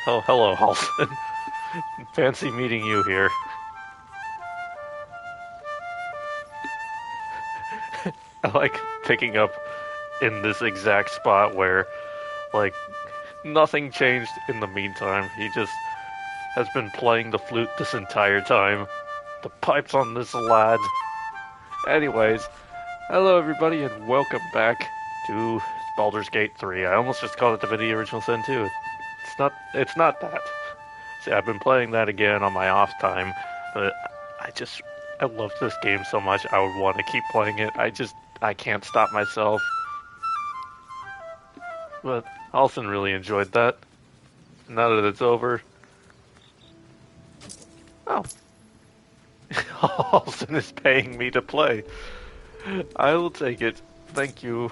Oh, hello, Halson. Fancy meeting you here. I like picking up in this exact spot where, like, nothing changed in the meantime. He just has been playing the flute this entire time. The pipes on this lad. Anyways, hello everybody and welcome back to Baldur's Gate 3. I almost just called it Divinity Original Sin 2. It's not that. See, I've been playing that again on my off time, but I love this game so much I would want to keep playing it. I can't stop myself. But Alson really enjoyed that. Now that it's over. Oh. Alson is paying me to play. I will take it. Thank you.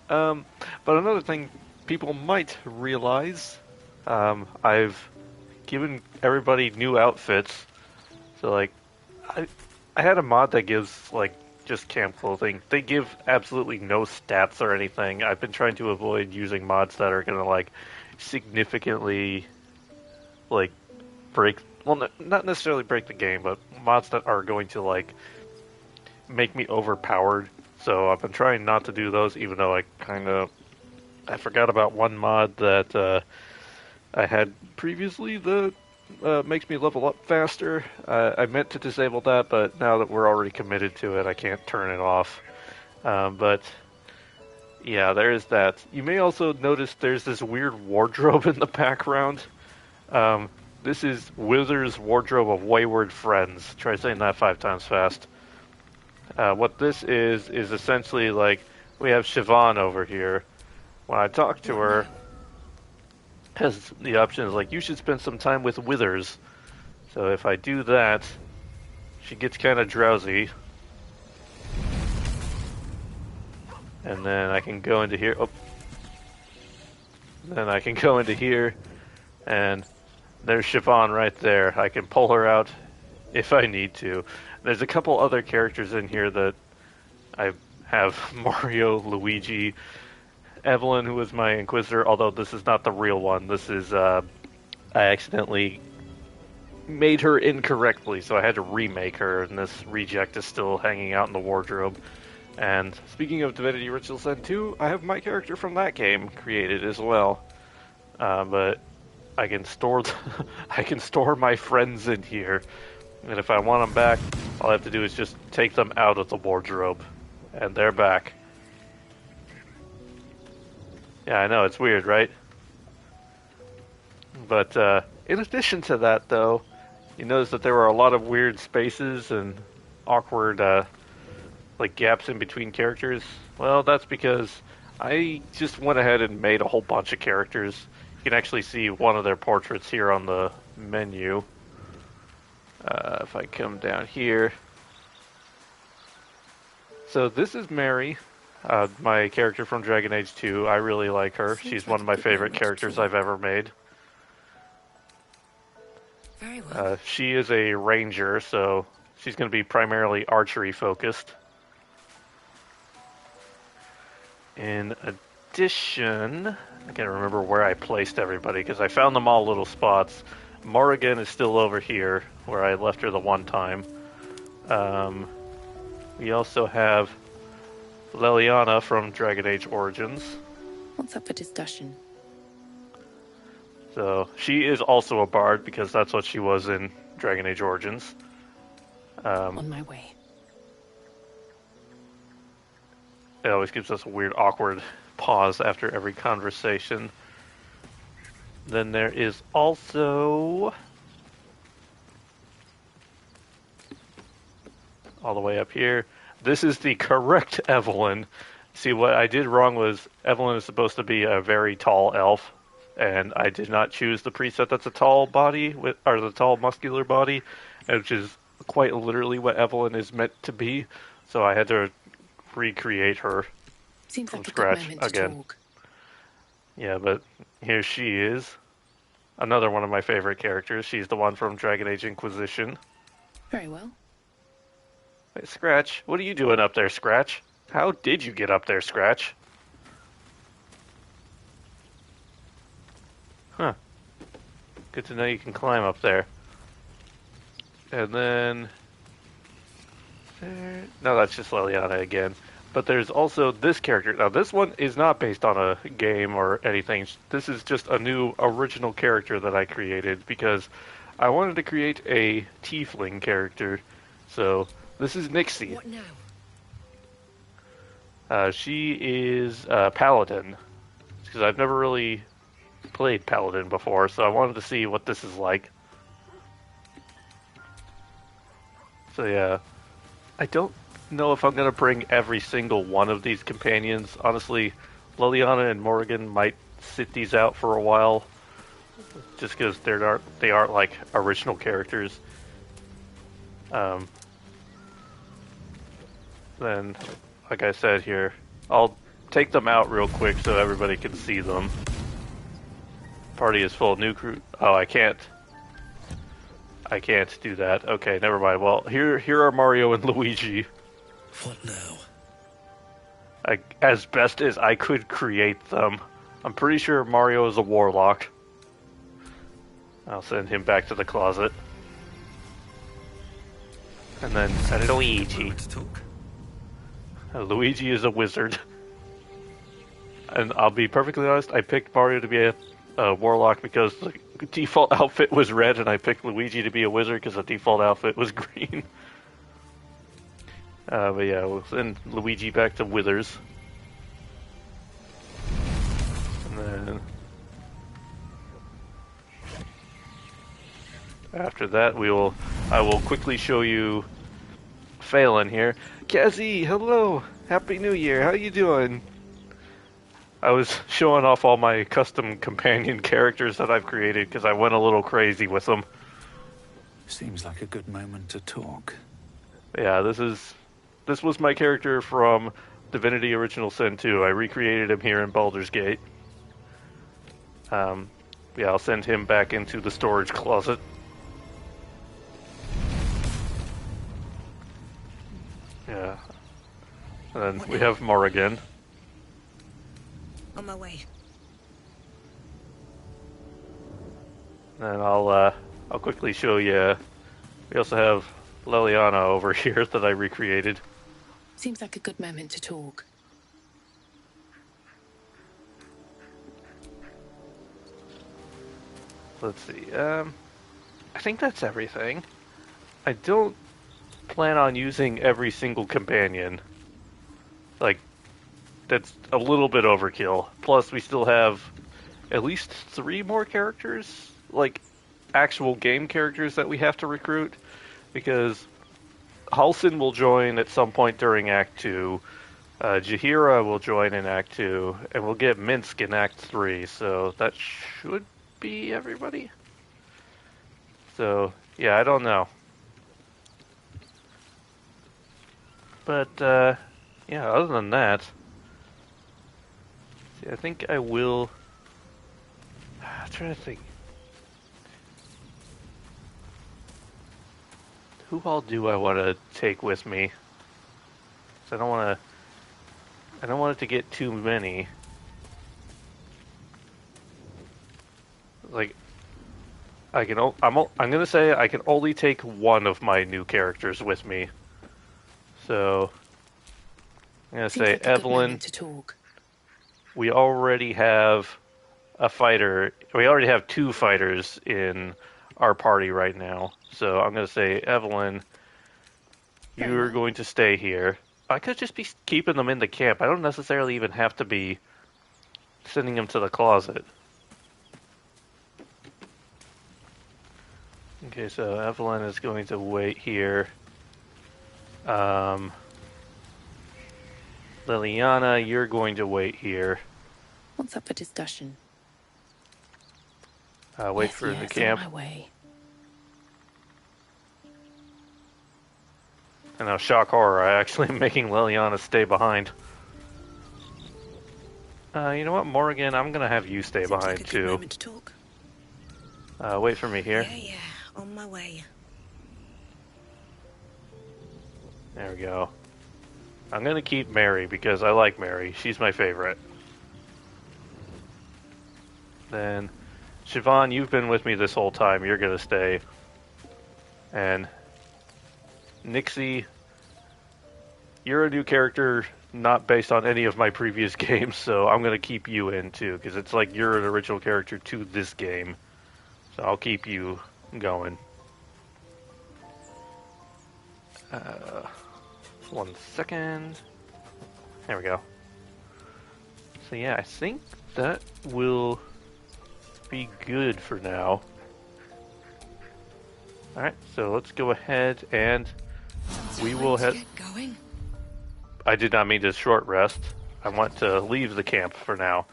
But another thing people might realize, I've given everybody new outfits. So like, I I had a mod that gives like just camp clothing. They give absolutely no stats or anything. I've been trying to avoid using mods that are gonna like significantly like break. Well, not necessarily break the game, but mods that are going to like make me overpowered. So I've been trying not to do those, even though I forgot about one mod that I had previously that makes me level up faster. I meant to disable that, but now that we're already committed to it, I can't turn it off. But yeah, there is that. You may also notice there's this weird wardrobe in the background. This is Wizard's Wardrobe of Wayward Friends. Try saying that 5 times fast. What this is essentially like we have Siobhan over here. When I talk to her, has the option is like you should spend some time with Withers. So if I do that, she gets kind of drowsy, and then I can go into here. Oh, then I can go into here, and there's Siobhan right there. I can pull her out if I need to. There's a couple other characters in here that I have Mario, Luigi, Evelyn, who was my Inquisitor, although this is not the real one. This is, I accidentally made her incorrectly, so I had to remake her, and this reject is still hanging out in the wardrobe. And speaking of Divinity Original Sin 2, I have my character from that game created as well. But I can store I can store my friends in here, and if I want them back, all I have to do is just take them out of the wardrobe, and they're back. Yeah, I know, it's weird, right? But in addition to that, though, you notice that there were a lot of weird spaces and awkward like gaps in between characters. Well, that's because I just went ahead and made a whole bunch of characters. You can actually see one of their portraits here on the menu. If I come down here. So this is Mary, my character from Dragon Age 2. I really like her. She's one of my favorite characters I've ever made. Very well. She is a ranger, so she's going to be primarily archery focused. In addition, I can't remember where I placed everybody because I found them all little spots. Morrigan is still over here where I left her the one time. We also have Leliana from Dragon Age Origins. What's up for discussion? So she is also a bard because that's what she was in Dragon Age Origins. On my way. It always gives us a weird, awkward pause after every conversation. Then there is also all the way up here. This is the correct Evelyn. See, what I did wrong was Evelyn is supposed to be a very tall elf, and I did not choose the preset that's a tall body, or the tall muscular body, which is quite literally what Evelyn is meant to be. So I had to recreate her Seems from like a good scratch moment to again. talk. Yeah, but here she is. Another one of my favorite characters. She's the one from Dragon Age Inquisition. Very well. Wait, Scratch, what are you doing up there, Scratch? How did you get up there, Scratch? Huh. Good to know you can climb up there. And then... No, that's just Liliana again. But there's also this character. Now, this one is not based on a game or anything. This is just a new original character that I created because I wanted to create a tiefling character. So, this is Nixie. What now? She is Paladin. Because I've never really played Paladin before, so I wanted to see what this is like. So, yeah. I don't know if I'm going to bring every single one of these companions. Honestly, Liliana and Morrigan might sit these out for a while, just because they aren't like original characters. Then, like I said here, I'll take them out real quick so everybody can see them. Party is full. New crew. Oh, I can't do that. Okay, never mind. Well, here are Mario and Luigi. What now? As best as I could create them. I'm pretty sure Mario is a warlock. I'll send him back to the closet. And then Luigi. To talk? Luigi is a wizard. And I'll be perfectly honest, I picked Mario to be a warlock because the default outfit was red, and I picked Luigi to be a wizard because the default outfit was green. But yeah, we'll send Luigi back to Withers. And then... after that, I will quickly show you Phelan here. Cassie, hello! Happy New Year, how you doing? I was showing off all my custom companion characters that I've created because I went a little crazy with them. Seems like a good moment to talk. Yeah, this was my character from Divinity Original Sin 2. I recreated him here in Baldur's Gate. Yeah, I'll send him back into the storage closet. Yeah. And then we have Morrigan. On my way. And I'll quickly show you. We also have Liliana over here that I recreated. Seems like a good moment to talk. Let's see. I think that's everything. I don't plan on using every single companion. Like, that's a little bit overkill. Plus, we still have at least 3 more characters, like actual game characters that we have to recruit, because Halsin will join at some point during Act 2, Jaheira will join in Act 2, and we'll get Minsk in Act 3, so that should be everybody. So, yeah, I don't know. But, yeah, other than that, I think I will... I'm trying to think. Who all do I want to take with me? 'Cause I don't want it to get too many. Like, I'm gonna say I can only take one of my new characters with me. So, I'm gonna say Evelyn. To talk. We already have a fighter. We already have 2 fighters in our party right now. So I'm gonna say, Evelyn, you're going to stay here. I could just be keeping them in the camp. I don't necessarily even have to be sending them to the closet. Okay, so Evelyn is going to wait here. Liliana, you're going to wait here. What's up for discussion? Wait for the camp. On my way. And now, shock horror, I actually am making Liliana stay behind. You know what, Morrigan, I'm gonna have you stay behind like a too. good moment to talk. Wait for me here. Yeah, on my way. There we go. I'm gonna keep Mary because I like Mary. She's my favorite. Then Siobhan, you've been with me this whole time. You're gonna stay. And Nixie, you're a new character, not based on any of my previous games, so I'm gonna keep you in too, because it's like you're an original character to this game. So I'll keep you going. 1 second. There we go. So yeah, I think that will be good for now. Alright, so let's go ahead and we will head... Going. I did not mean to short rest. I want to leave the camp for now.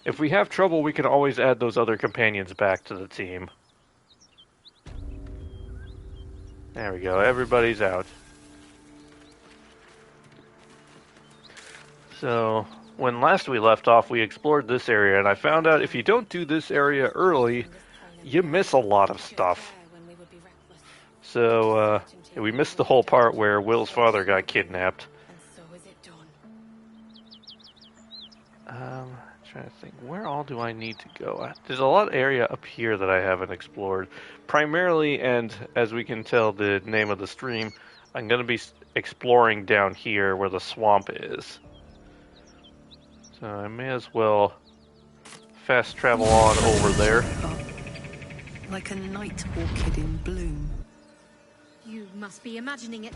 If we have trouble, we can always add those other companions back to the team. There we go, everybody's out. So, when last we left off, we explored this area, and I found out if you don't do this area early, you miss a lot of stuff. So, we missed the whole part where Will's father got kidnapped. Trying to think, where all do I need to go? There's a lot of area up here that I haven't explored. Primarily, and as we can tell the name of the stream, I'm going to be exploring down here where the swamp is. So I may as well fast travel on over there. Like a night orchid in bloom. You must be imagining it.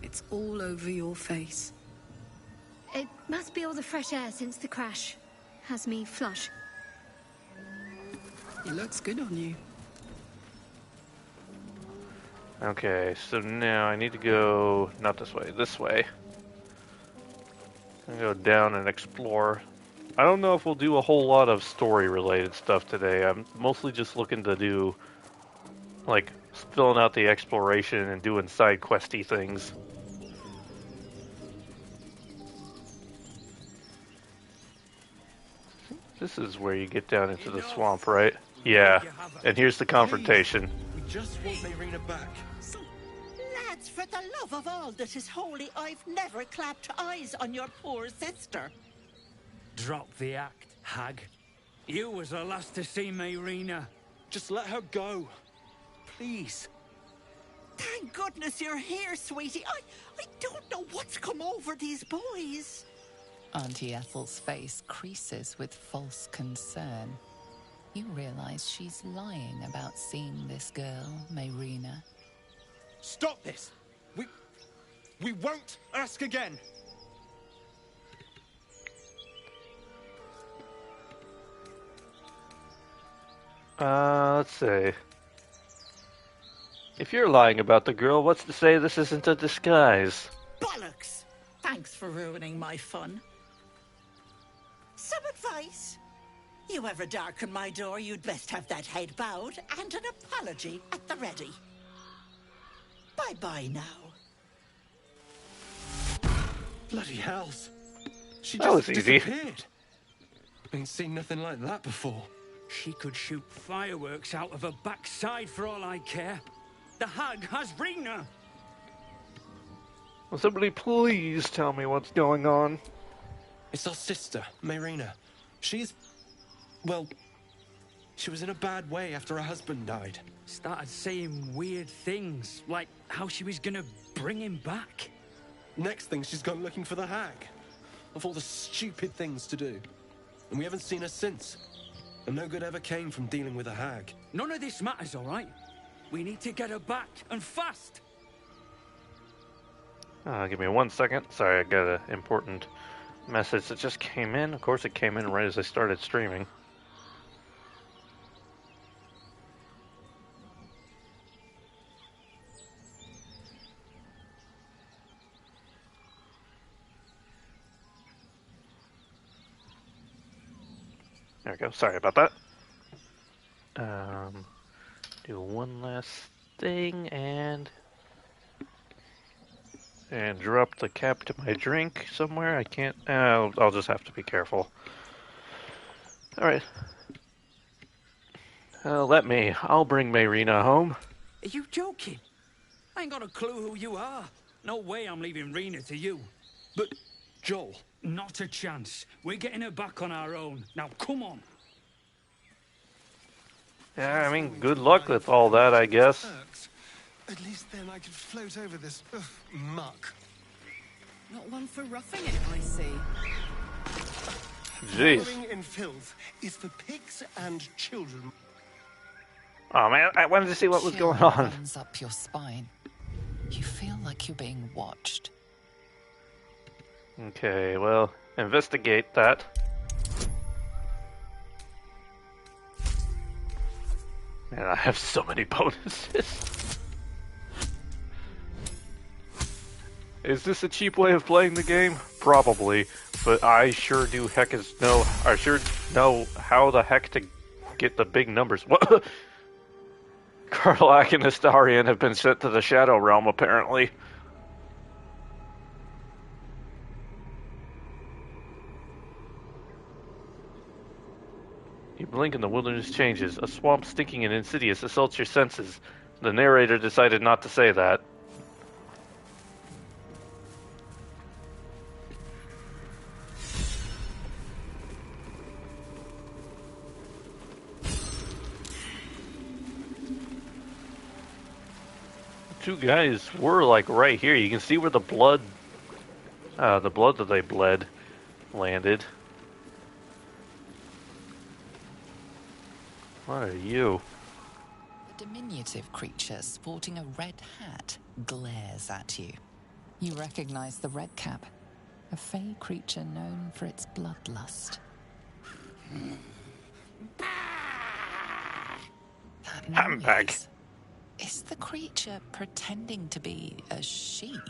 It's all over your face. It must be all the fresh air since the crash. Has me flush. It looks good on you. Okay, so now I need to go, not this way, this way. I'm gonna go down and explore. I don't know if we'll do a whole lot of story-related stuff today. I'm mostly just looking to do, like, filling out the exploration and doing side questy things. This is where you get down into the swamp, right? Yeah, and here's the confrontation. We just want Mayrina back. Lads, for the love of all that is holy, I've never clapped eyes on your poor sister. Drop the act, hag. You was the last to see Mayrina. Just let her go. Please. Thank goodness you're here, sweetie. I don't know what's come over these boys. Auntie Ethel's face creases with false concern. You realize she's lying about seeing this girl, Mayrina. Stop this! We won't ask again! Let's see. If you're lying about the girl, what's to say this isn't a disguise? Bollocks! Thanks for ruining my fun. Some advice? You ever darken my door, you'd best have that head bowed and an apology at the ready. Bye-bye now. Bloody hells. She That just was easy. disappeared. Ain't seen nothing like that before. She could shoot fireworks out of her backside for all I care. The hag has Rina. Will somebody please tell me what's going on? It's our sister, Mayrina. She's... well... she was in a bad way after her husband died. Started saying weird things, like how she was gonna bring him back. Next thing, she's gone looking for the hag. Of all the stupid things to do. And we haven't seen her since. And no good ever came from dealing with a hag. None of this matters, all right? We need to get her back, and fast! Give me 1 second. Sorry, I got an important message that just came in. Of course, it came in right as I started streaming. There we go. Sorry about that. Do one last thing and drop the cap to my drink somewhere. I can't. I'll just have to be careful. All right. Let me. I'll bring Mayrina home. Are you joking? I ain't got a clue who you are. No way I'm leaving Rina to you. But, Joel... Not a chance. We're getting her back on our own. Now, come on. Yeah, I mean, good luck with all that, I guess. At least then I could float over this muck. Not one for roughing it, I see. Jeez. Wallowing in filth is for pigs and children. Oh man, I wanted to see what was Chill going on. runs up your spine. You feel like you're being watched. Okay, well, investigate that. Man, I have so many bonuses. Is this a cheap way of playing the game? Probably, but I sure do know how the heck to get the big numbers. What? Karlach and Astarion have been sent to the Shadow Realm, apparently. You blink and the wilderness changes. A swamp stinking and insidious assaults your senses. The narrator decided not to say that. Two guys were like right here. You can see where the blood that they bled landed. What are you? A diminutive creature sporting a red hat glares at you. You recognize the red cap, a fey creature known for its bloodlust. That I'm back. noise. Is the creature pretending to be a sheep?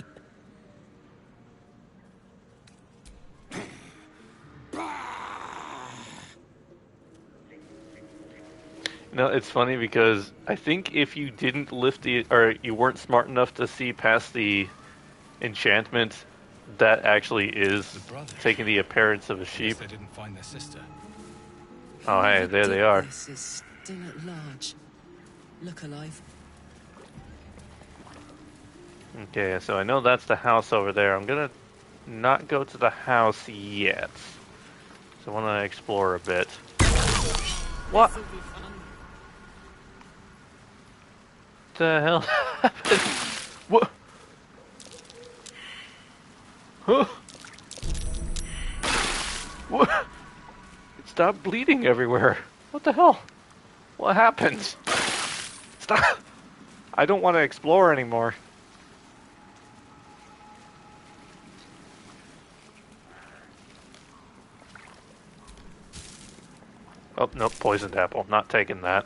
No, it's funny because I think if you didn't lift or you weren't smart enough to see past the enchantment, that actually is taking the appearance of a sheep. They didn't find their sister. Oh, hey, there they are. This is still at large. Look alive. Okay, so I know that's the house over there. I'm gonna not go to the house yet. So I want to explore a bit. What? The hell happened? What? Huh? What? Stop bleeding everywhere. What the hell? What happened? Stop. I don't want to explore anymore. Oh, nope, poisoned apple. Not taking that.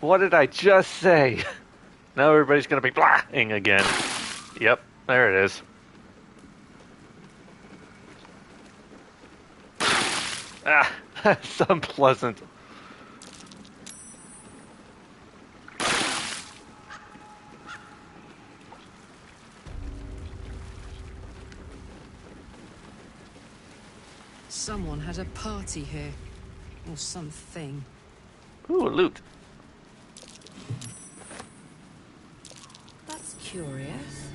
What did I just say? Now everybody's gonna be blah-ing again. Yep, there it is. Ah, that's unpleasant. Someone had a party here. Or something. Ooh, loot. That's curious.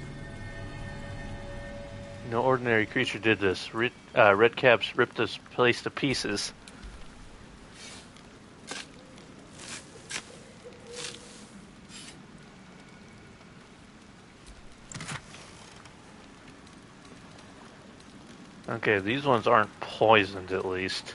No ordinary creature did this. Red caps ripped this place to pieces. Okay, these ones aren't poisoned at least.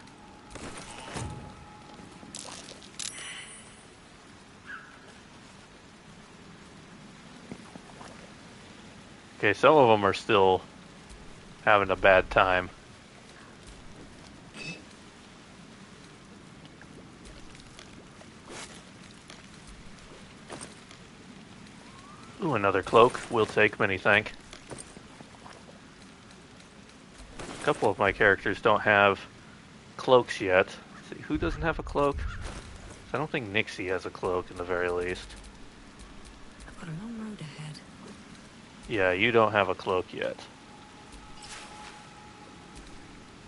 Okay, some of them are still having a bad time. Ooh, another cloak. We'll take, many thank. A couple of my characters don't have cloaks yet. Let's see, who doesn't have a cloak? I don't think Nixie has a cloak in the very least. I've got a long road ahead. Yeah, you don't have a cloak yet.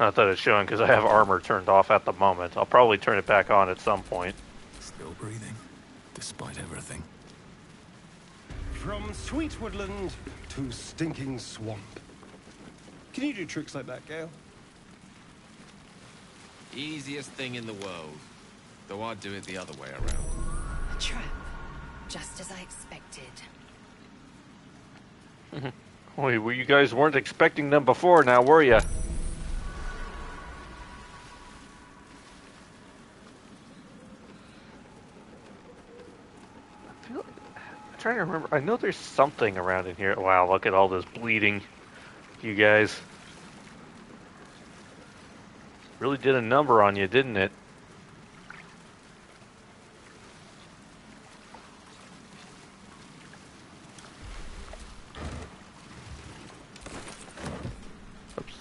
Not that it's showing because I have armor turned off at the moment. I'll probably turn it back on at some point. Still breathing. despite everything. From sweet woodland to stinking swamp. Can you do tricks like that, Gale? Easiest thing in the world. Though I'd do it the other way around. A trap. Just as I expected. Wait, well, you guys weren't expecting them before, now were ya? I'm trying to remember. I know there's something around in here. Wow, look at all this bleeding. You guys really did a number on you, didn't it? Oops.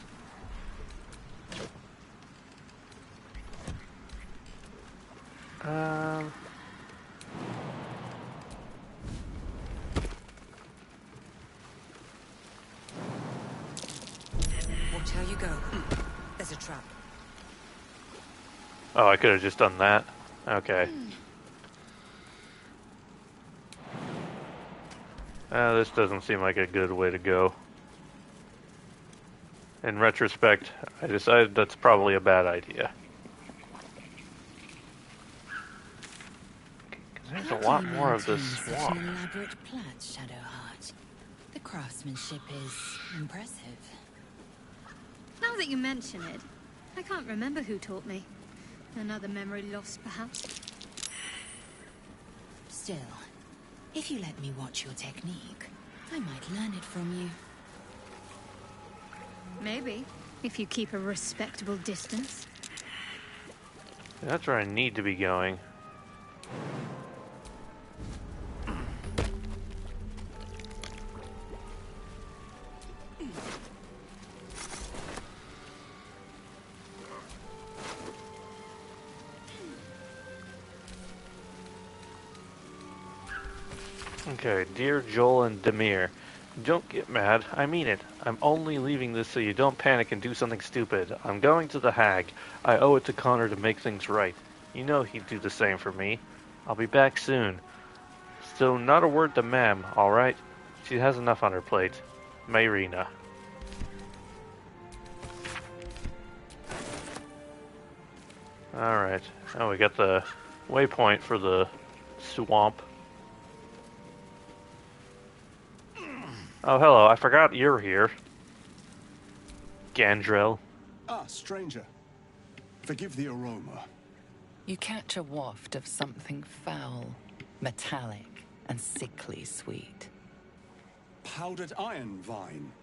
Watch how you go. There's a trap. Oh, I could have just done that. Okay. This doesn't seem like a good way to go. In retrospect, I decided that's probably a bad idea. 'Cause there's a lot more of this Such swamp. an elaborate plait, Shadowheart. The craftsmanship is impressive. Now that you mention it, I can't remember who taught me. Another memory loss, perhaps. Still, if you let me watch your technique, I might learn it from you. Maybe, if you keep a respectable distance. That's where I need to be going. Okay, dear Joel and Demir, don't get mad. I mean it. I'm only leaving this so you don't panic and do something stupid. I'm going to the Hag. I owe it to Connor to make things right. You know he'd do the same for me. I'll be back soon. So not a word to Mam, alright? She has enough on her plate. Mayrina. Alright. Oh, we got the waypoint for the swamp. Oh, hello. I forgot you're here. Gandrel. Ah, stranger. Forgive the aroma. You catch a waft of something foul, metallic, and sickly sweet. Powdered iron vine.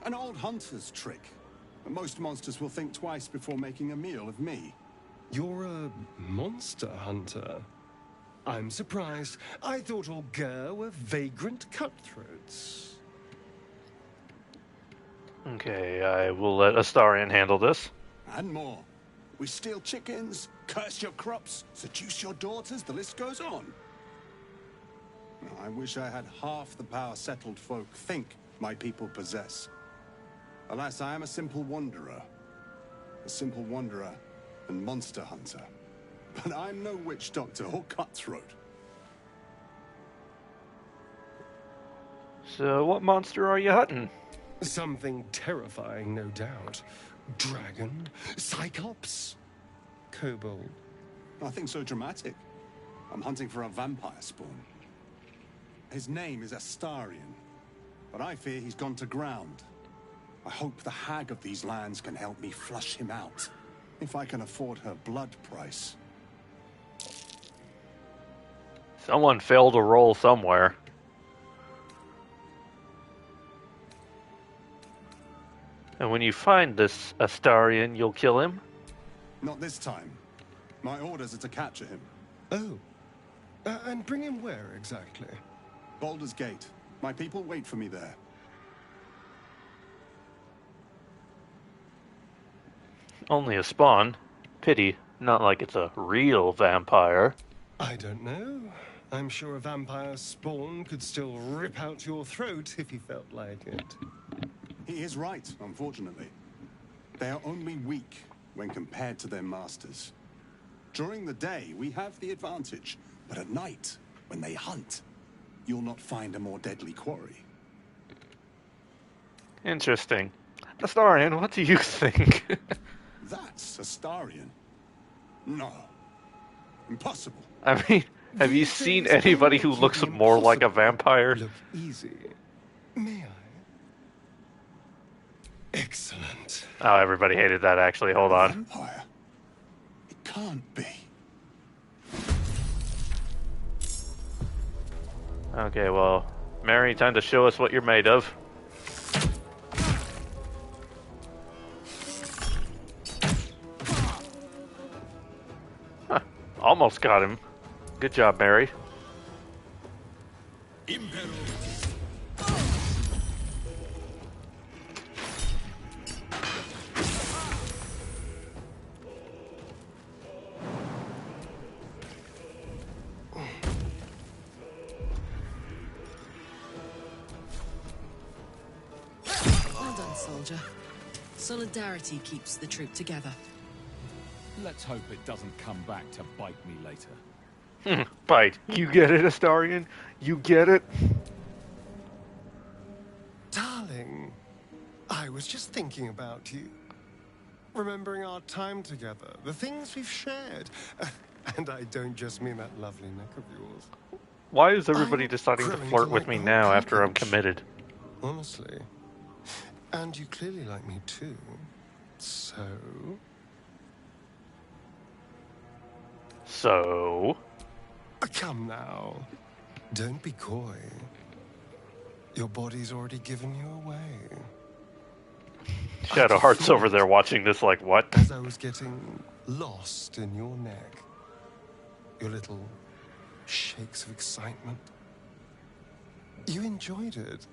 An old hunter's trick. Most monsters will think twice before making a meal of me. You're a monster hunter. I'm surprised. I thought all Ger were vagrant cutthroats. Okay, I will let Astarion handle this. And more. We steal chickens, curse your crops, seduce your daughters, the list goes on. I wish I had half the power settled folk think my people possess. Alas, I am a simple wanderer. A simple wanderer and monster hunter. But I'm no witch doctor or cutthroat. So, what monster are you hunting? Something terrifying, no doubt. Dragon? Cyclops? Kobold? Nothing so dramatic. I'm hunting for a vampire spawn. His name is Astarion, but I fear he's gone to ground. I hope the hag of these lands can help me flush him out, if I can afford her blood price. Someone failed a roll somewhere. And when you find this Astarion, you'll kill him? Not this time. My orders are to capture him. Oh. And bring him where, exactly? Baldur's Gate. My people wait for me there. Only a spawn. Pity, not like it's a real vampire. I don't know. I'm sure a vampire spawn could still rip out your throat if he felt like it. He is right, unfortunately. They are only weak when compared to their masters. During the day, we have the advantage, but at night, When they hunt, you'll not find a more deadly quarry. Interesting. Astarion, what do you think? That's Astarion. No. Impossible. I mean, have you seen anybody who looks more like a vampire? Look easy. May I? Excellent. Oh, everybody hated that, actually. Hold on. Vampire? It can't be. Okay, well, Mary, time to show us what you're made of. Huh, almost got him. Good job, Mary. Well done, soldier. Solidarity keeps the troop together. Let's hope it doesn't come back to bite me later. Bite. You get it, Astarion? You get it? Darling, I was just thinking about you. Remembering our time together, the things we've shared. And I don't just mean that lovely neck of yours. Why is everybody deciding to flirt with me now after I'm committed? Honestly. And you clearly like me too. So? So? Come now. Don't be coy. Your body's already given you away. Shadowheart's over there watching this like, what? As I was getting lost in your neck. Your little shakes of excitement. You enjoyed it,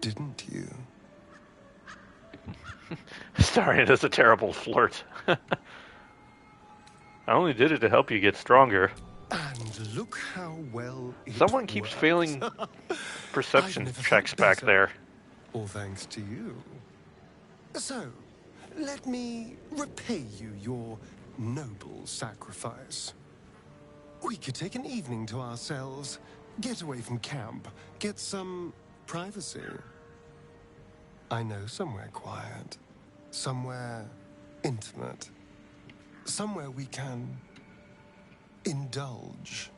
didn't you? Astarion is a terrible flirt. I only did it to help you get stronger. And look how well it Someone keeps worked. failing perception checks back there. All thanks to you. So, let me repay you your noble sacrifice. We could take an evening to ourselves, get away from camp, get some privacy. I know somewhere quiet, somewhere intimate, somewhere we can indulge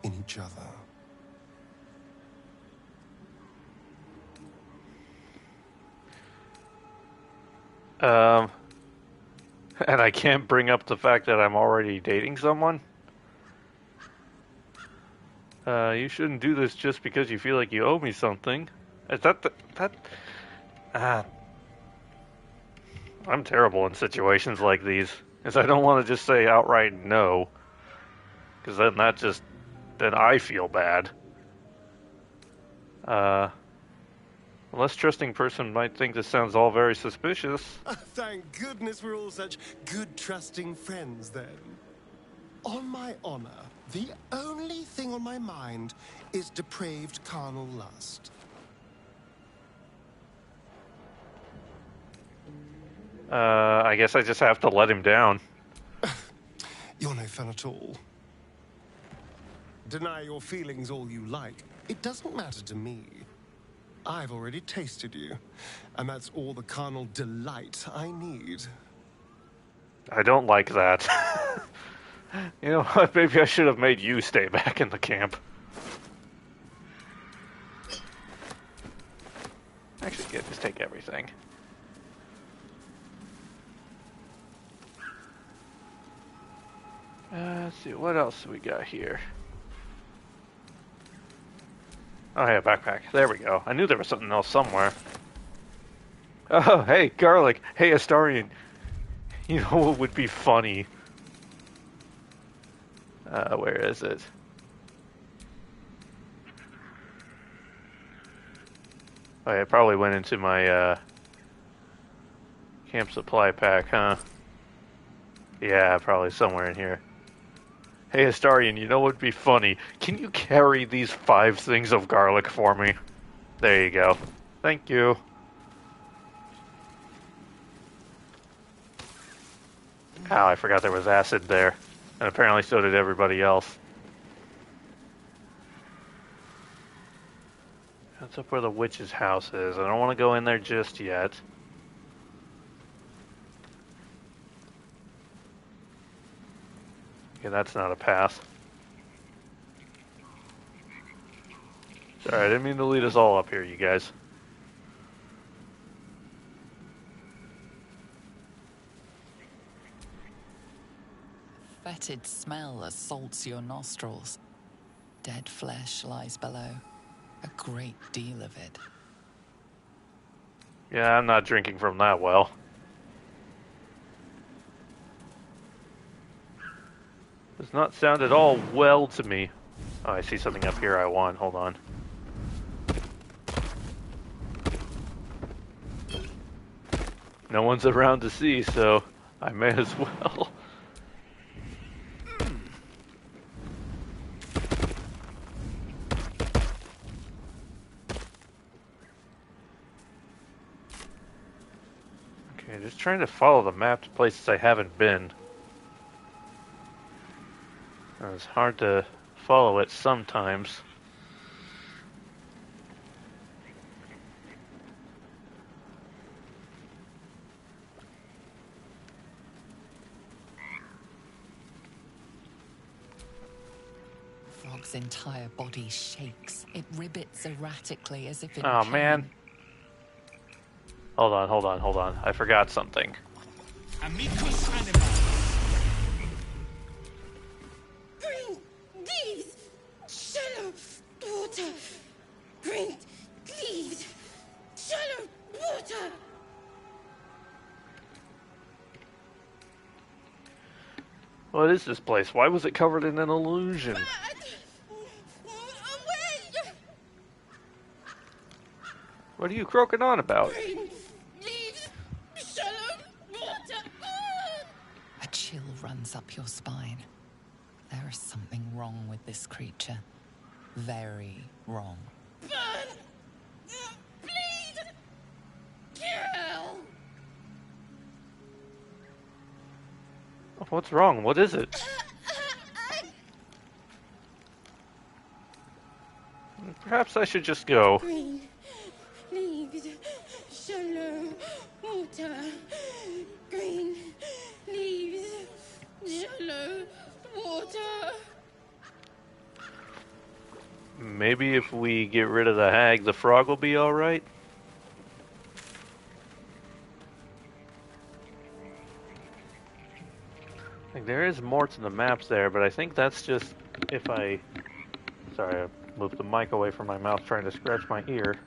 in each other. And I can't bring up the fact that I'm already dating someone? You shouldn't do this just because you feel like you owe me something. Is that I'm terrible in situations like these. Because I don't want to just say outright no. Because then I feel bad. A less trusting person might think this sounds all very suspicious. Thank goodness we're all such good, trusting friends, then. On my honor, the only thing on my mind is depraved carnal lust. I guess I just have to let him down. You're no fun at all. Deny your feelings all you like. It doesn't matter to me. I've already tasted you, and that's all the carnal delight I need. I don't like that. You know what? Maybe I should have made you stay back in the camp. Actually, yeah, just take everything. Let's see, what else we got here? Oh, yeah, backpack. There we go. I knew there was something else somewhere. Oh, hey, Garlic. Hey, Astarion. You know what would be funny? Where is it? Oh, yeah, it probably went into my, camp supply pack, huh? Yeah, probably somewhere in here. Hey, Astarion, you know what would be funny? Can you carry these 5 things of garlic for me? There you go. Thank you. Oh, I forgot there was acid there. And apparently so did everybody else. That's up where the witch's house is. I don't want to go in there just yet. Okay, that's not a path. Sorry, I didn't mean to lead us all up here, you guys. Fetid smell assaults your nostrils. Dead flesh lies below. A great deal of it. Yeah, I'm not drinking from that well. Does not sound at all well to me. Oh, I see something up here I want. Hold on. No one's around to see, so I may as well. Okay, just trying to follow the map to places I haven't been. It's hard to follow it sometimes. Frog's entire body shakes. It ribbits erratically as if in Oh, pain. man. Hold on. I forgot something. Amicus anima. Green leaves, shallow water. Green leaves, shallow water. What is this place? Why was it covered in an illusion? What are you croaking on about? Green leaves, shallow water. A chill runs up your spine. There is something wrong with this creature. Very wrong. Burn, bleed, kill. What's wrong? What is it? Perhaps I should just go. Green leaves, shallow water. Green leaves, shallow water. Maybe if we get rid of the hag, the frog will be alright? Like, there is more to the maps there, but I think that's just if I... Sorry, I moved the mic away from my mouth trying to scratch my ear.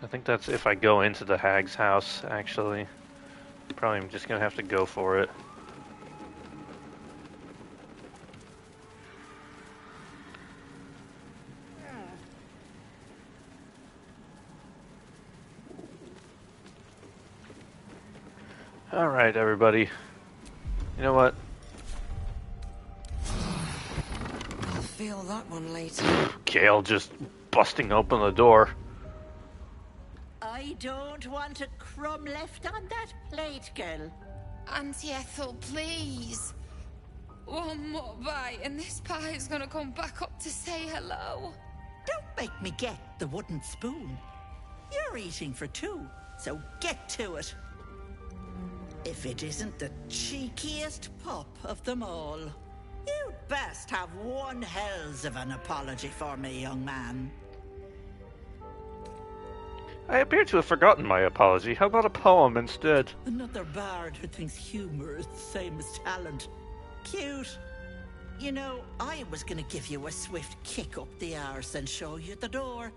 I think that's if I go into the hag's house, actually. Probably I'm just gonna have to go for it. Alright, everybody. You know what? I'll feel that one later. Gale just busting open the door. I don't want a crumb left on that plate, girl. Auntie Ethel, please. One more bite and this pie is gonna come back up to say hello. Don't make me get the wooden spoon. You're eating for two, so get to it. If it isn't the cheekiest pup of them all. You'd best have one hells of an apology for me, young man. I appear to have forgotten my apology. How about a poem instead? Another bard who thinks humor is the same as talent. Cute. You know, I was gonna give you a swift kick up the arse and show you the door.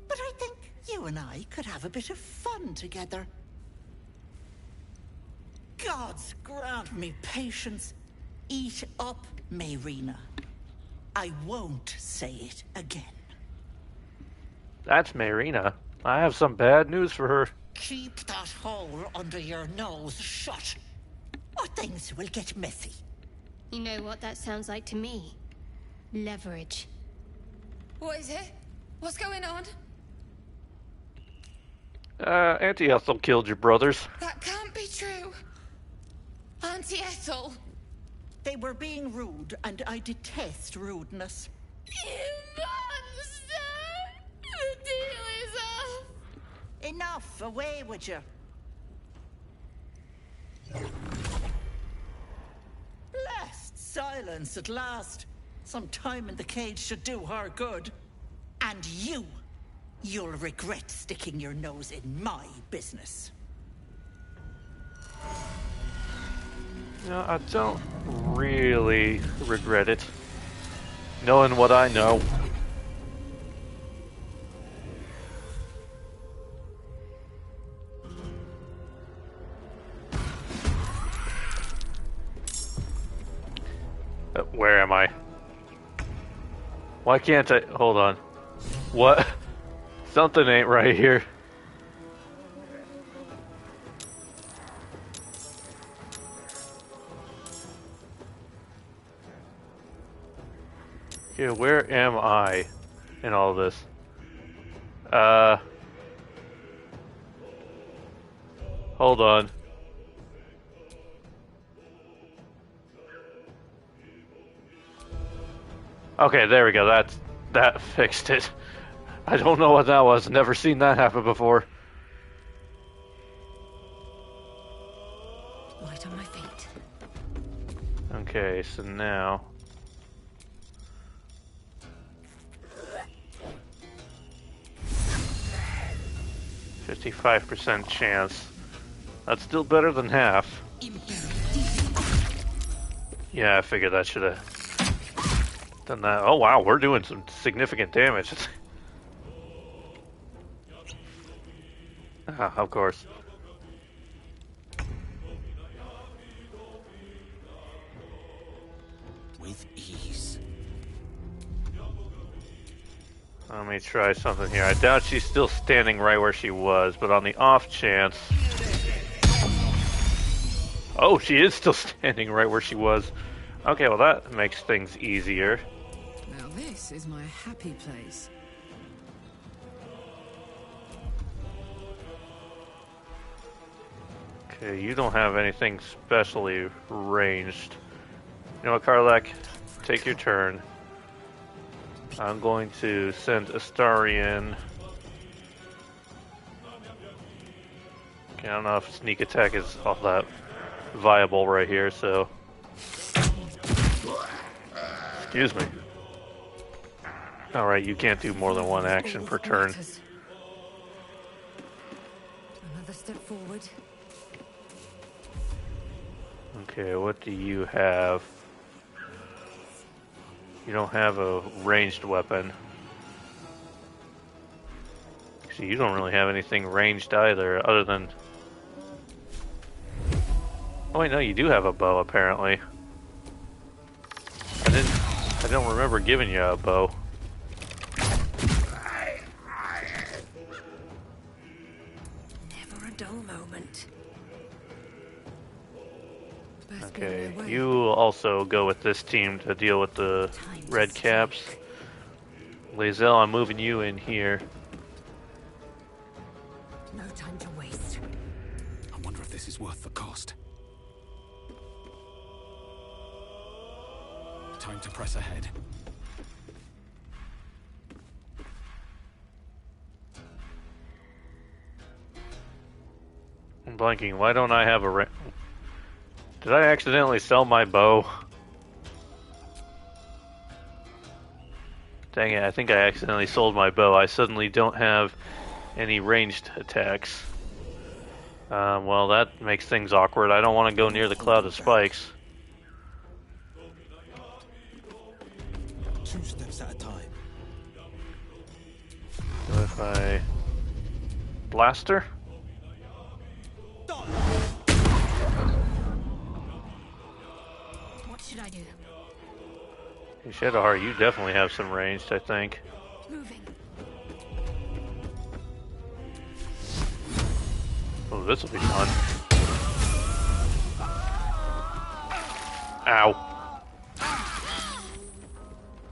But I think you and I could have a bit of fun together. Gods grant me patience. Eat up, Mayrina. I won't say it again. That's Mayrina. I have some bad news for her. Keep that hole under your nose shut, or things will get messy. You know what that sounds like to me? Leverage. What is it? What's going on? Auntie Ethel killed your brothers. That can't be true. Auntie Ethel. They were being rude, and I detest rudeness. You monster! Enough! Away with you! Blessed silence at last. Some time in the cage should do her good. And you'll regret sticking your nose in my business. No, I don't really regret it. Knowing what I know. Where am I? Why can't I? Hold on. What? Something ain't right here. Here, where am I in all this? Hold on. Okay, there we go. That fixed it. I don't know what that was. Never seen that happen before. Light on my feet. Okay, so now 55% chance. That's still better than half. Yeah, I figured that should have done that. Oh wow, we're doing some significant damage. Ah, of course. With ease. Let me try something here. I doubt she's still standing right where she was, but on the off chance... Oh, she is still standing right where she was. Okay, well that makes things easier. Now this is my happy place. Okay, you don't have anything specially ranged. You know what, Karlak? Take your turn. I'm going to send Astarion. Okay, I don't know if sneak attack is all that viable right here, so... Excuse me. Alright, you can't do more than one action per turn. Another step forward. Okay, what do you have? You don't have a ranged weapon. Actually, you don't really have anything ranged either, other than... Oh wait, no, you do have a bow, apparently. I don't remember giving you a bow. Never a dull moment. Okay, you will also go with this team to deal with the red caps. Lae'zel, I'm moving you in here. No time to waste. I wonder if this is worth the cost. Time to press ahead. I'm blanking. Why don't I have a... Did I accidentally sell my bow? Dang it, I think I accidentally sold my bow. I suddenly don't have any ranged attacks. Well, that makes things awkward. I don't want to go near the cloud of spikes. 2 steps at a time. So if I... Blaster? What should I do? Hey, Shadowheart, you definitely have some ranged, I think. Moving. Oh, this will be fun. Ow.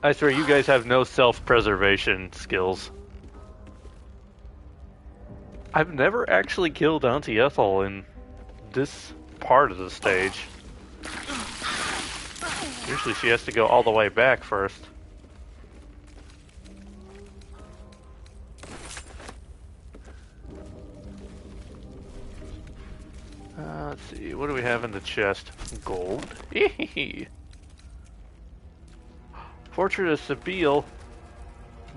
I swear, you guys have no self-preservation skills. I've never actually killed Auntie Ethel in this part of the stage. Usually she has to go all the way back first. Let's see, what do we have in the chest? Gold. Portrait of Sabine.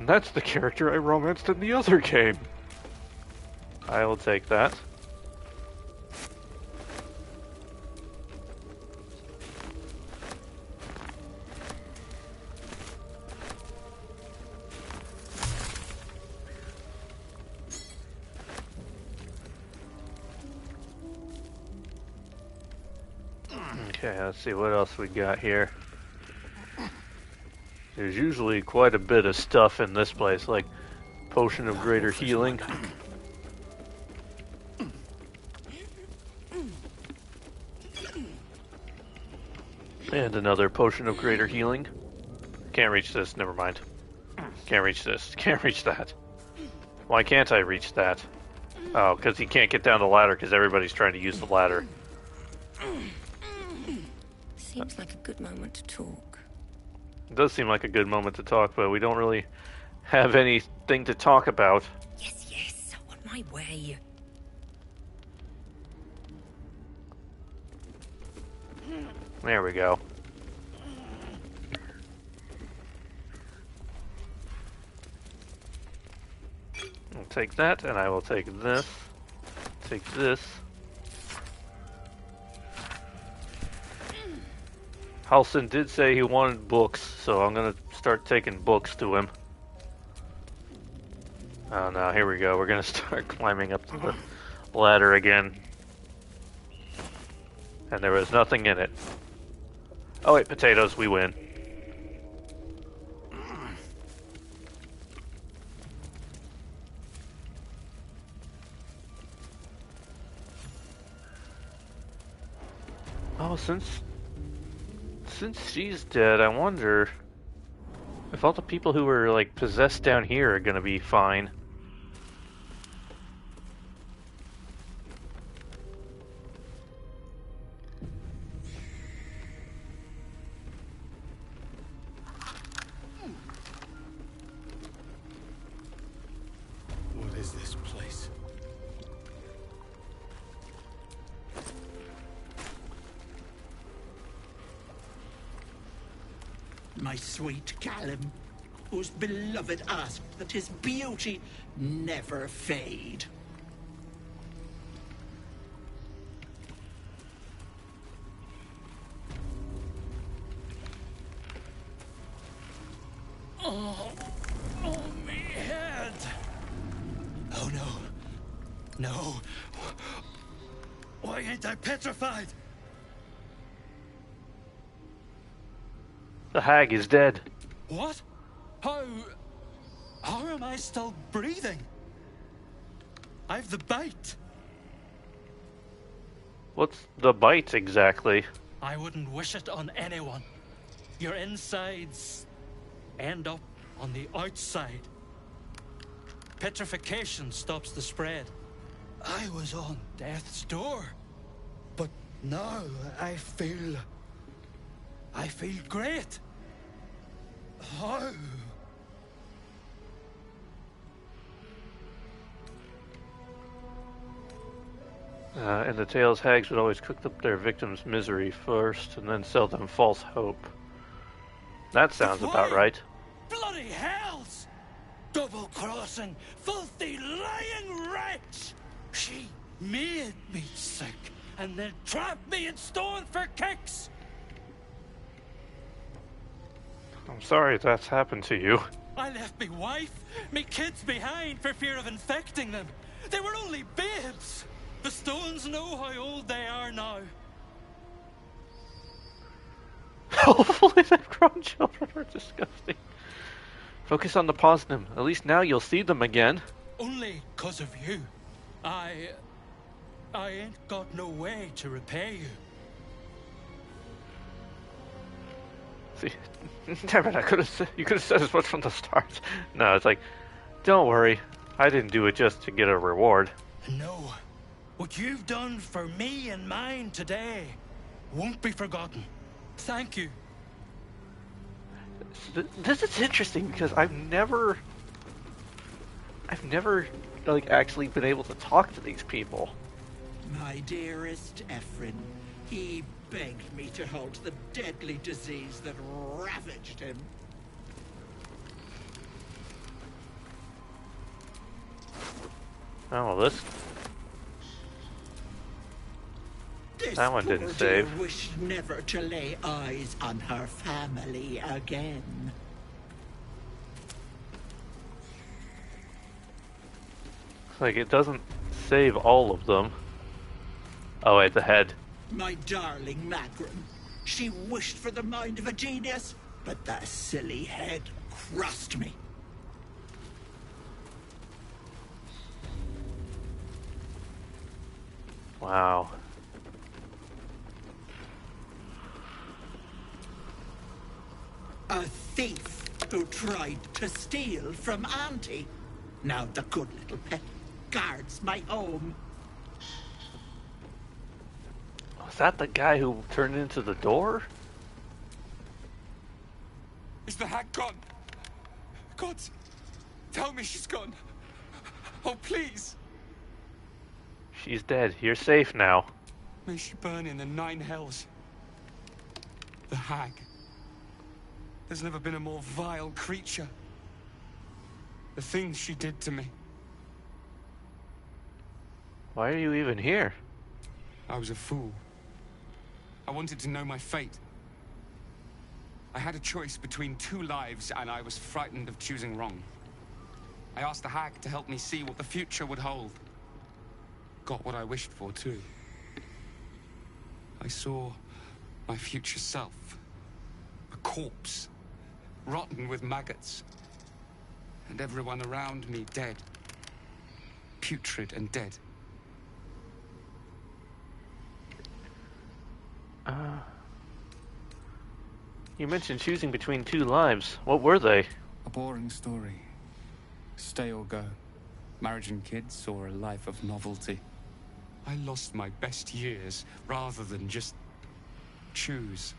That's the character I romanced in the other game. I will take that. Okay, let's see what else we got here. There's usually quite a bit of stuff in this place, like potion of greater healing. And another potion of greater healing. Can't reach this, never mind. Can't reach this, can't reach that. Why can't I reach that? Oh, because he can't get down the ladder because everybody's trying to use the ladder. Seems like a good moment to talk. It does seem like a good moment to talk, but we don't really have anything to talk about. Yes, on my way. There we go. I'll take that, and I will take this. Take this. Halson did say he wanted books, so I'm gonna start taking books to him. Oh no, here we go. We're gonna start climbing up the ladder again. And there was nothing in it. Oh wait, potatoes, we win. Oh, since she's dead, I wonder if all the people who were like possessed down here are gonna be fine. What is this place? My sweet Callum, whose beloved asked that his beauty never fade. Oh, me head. Oh no. No. Why ain't I petrified? The hag is dead. What? How am I still breathing? I've the bite. What's the bite exactly? I wouldn't wish it on anyone. Your insides end up on the outside. Petrification stops the spread. I was on death's door. But now I feel great. How? In the tales, hags would always cook up their victims' misery first, and then sell them false hope. That sounds about right. Bloody hells! Double-crossing, filthy, lying wretch! She made me sick, and then trapped me in stone for kicks! I'm sorry that's happened to you. I left me wife, me kids behind for fear of infecting them. They were only babes. The stones know how old they are now. Hopefully they've grown children are disgusting. Focus on the positive. At least now you'll see them again. Only 'cause of you. I ain't got no way to repay you. See, damn it! You could have said as much from the start. No, it's like, don't worry, I didn't do it just to get a reward. No, what you've done for me and mine today won't be forgotten. Thank you. This is interesting because I've never like actually been able to talk to these people. My dearest Ephraim, he begged me to halt the deadly disease that ravaged him. Oh, well, this that one didn't Poor save. dear wished never to lay eyes on her family again. Like, it doesn't save all of them. Oh, wait, the head. My darling Magrum. She wished for the mind of a genius, but that silly head crushed me. Wow. A thief who tried to steal from Auntie. Now the good little pet guards my home. Was that the guy who turned into the door? Is the hag gone? God, tell me she's gone. Oh, please. She's dead. You're safe now. May she burn in the 9 hells. The hag. There's never been a more vile creature. The things she did to me. Why are you even here? I was a fool. I wanted to know my fate. I had a choice between 2 lives, and I was frightened of choosing wrong. I asked the hag to help me see what the future would hold. Got what I wished for, too. I saw my future self. A corpse. Rotten with maggots. And everyone around me dead. Putrid and dead. You mentioned choosing between 2 lives. What were they? A boring story. Stay or go. Marriage and kids, or a life of novelty. I lost my best years rather than just choose.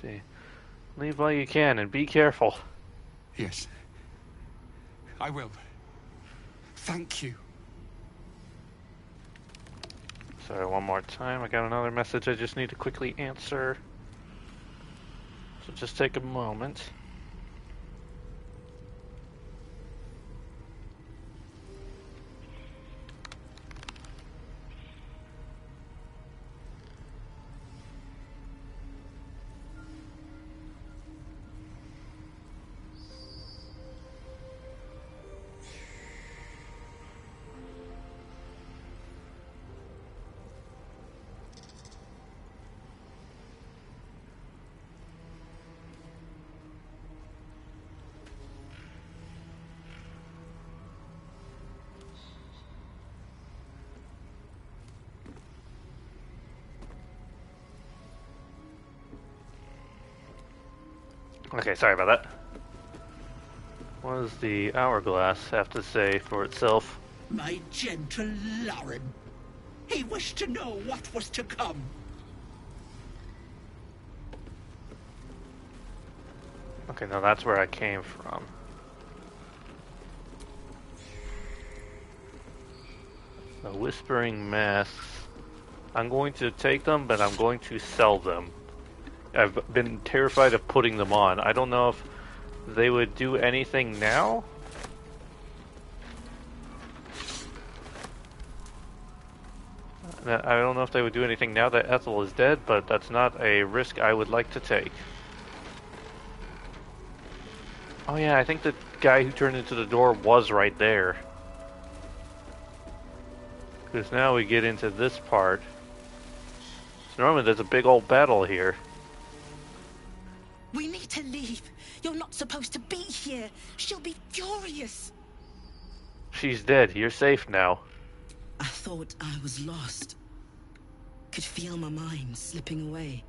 See. Leave while you can and be careful. Yes. I will. Thank you. Sorry, one more time. I got another message I just need to quickly answer. So just take a moment. Okay, sorry about that. What does the hourglass have to say for itself? My gentle Lauren. He wished to know what was to come. Okay, now that's where I came from. The Whispering Masks. I'm going to take them, but I'm going to sell them. I've been terrified of putting them on. I don't know if they would do anything now. I don't know if they would do anything now that Ethel is dead, but that's not a risk I would like to take. Oh yeah, I think the guy who turned into the door was right there. Because now we get into this part. So normally there's a big old battle here. We need to leave. You're not supposed to be here. She'll be furious. She's dead. You're safe now. I thought I was lost. Could feel my mind slipping away.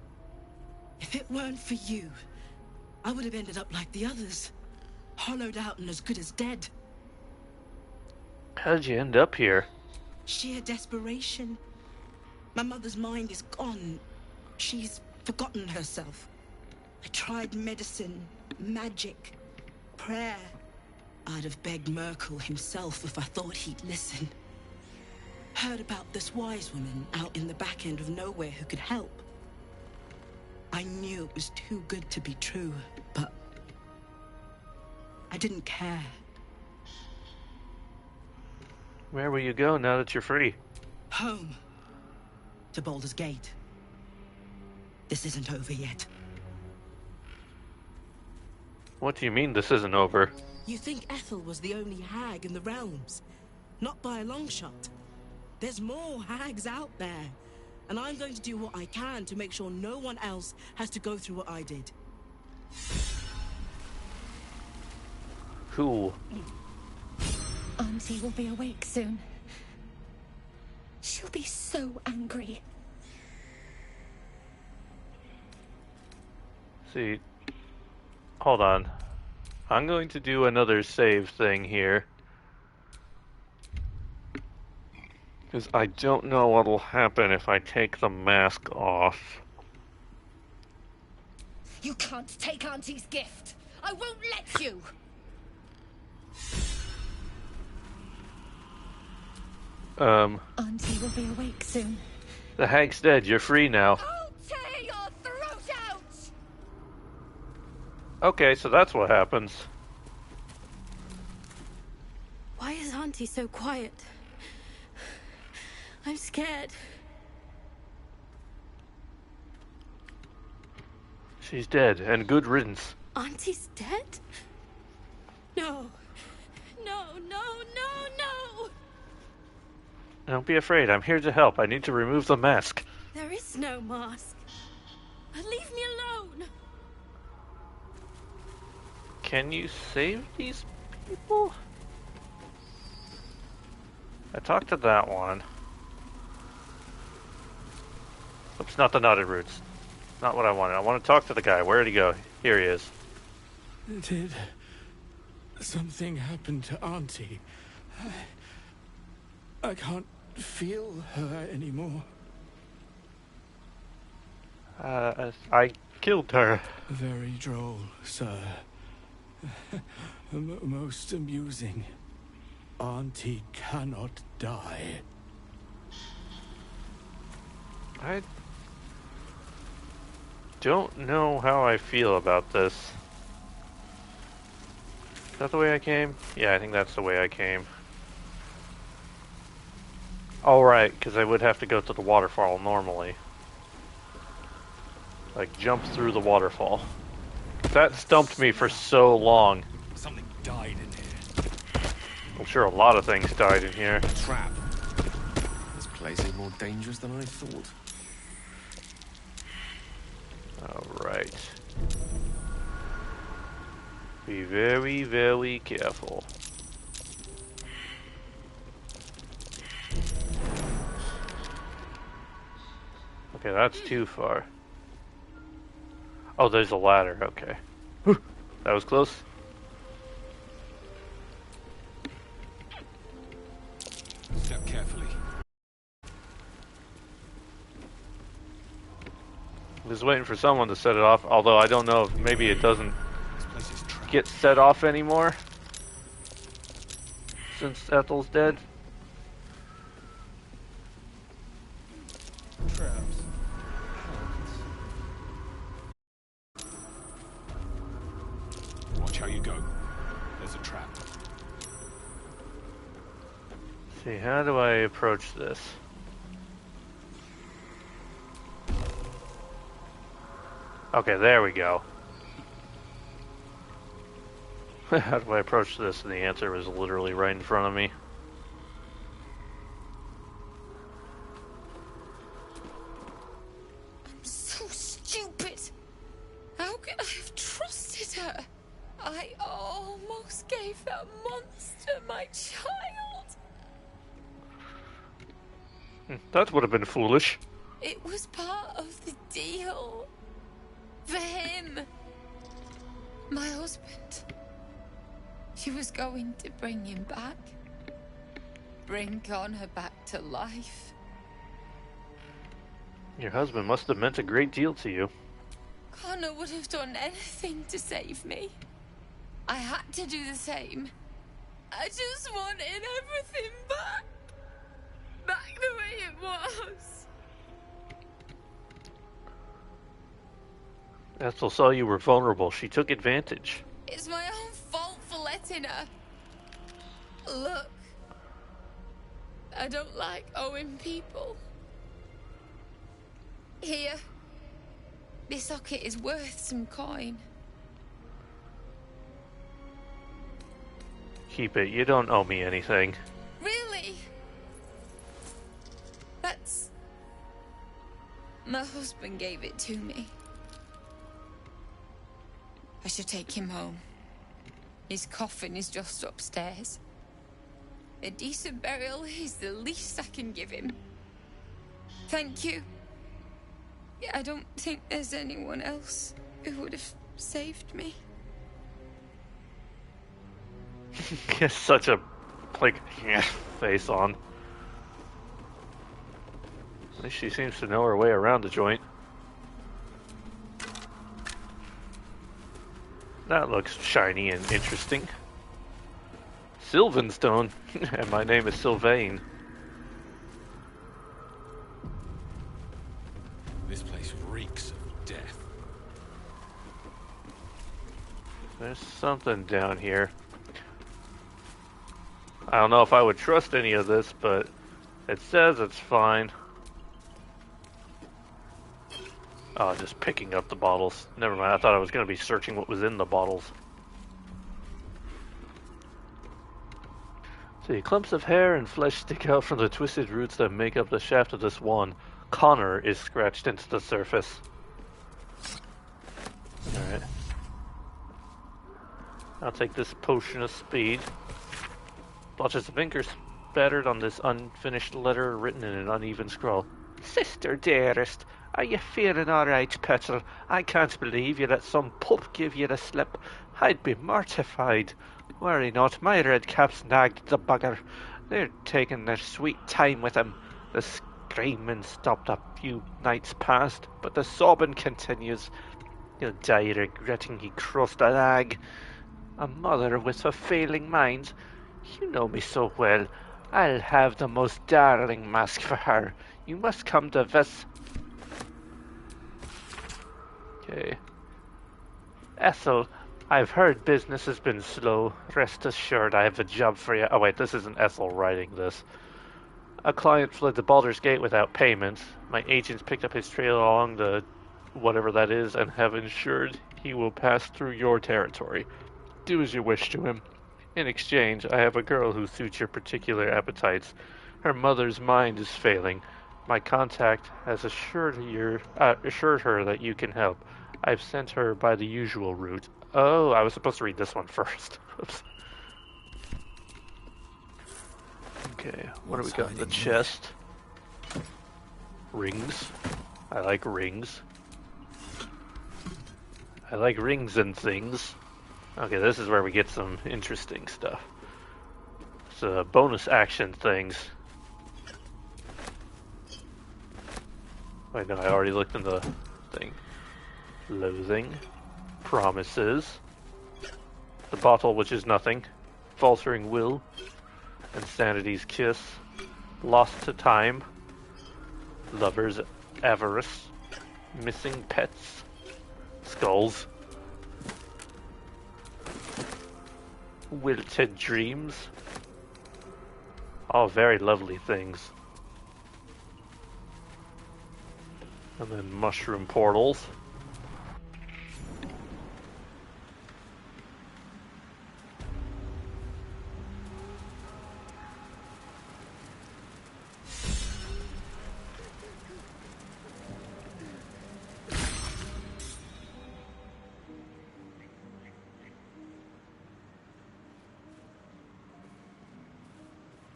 If it weren't for you, I would have ended up like the others. Hollowed out and as good as dead. How did you end up here? Sheer desperation. My mother's mind is gone. She's forgotten herself. I tried medicine, magic, prayer. I'd have begged Merkel himself if I thought he'd listen. Heard about this wise woman out in the back end of nowhere who could help. I knew it was too good to be true, but I didn't care. Where will you go now that you're free? Home. To Baldur's Gate. This isn't over yet. What do you mean this isn't over? You think Ethel was the only hag in the realms? Not by a long shot. There's more hags out there. And I'm going to do what I can to make sure no one else has to go through what I did. Who? Auntie will be awake soon. She'll be so angry. See, hold on. I'm going to do another save thing here. Because I don't know what'll happen if I take the mask off. You can't take Auntie's gift. I won't let you. Auntie will be awake soon. The hag's dead. You're free now. I'll tear your throat out! Okay, so that's what happens. Why is Auntie so quiet? I'm scared. She's dead, and good riddance. Auntie's dead? No. No, no, no, no! Don't be afraid. I'm here to help. I need to remove the mask. There is no mask. Leave me alone. Can you save these people? I talked to that one. Oops, not the knotted roots. Not what I wanted. I want to talk to the guy. Where'd he go? Here he is. Did something happen to Auntie? I can't feel her anymore. I killed her. Very droll, sir. Most amusing. Auntie cannot die. I don't know how I feel about this. Is that the way I came? Yeah, I think that's the way I came. Oh, right, because I would have to go to the waterfall normally. Like, jump through the waterfall. That stumped me for so long. Something died in here. I'm sure a lot of things died in here. Trap. This place is more dangerous than I thought. Alright. Be very, very careful. Okay, that's too far. Oh, there's a ladder, okay. That was close. Step carefully. I'm just waiting for someone to set it off, although I don't know if maybe it doesn't get set off anymore since Ethel's dead. Traps. Watch how you go. There's a trap. See, how do I approach this? Okay, there we go. How do I approach this? And the answer was literally right in front of me. I'm so stupid. How could I have trusted her? I almost gave that monster my child. That would have been foolish. It was part of the deal. For him. My husband. She was going to bring him back. Bring Connor back to life. Your husband must have meant a great deal to you. Connor would have done anything to save me. I had to do the same. I just wanted everything back. Back the way it was. Ethel saw you were vulnerable. She took advantage. It's my own fault for letting her. Look, I don't like owing people. Here, this socket is worth some coin. Keep it. You don't owe me anything. Really? That's... My husband gave it to me. I should take him home. His coffin is just upstairs. A decent burial is the least I can give him. Thank you. I don't think there's anyone else who would have saved me. He has such a, like, face on. At least she seems to know her way around the joint. That looks shiny and interesting. Sylvanstone, and my name is Sylvain. This place reeks of death. There's something down here. I don't know if I would trust any of this, but it says it's fine. Oh, just picking up the bottles. Never mind, I thought I was going to be searching what was in the bottles. See, clumps of hair and flesh stick out from the twisted roots that make up the shaft of this wand. Connor is scratched into the surface. Alright. I'll take this potion of speed. Blotches of ink are spattered on this unfinished letter written in an uneven scroll. Sister dearest, are you feeling alright, Petal? I can't believe you let some pup give you the slip. I'd be mortified. Worry not, my red caps nagged the bugger. They're taking their sweet time with him. The screaming stopped a few nights past, but the sobbing continues. He'll die regretting he crossed a lag. A mother with a failing mind. You know me so well. I'll have the most darling mask for her. You must come to Ves... Okay. Ethel, I've heard business has been slow. Rest assured I have a job for you. Oh wait, this isn't Ethel writing this. A client fled to Baldur's Gate without payment. My agents picked up his trail along the... whatever that is, and have ensured he will pass through your territory. Do as you wish to him. In exchange, I have a girl who suits your particular appetites. Her mother's mind is failing. My contact has assured her that you can help. I've sent her by the usual route. Oh, I was supposed to read this one first. Oops. Okay, what do we got in the chest? Rings. I like rings. I like rings and things. Okay, this is where we get some interesting stuff. So, bonus action things. Wait, no, I already looked in the thing. Loathing. Promises. The bottle, which is nothing. Faltering will. Insanity's kiss. Lost to time. Lover's avarice. Missing pets. Skulls. Wilted dreams. All very lovely things. And then mushroom portals.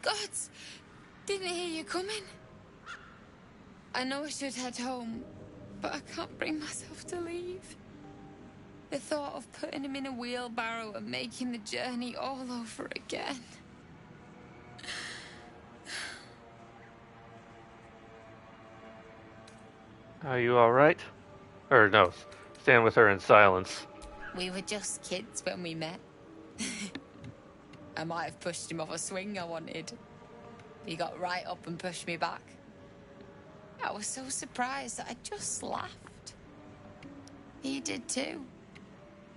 Gods! Didn't hear you coming. I know I should head home, but I can't bring myself to leave. The thought of putting him in a wheelbarrow and making the journey all over again. Are you alright? Or no, stand with her in silence. We were just kids when we met. I might have pushed him off a swing I wanted. He got right up and pushed me back. I was so surprised that I just laughed. He did too.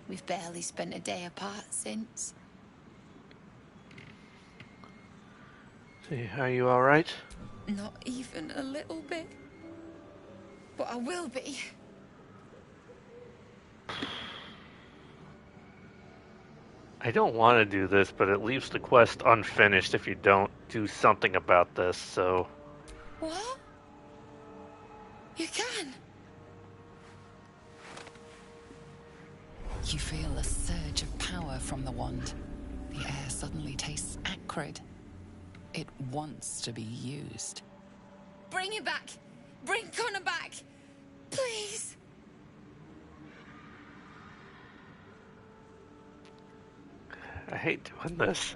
We've barely spent a day apart since. See, are you alright? Not even a little bit. But I will be. I don't want to do this, but it leaves the quest unfinished if you don't do something about this, so... What? You can? You feel a surge of power from the wand. The air suddenly tastes acrid. It wants to be used. Bring it back! Bring Connor back! Please! I hate doing this.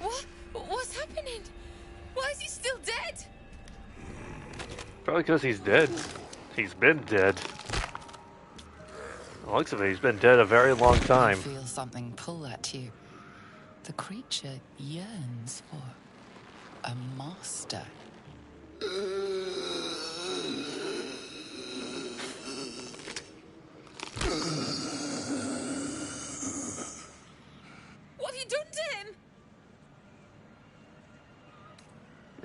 What? What's happening? Why is he still dead? Probably because he's dead. He's been dead. The looks of it, he's been dead a very long time. You feel something pull at you. The creature yearns for a master. What have you done to him?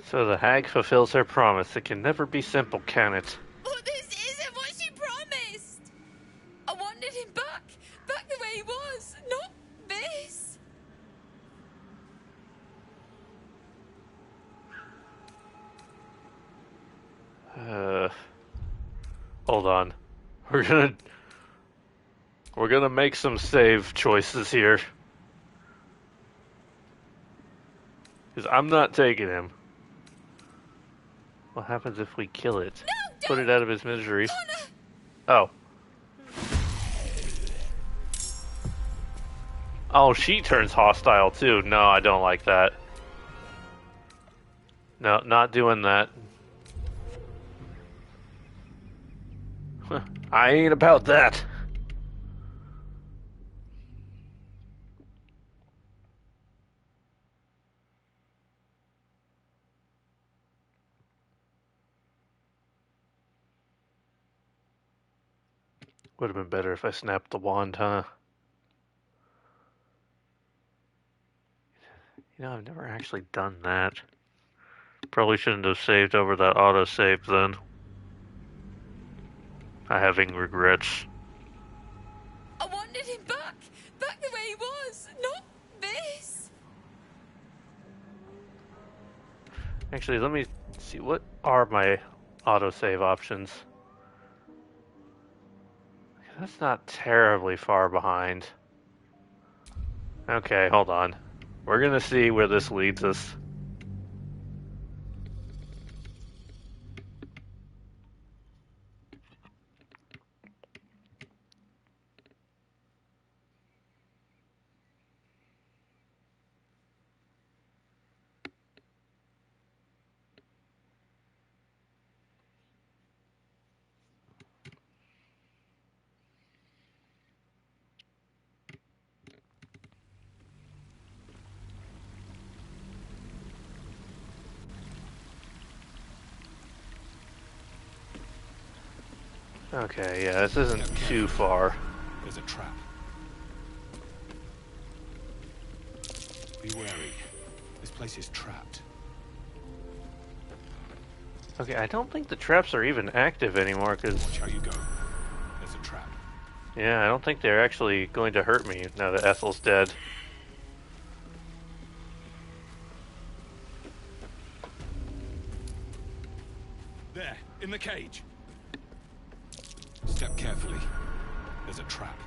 So the hag fulfills her promise. It can never be simple, can it? But this isn't what she promised! I wanted him back! Back the way he was! Not this! Hold on. We're gonna make some save choices here. Because I'm not taking him. What happens if we kill it? No, put it out of his misery. Connor! Oh. Oh, she turns hostile too. No, I don't like that. No, not doing that. I ain't about that. Would have been better if I snapped the wand, huh? You know, I've never actually done that. Probably shouldn't have saved over that autosave then. I'm having regrets. I wanted him back! Back the way he was! Not this! Actually, let me see. What are my autosave options? That's not terribly far behind. Okay, hold on. We're gonna see where this leads us. Okay, yeah, this isn't too far. There's a trap. Be wary. This place is trapped. Okay, I don't think the traps are even active anymore, because... Watch how you go. There's a trap. Yeah, I don't think they're actually going to hurt me now that Ethel's dead. There, in the cage. Step carefully. There's a trap.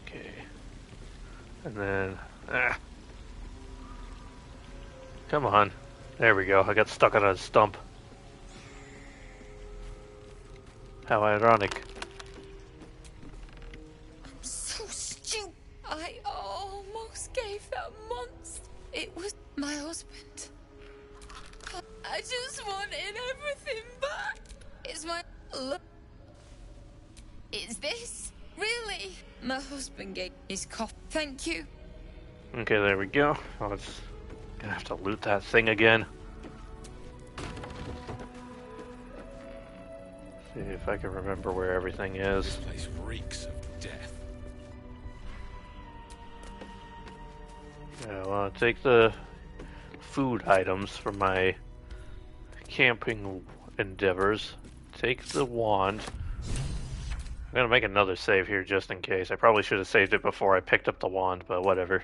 Okay. And then... Come on. There we go. I got stuck on a stump. How ironic. So stupid! it was my husband. I just wanted everything back. It's my look. Is this really? My husband gave his cough. Thank you. Okay, there we go. Oh, it's gonna have to loot that thing again. See if I can remember where everything is. This place reeks of death. Yeah, well, I'll take the food items from my camping endeavors. Take the wand. I'm gonna make another save here just in case. I probably should have saved it before I picked up the wand, but whatever.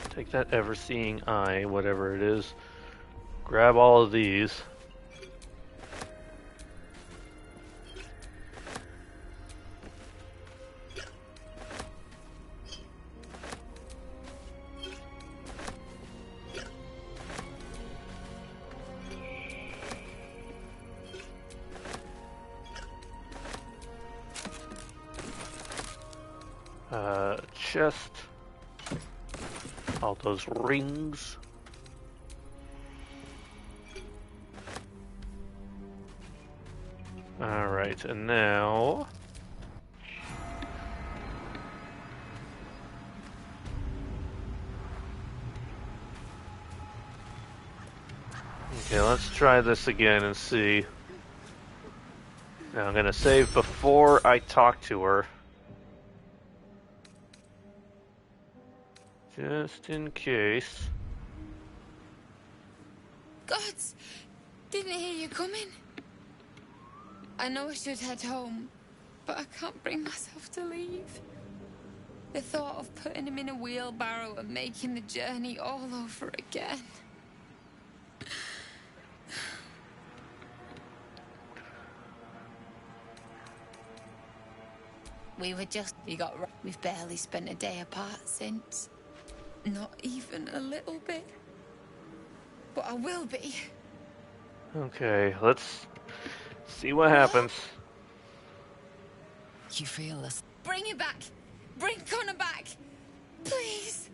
Take that ever-seeing eye, whatever it is. Grab all of these. Chest. All those rings. Alright, and now... Okay, let's try this again and see. Now I'm gonna save before I talk to her. Just in case. Gods, didn't hear you coming. I know I should head home, but I can't bring myself to leave. The thought of putting him in a wheelbarrow and making the journey all over again. We've barely spent a day apart since. Not even a little bit. But I will be. Okay, let's see what happens. You feel us. Bring him back. Bring Connor back. Please.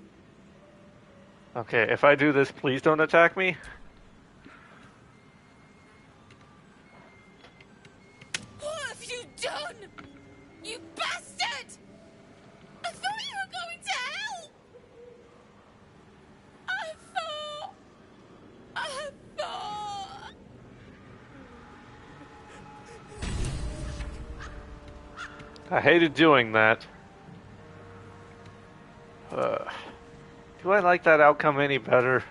Okay, if I do this, please don't attack me. What have you done? You bastard! I thought you were going to hell! I thought... I hated doing that. Do I like that outcome any better?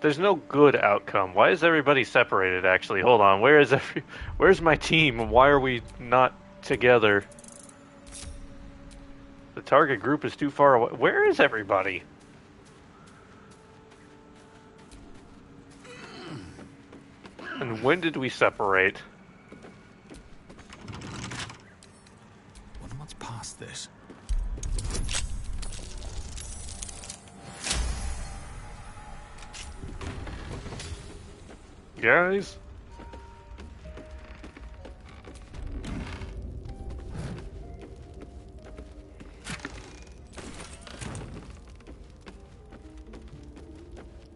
There's no good outcome. Why is everybody separated, actually? Hold on, where's my team? Why are we not together? The target group is too far away. Where is everybody? And when did we separate? Wonder what's past this. Guys?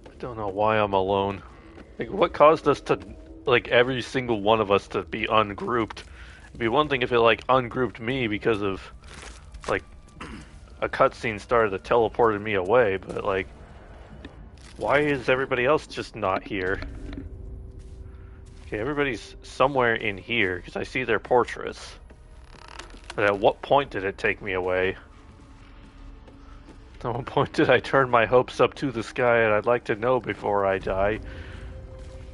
I don't know why I'm alone. Like, what caused us to, like, every single one of us to be ungrouped? It'd be one thing if it, like, ungrouped me because of, like, a cutscene started that teleported me away, but, like, why is everybody else just not here? Okay, everybody's somewhere in here, because I see their portraits. But at what point did it take me away? At what point did I turn my hopes up to the sky, and I'd like to know before I die?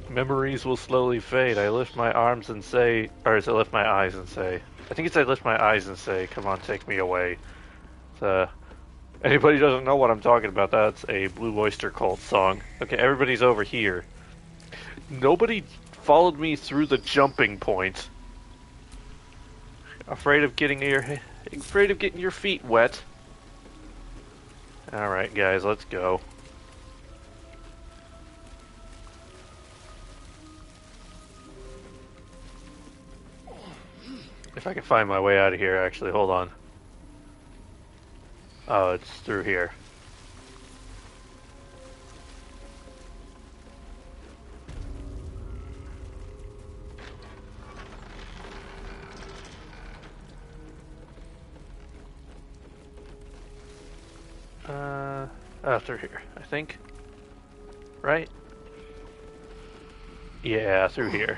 Memories will slowly fade. I lift my arms and say... Or is it lift my eyes and say? I think it's I lift my eyes and say, come on, take me away. Anybody doesn't know what I'm talking about, that's a Blue Oyster Cult song. Okay, everybody's over here. Nobody followed me through the jumping point. Afraid of getting your feet wet. Alright guys, let's go. If I can find my way out of here, actually, hold on. Oh, it's through here. Through here, I think. Right? Yeah, through here.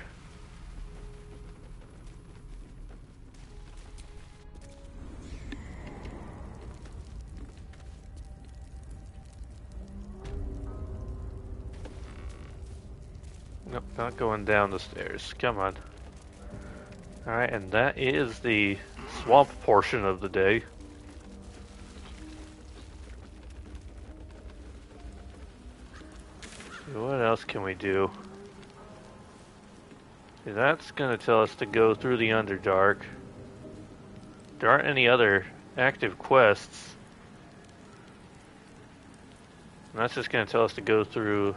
Nope, not going down the stairs. Come on. Alright, and that is the swamp portion of the day. What else can we do? See, that's going to tell us to go through the Underdark. There aren't any other active quests. And that's just going to tell us to go through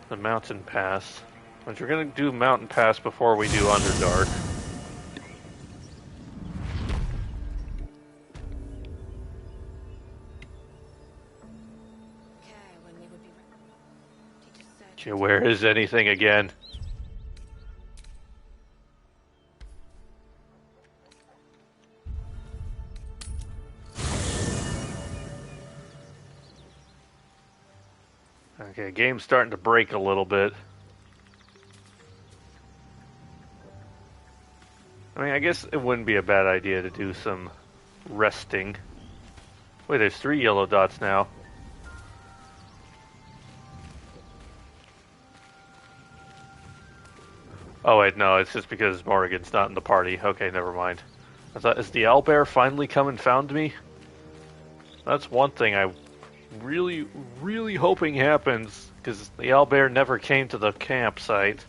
the Mountain Pass. Which we're going to do Mountain Pass before we do Underdark. Okay, where is anything again? Okay, game's starting to break a little bit. I mean, I guess it wouldn't be a bad idea to do some resting. Wait, there's 3 yellow dots now. Oh wait, no, it's just because Morrigan's not in the party. Okay, never mind. I thought, is the owlbear finally come and found me? That's one thing I really hoping happens, because the owlbear never came to the campsite.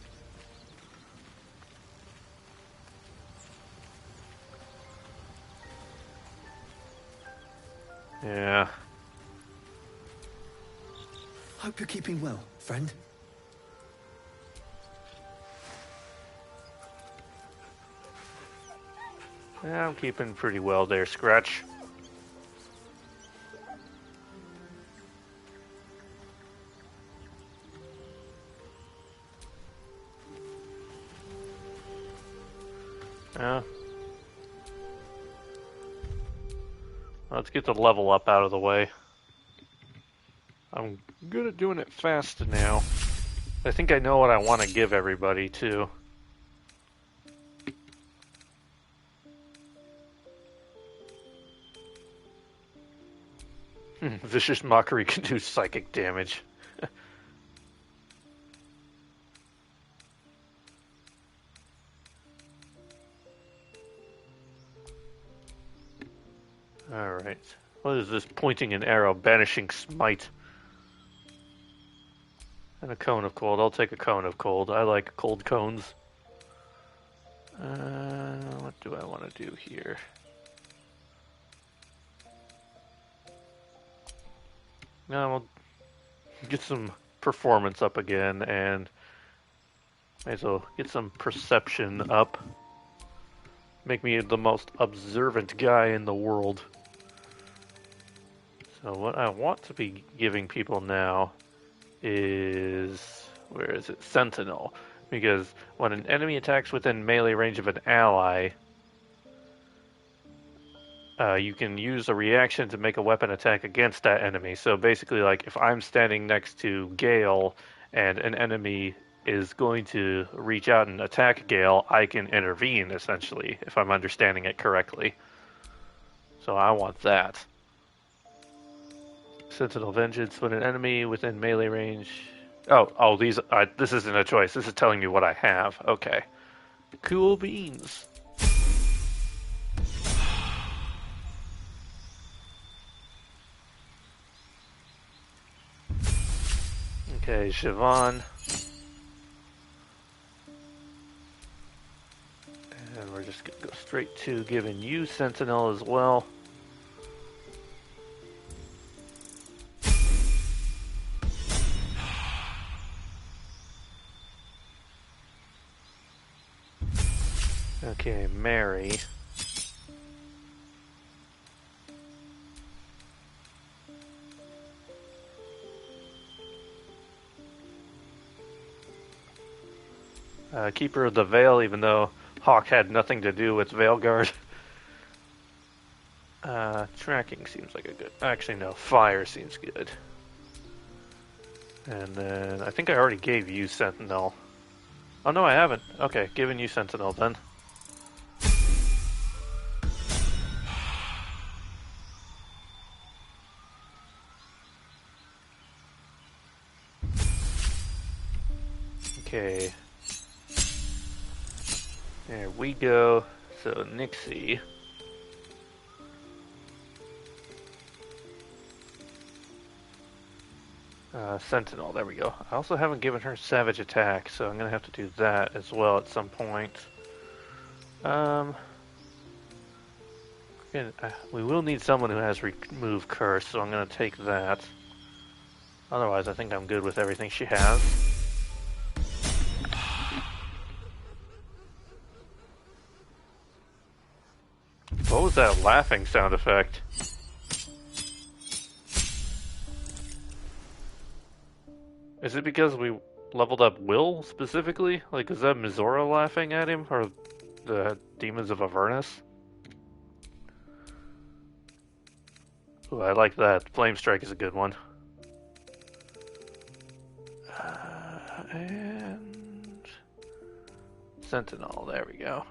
Yeah. Hope you're keeping well, friend. Yeah, I'm keeping pretty well there, Scratch. Yeah. Let's get the level up out of the way. I'm good at doing it fast now. I think I know what I want to give everybody, too. Vicious Mockery can do psychic damage. Alright. What is this? Pointing an arrow, banishing smite. And a cone of cold. I'll take a cone of cold. I like cold cones. What do I want to do here? Now we'll get some performance up again, and might as well get some perception up. Make me the most observant guy in the world. So what I want to be giving people now is, where is it? Sentinel. Because when an enemy attacks within melee range of an ally, you can use a reaction to make a weapon attack against that enemy. So basically, like, if I'm standing next to Gale and an enemy is going to reach out and attack Gale, I can intervene, essentially, if I'm understanding it correctly. So I want that. Sentinel Vengeance, when an enemy within melee range... Oh, this isn't a choice. This is telling me what I have. Okay. Cool beans. Okay, Siobhan. And we're just going to go straight to giving you Sentinel as well. Okay, Mary. Keeper of the Veil, even though Hawk had nothing to do with Veilguard. Tracking seems like a good... Actually, no. Fire seems good. And then... I think I already gave you Sentinel. Oh, no, I haven't. Okay, giving you Sentinel then. Okay. There we go. So, Nixie. Sentinel, there we go. I also haven't given her Savage Attack, so I'm going to have to do that as well at some point. We will need someone who has Remove Curse, so I'm going to take that. Otherwise, I think I'm good with everything she has. What was that laughing sound effect? Is it because we leveled up Will, specifically? Like, is that Mizora laughing at him? Or the Demons of Avernus? Ooh, I like that. Flame Strike is a good one. And... Sentinel, there we go.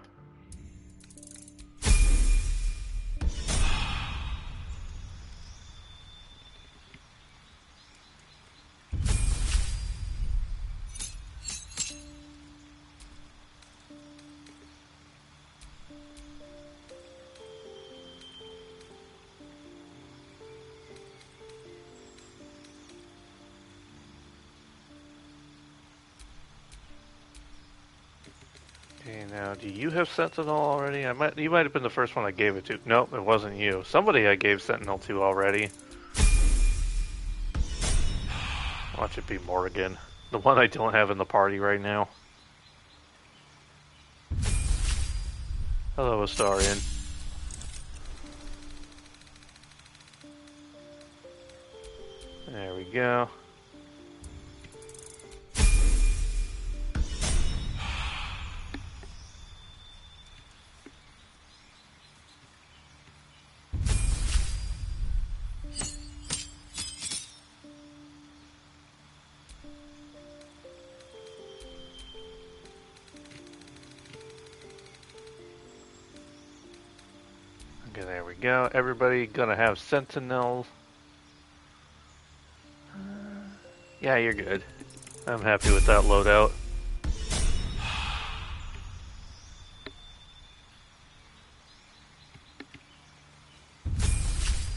Okay, now, do you have Sentinel already? You might have been the first one I gave it to. Nope, it wasn't you. Somebody I gave Sentinel to already. Watch it be Morrigan. The one I don't have in the party right now. Hello, Astarion. There we go. Okay, there we go. Everybody gonna have Sentinel. Yeah, you're good. I'm happy with that loadout.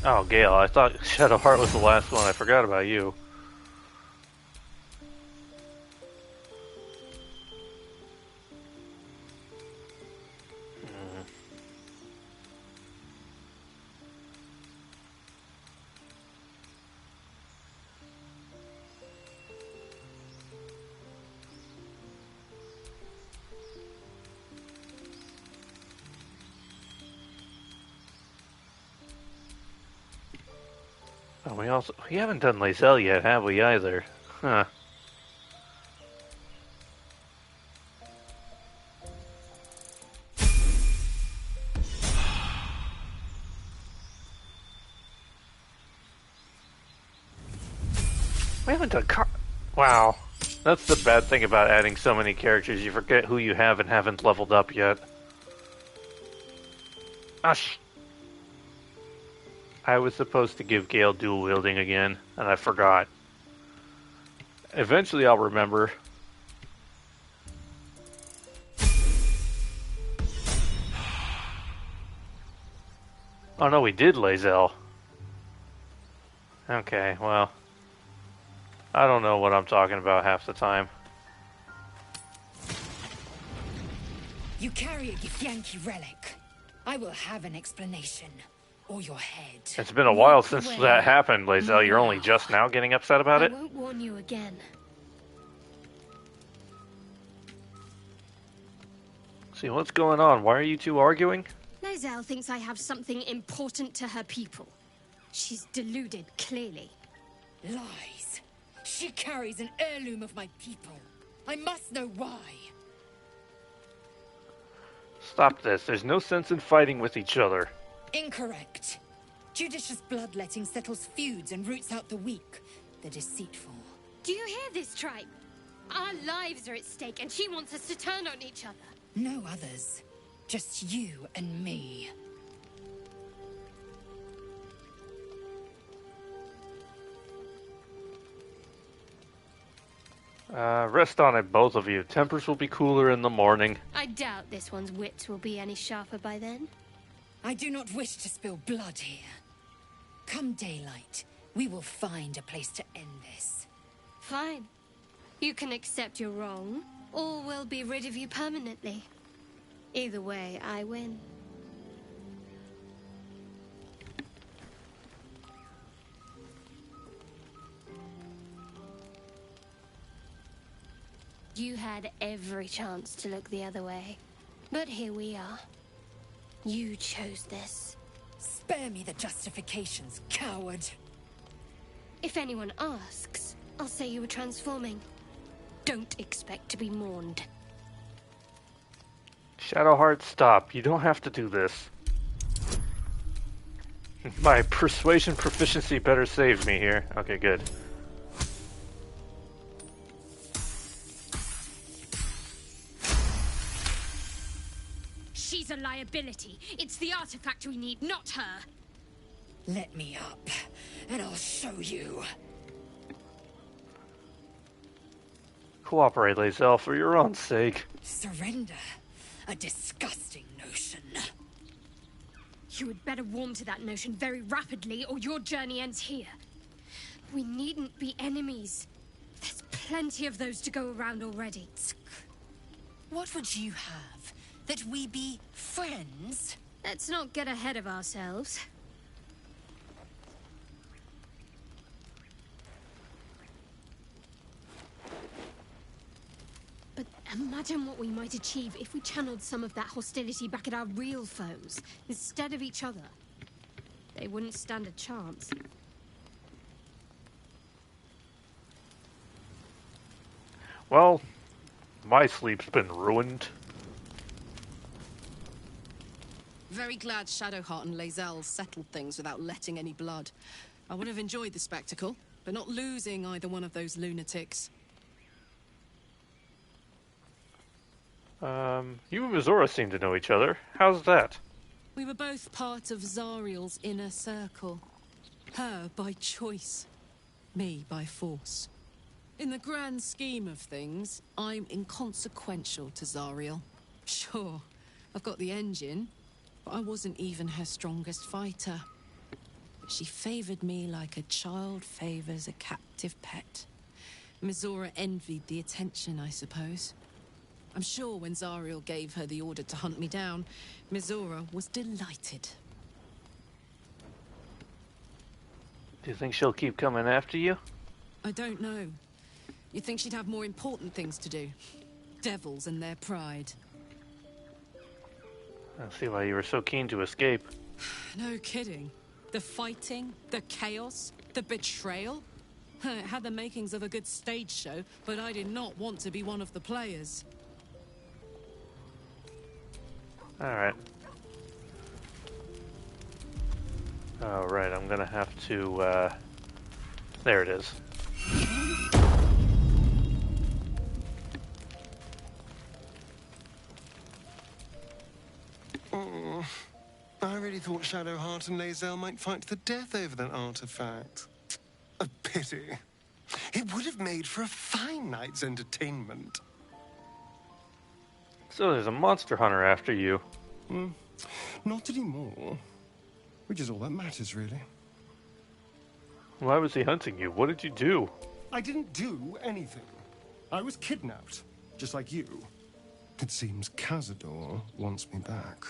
Oh, Gale, I thought Shadowheart was the last one. I forgot about you. Oh, we haven't done Lae'zel yet, have we, either? Huh. We haven't done Wow. That's the bad thing about adding so many characters. You forget who you have and haven't leveled up yet. Ash. I was supposed to give Gale dual wielding again, and I forgot. Eventually I'll remember. Oh no, we did Lae'zel. Okay, well. I don't know what I'm talking about half the time. You carry a Githyanki relic. I will have an explanation. Or your head. It's been a while since that happened, Lae'zel. You're only just now getting upset about it? I won't warn you again. See, what's going on? Why are you two arguing? Lae'zel thinks I have something important to her people. She's deluded, clearly. Lies. She carries an heirloom of my people. I must know why. Stop this. There's no sense in fighting with each other. Incorrect. Judicious bloodletting settles feuds and roots out the weak, the deceitful. Do you hear this, tribe? Our lives are at stake, and she wants us to turn on each other. No others. Just you and me. Rest on it, both of you. Tempers will be cooler in the morning. I doubt this one's wits will be any sharper by then. I do not wish to spill blood here. Come daylight, we will find a place to end this. Fine. You can accept you're wrong, or we'll be rid of you permanently. Either way, I win. You had every chance to look the other way. But here we are. You chose this. Spare me the justifications, coward. If anyone asks, I'll say you were transforming. Don't expect to be mourned. Shadowheart, stop. You don't have to do this. My persuasion proficiency better save me here. Okay, good. She's a liability. It's the artifact we need, not her. Let me up, and I'll show you. Cooperate, Lae'zel, for your own sake. Surrender? A disgusting notion. You had better warm to that notion very rapidly, or your journey ends here. We needn't be enemies. There's plenty of those to go around already. What would you have? That we be friends? Let's not get ahead of ourselves. But imagine what we might achieve if we channeled some of that hostility back at our real foes, instead of each other. They wouldn't stand a chance. Well, my sleep's been ruined. Very glad Shadowheart and Lae'zel settled things without letting any blood. I would have enjoyed the spectacle, but not losing either one of those lunatics. You and Mizora seem to know each other. How's that? We were both part of Zariel's inner circle. Her by choice, me by force. In the grand scheme of things, I'm inconsequential to Zariel. Sure, I've got the engine, but I wasn't even her strongest fighter. But she favored me like a child favors a captive pet. Mizora envied the attention, I suppose. I'm sure when Zariel gave her the order to hunt me down, Mizora was delighted. Do you think she'll keep coming after you? I don't know. You'd think she'd have more important things to do. Devils and their pride. I see why you were so keen to escape. No kidding. The fighting, the chaos, the betrayal. It had the makings of a good stage show, but I did not want to be one of the players. Alright. Alright, I'm gonna have to, there it is. Oh, I really thought Shadowheart and Lae'zel might fight to the death over that artifact. A pity. It would have made for a fine night's entertainment. So there's a monster hunter after you. Not anymore. Which is all that matters, really. Why was he hunting you? What did you do? I didn't do anything. I was kidnapped, just like you. It seems Cazador wants me back.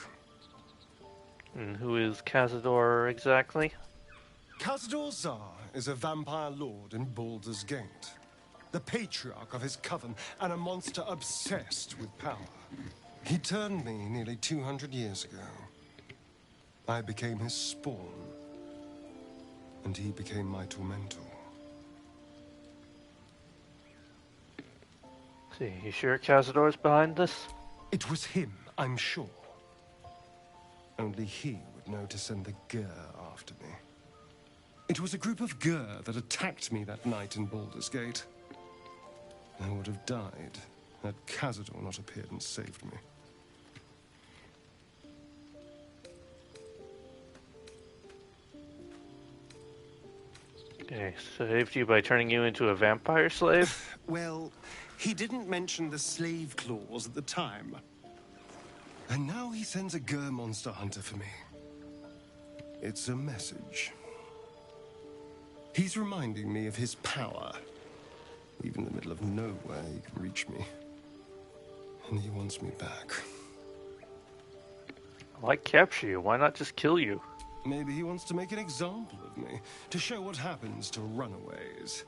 And who is Cazador exactly? Cazador Zar is a vampire lord in Baldur's Gate. The patriarch of his coven and a monster obsessed with power. He turned me nearly 200 years ago. I became his spawn, and he became my tormentor. See, you sure Cazador's behind this? It was him, I'm sure. Only he would know to send the Gur after me. It was a group of Gur that attacked me that night in Baldur's Gate. I would have died had Cazador not appeared and saved me. Okay, saved you by turning you into a vampire slave? Well, he didn't mention the slave clause at the time. And now he sends a Gur monster hunter for me. It's a message. He's reminding me of his power. Even in the middle of nowhere, he can reach me. And he wants me back. Why capture you? Why not just kill you? Maybe he wants to make an example of me, to show what happens to runaways.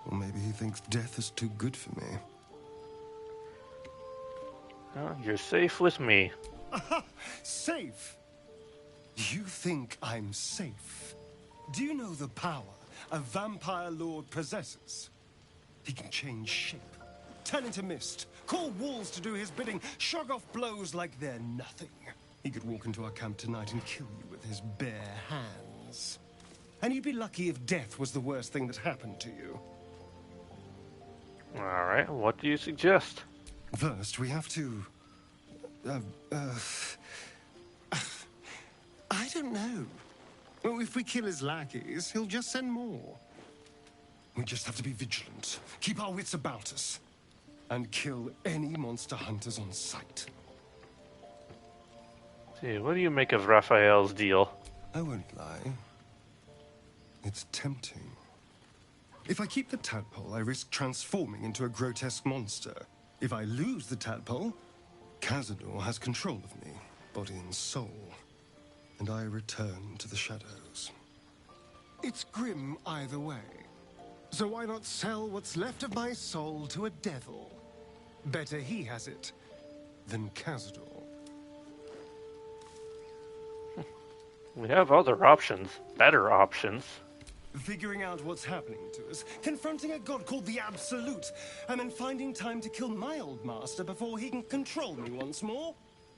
Or maybe he thinks death is too good for me. Oh, you're safe with me. Safe? You think I'm safe? Do you know the power a vampire lord possesses? He can change shape, turn into mist, call walls to do his bidding, shrug off blows like they're nothing. He could walk into our camp tonight and kill you with his bare hands. And you'd be lucky if death was the worst thing that happened to you. Alright, what do you suggest? First, we have to... I don't know. Well, if we kill his lackeys, he'll just send more. We just have to be vigilant, keep our wits about us, and kill any monster hunters on sight. See, what do you make of Raphael's deal? I won't lie. It's tempting. If I keep the tadpole, I risk transforming into a grotesque monster. If I lose the tadpole, Cazador has control of me, body and soul, and I return to the shadows. It's grim either way. So why not sell what's left of my soul to a devil? Better he has it than Cazador. We have other options, better options. Figuring out what's happening to us, confronting a god called the Absolute, and then finding time to kill my old master before he can control me once more?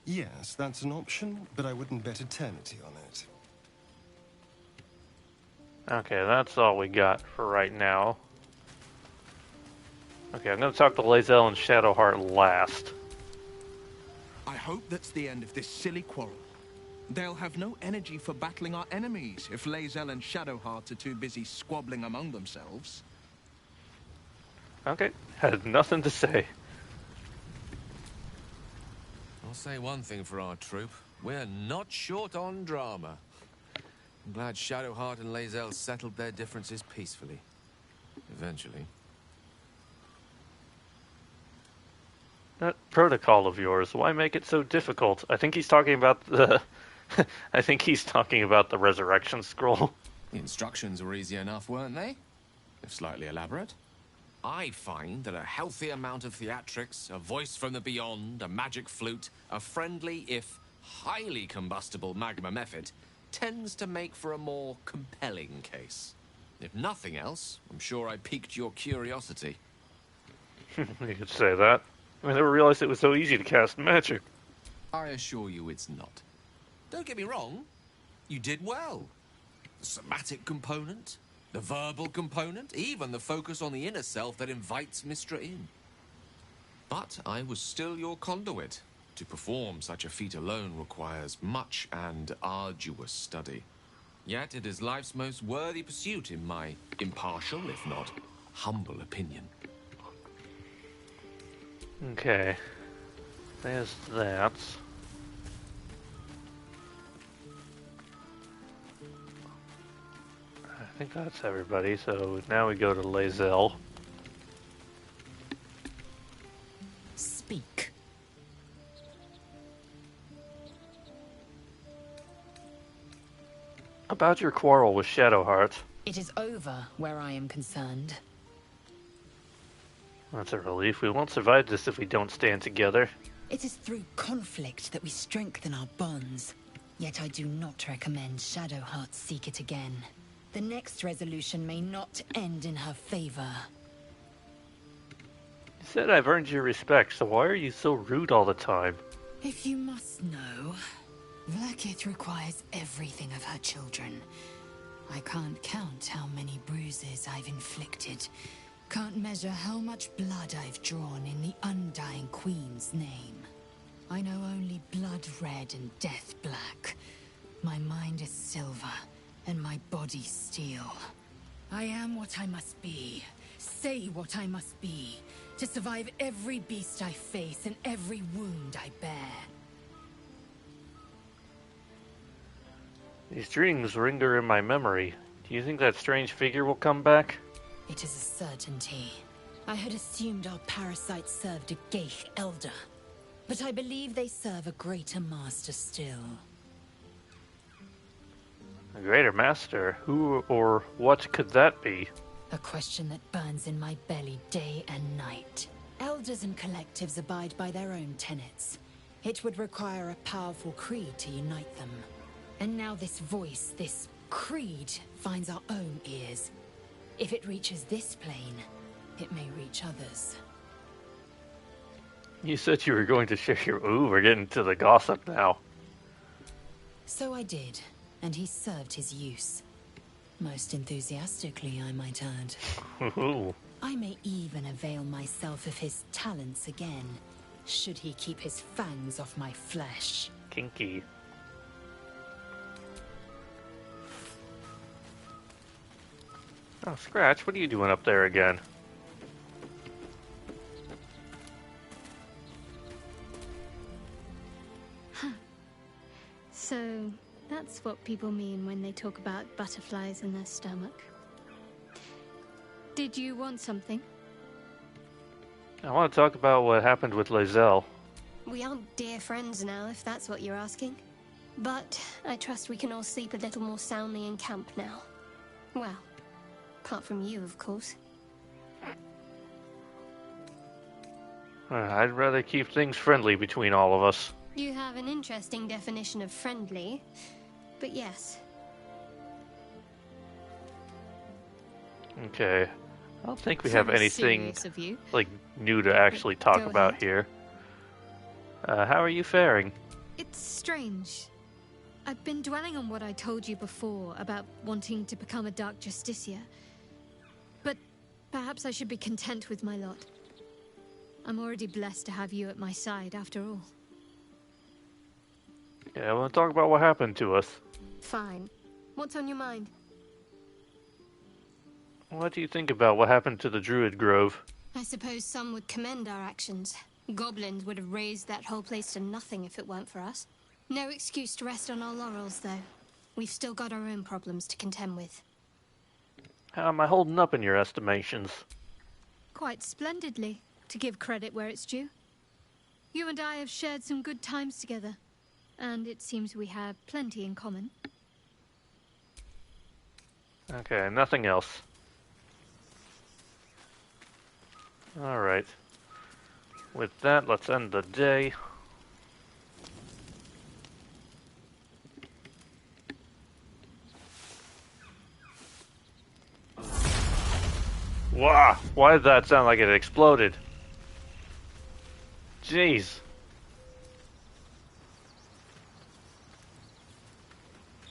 Yes, that's an option, but I wouldn't bet eternity on it. Okay, that's all we got for right now. Okay, I'm gonna talk to Lae'zel and Shadowheart last. I hope that's the end of this silly quarrel. They'll have no energy for battling our enemies if Lae'zel and Shadowheart are too busy squabbling among themselves. Okay, had nothing to say. I'll say one thing for our troop. We're not short on drama. I'm glad Shadowheart and Lae'zel settled their differences peacefully. Eventually. That protocol of yours, why make it so difficult? I think he's talking about the... I think he's talking about the resurrection scroll. The instructions were easy enough, weren't they? If slightly elaborate. I find that a healthy amount of theatrics, a voice from the beyond, a magic flute, a friendly, if highly combustible magma method, tends to make for a more compelling case. If nothing else, I'm sure I piqued your curiosity. You could say that. I never realized it was so easy to cast magic. I assure you it's not. Don't get me wrong, you did well. The somatic component, the verbal component, even the focus on the inner self that invites Mystra in. But I was still your conduit. To perform such a feat alone requires much and arduous study. Yet it is life's most worthy pursuit in my impartial, if not humble opinion. Okay. There's that. I think that's everybody, so now we go to Lae'zel. Speak. About your quarrel with Shadowheart. It is over where I am concerned. That's a relief. We won't survive this if we don't stand together. It is through conflict that we strengthen our bonds. Yet I do not recommend Shadowheart seek it again. The next resolution may not end in her favor. You said I've earned your respect, so why are you so rude all the time? If you must know, Vlaakith requires everything of her children. I can't count how many bruises I've inflicted. Can't measure how much blood I've drawn in the Undying Queen's name. I know only blood red and death black. My mind is silver, and my body steel. I am what I must be, say what I must be, to survive every beast I face and every wound I bear. These dreams linger in my memory. Do you think that strange figure will come back? It is a certainty. I had assumed our parasites served a Geich elder, but I believe they serve a greater master still. A greater master? Who or what could that be? A question that burns in my belly day and night. Elders and collectives abide by their own tenets. It would require a powerful creed to unite them. And now this voice, this creed, finds our own ears. If it reaches this plane, it may reach others. You said you were going to share your... Ooh, we're getting to the gossip now. So I did, and he served his use. Most enthusiastically, I might add. Ooh. I may even avail myself of his talents again, should he keep his fangs off my flesh. Kinky. Oh, Scratch, what are you doing up there again? So, that's what people mean when they talk about butterflies in their stomach. Did you want something? I want to talk about what happened with Lae'zel. We aren't dear friends now, if that's what you're asking. But I trust we can all sleep a little more soundly in camp now. Well, apart from you, of course. I'd rather keep things friendly between all of us. You have an interesting definition of friendly, but yes. Okay. I don't think we have Very anything serious of you. like new to actually talk Go about ahead. here. How are you faring? It's strange. I've been dwelling on what I told you before about wanting to become a Dark Justicia. But perhaps I should be content with my lot. I'm already blessed to have you at my side, after all. Yeah, I want to talk about what happened to us. Fine. What's on your mind? What do you think about what happened to the Druid Grove? I suppose some would commend our actions. Goblins would have razed that whole place to nothing if it weren't for us. No excuse to rest on our laurels, though. We've still got our own problems to contend with. How am I holding up in your estimations? Quite splendidly, to give credit where it's due. You and I have shared some good times together, and it seems we have plenty in common. Okay, nothing else. Alright. With that, let's end the day. Wow! Why did that sound like it exploded? Jeez.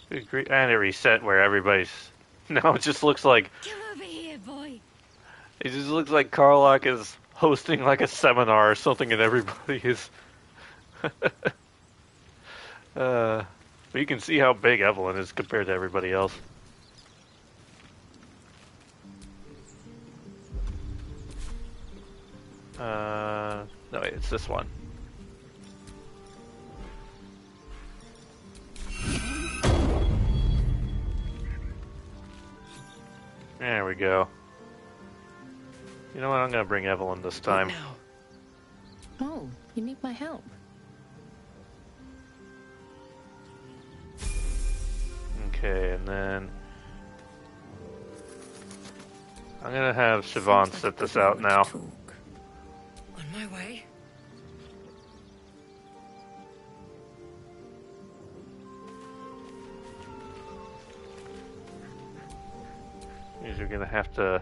Good grief. And it reset where everybody's... Now it just looks like... Come over here, boy. It just looks like Karlach is hosting like a seminar or something and everybody is... but you can see how big Evelyn is compared to everybody else. No, wait, it's this one. There we go. You know what? I'm gonna bring Evelyn this time. Oh, you need my help? Okay, and then I'm gonna have Siobhan set this out now. On my way. Means we're gonna have to.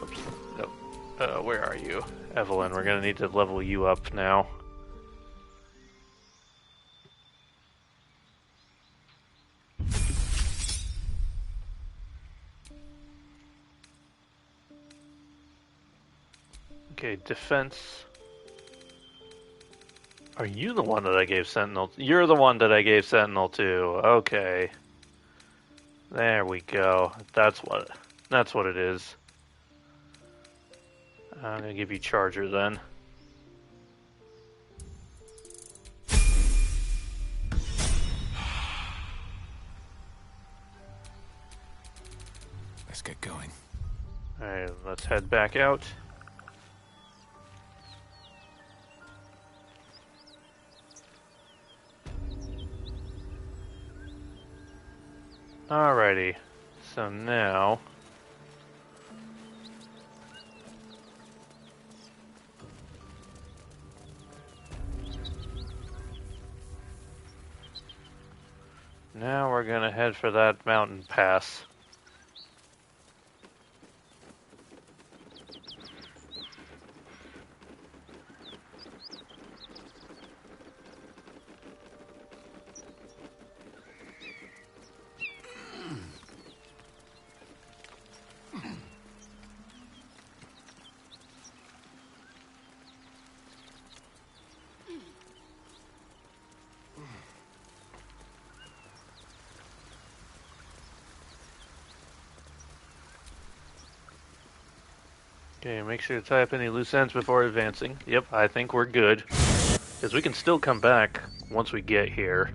Oops. Nope. Where are you, Evelyn? We're gonna need to level you up now. Okay, defense. Are you the one that I gave Sentinel? You're the one that I gave Sentinel to. Okay. There we go. That's what it is. I'm gonna give you Charger then. Let's get going. Alright, let's head back out. Alrighty, so now we're gonna head for that mountain pass. Okay, make sure to tie up any loose ends before advancing. Yep, I think we're good. Because we can still come back once we get here.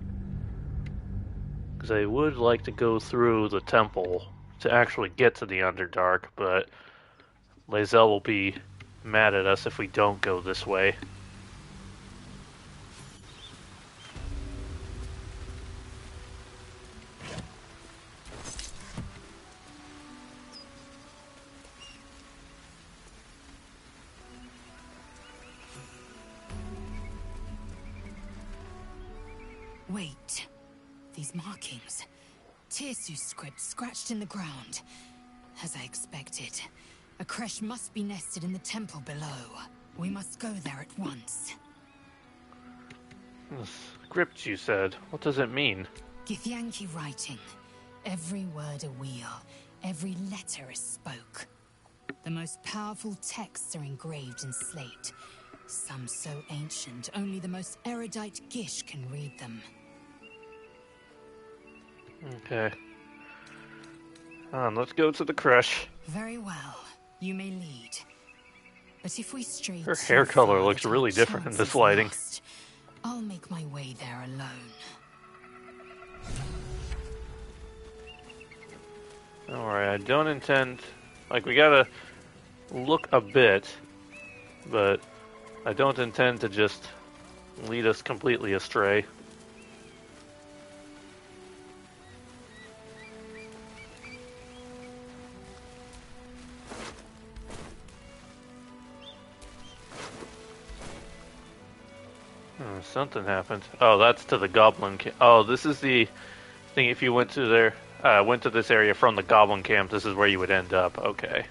Because I would like to go through the temple to actually get to the Underdark, but Lae'zel will be mad at us if we don't go this way. Wait. These markings. Tirsu's script scratched in the ground. As I expected. A creche must be nested in the temple below. We must go there at once. The script, you said. What does it mean? Githyanki writing. Every word a wheel. Every letter a spoke. The most powerful texts are engraved in slate. Some so ancient, only the most erudite Gish can read them. Okay. Let's go to the creche. Very well. You may lead. But if we stray Her too hair color far, looks our really different in chance this is lighting. lost. I'll make my way there alone. Alright, I don't intend... Like, we gotta look a bit, but I don't intend to just lead us completely astray. Something happened. Oh, that's to the goblin camp. Oh, this is the thing. If you went to this area from the goblin camp, this is where you would end up. Okay.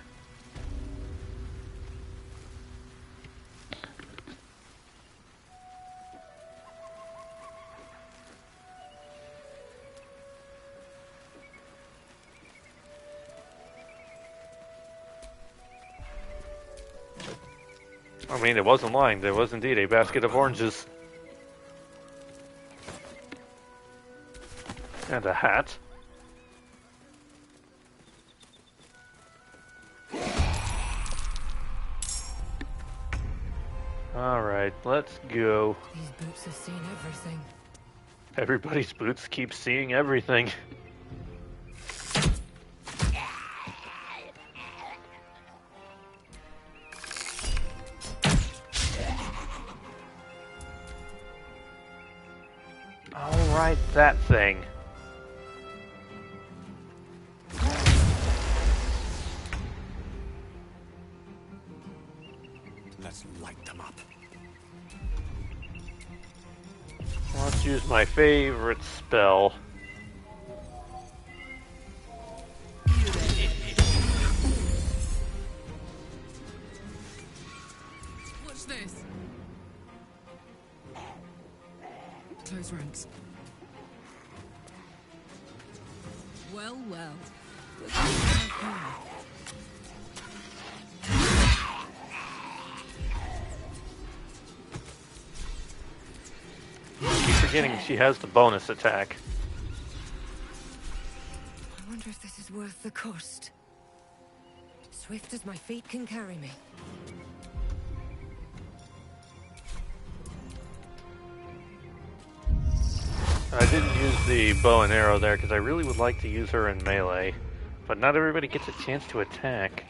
I mean, it wasn't lying. There was indeed a basket of oranges. And a hat. Alright, let's go. These boots have seen everything. Everybody's boots keep seeing everything. Alright, that thing. Let's light them up. Let's use my favorite spell. difference. Well, well. Look who's here. I keep forgetting she has the bonus attack. I wonder if this is worth the cost. Swift as my feet can carry me. I didn't use the bow and arrow there because I really would like to use her in melee, but not everybody gets a chance to attack.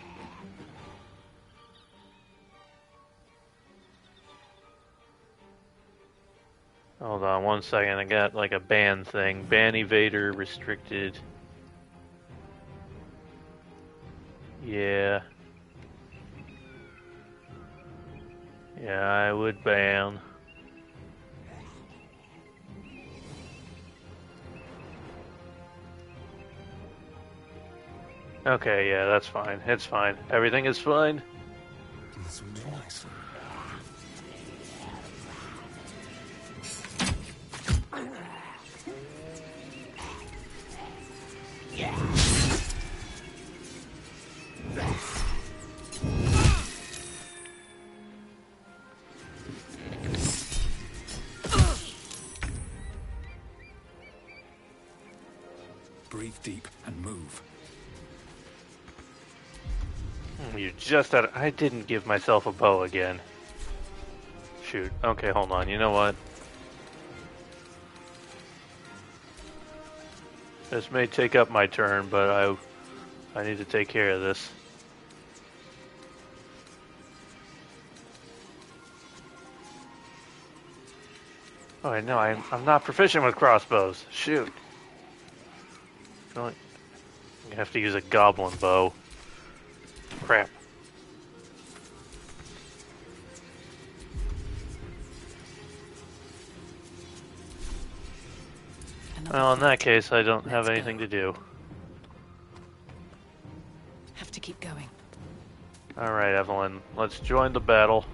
Hold on one second, I got like a ban thing. Ban evader restricted. Yeah. Yeah, I would ban. Okay, yeah, that's fine. It's fine. Everything is fine. This would be nice. Breathe deep and move. You just had. I didn't give myself a bow again. Shoot. Okay, hold on. You know what? This may take up my turn, but I need to take care of this. Oh, I know. I'm not proficient with crossbows. Shoot. I have to use a goblin bow. Crap. Well, in that case, I don't have anything to do. Have to keep going. Alright, Evelyn. Let's join the battle.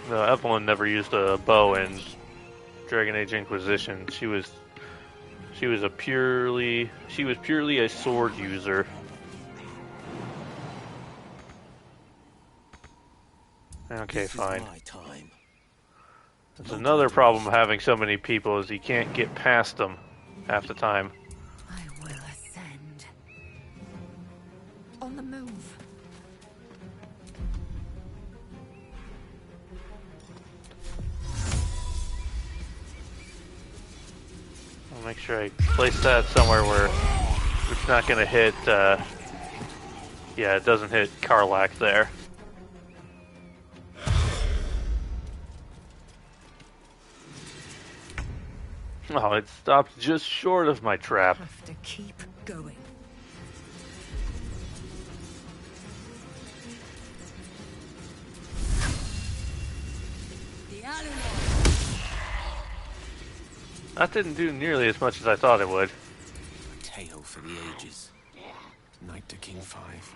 No, Evelyn never used a bow in Dragon Age Inquisition. She was purely a sword user. Okay, fine. That's another problem having so many people is you can't get past them half the time. I will ascend. On the move. I'll make sure I place that somewhere where it's not going to hit, yeah, it doesn't hit Karlach there. Oh, it stopped just short of my trap. Have to keep going. That didn't do nearly as much as I thought it would. A tale for the ages. Knight to King 5.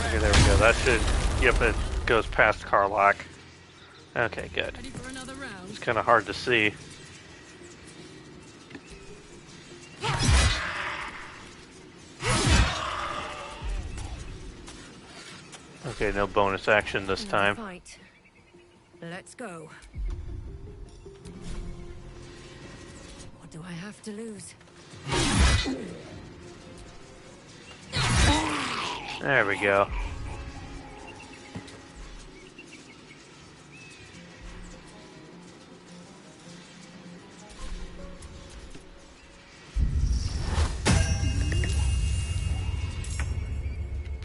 Okay, there we go. That should... Yep, it goes past Karlach. Okay, good. It's kind of hard to see. Okay, no bonus action this time. Fight. Let's go. What do I have to lose? There we go.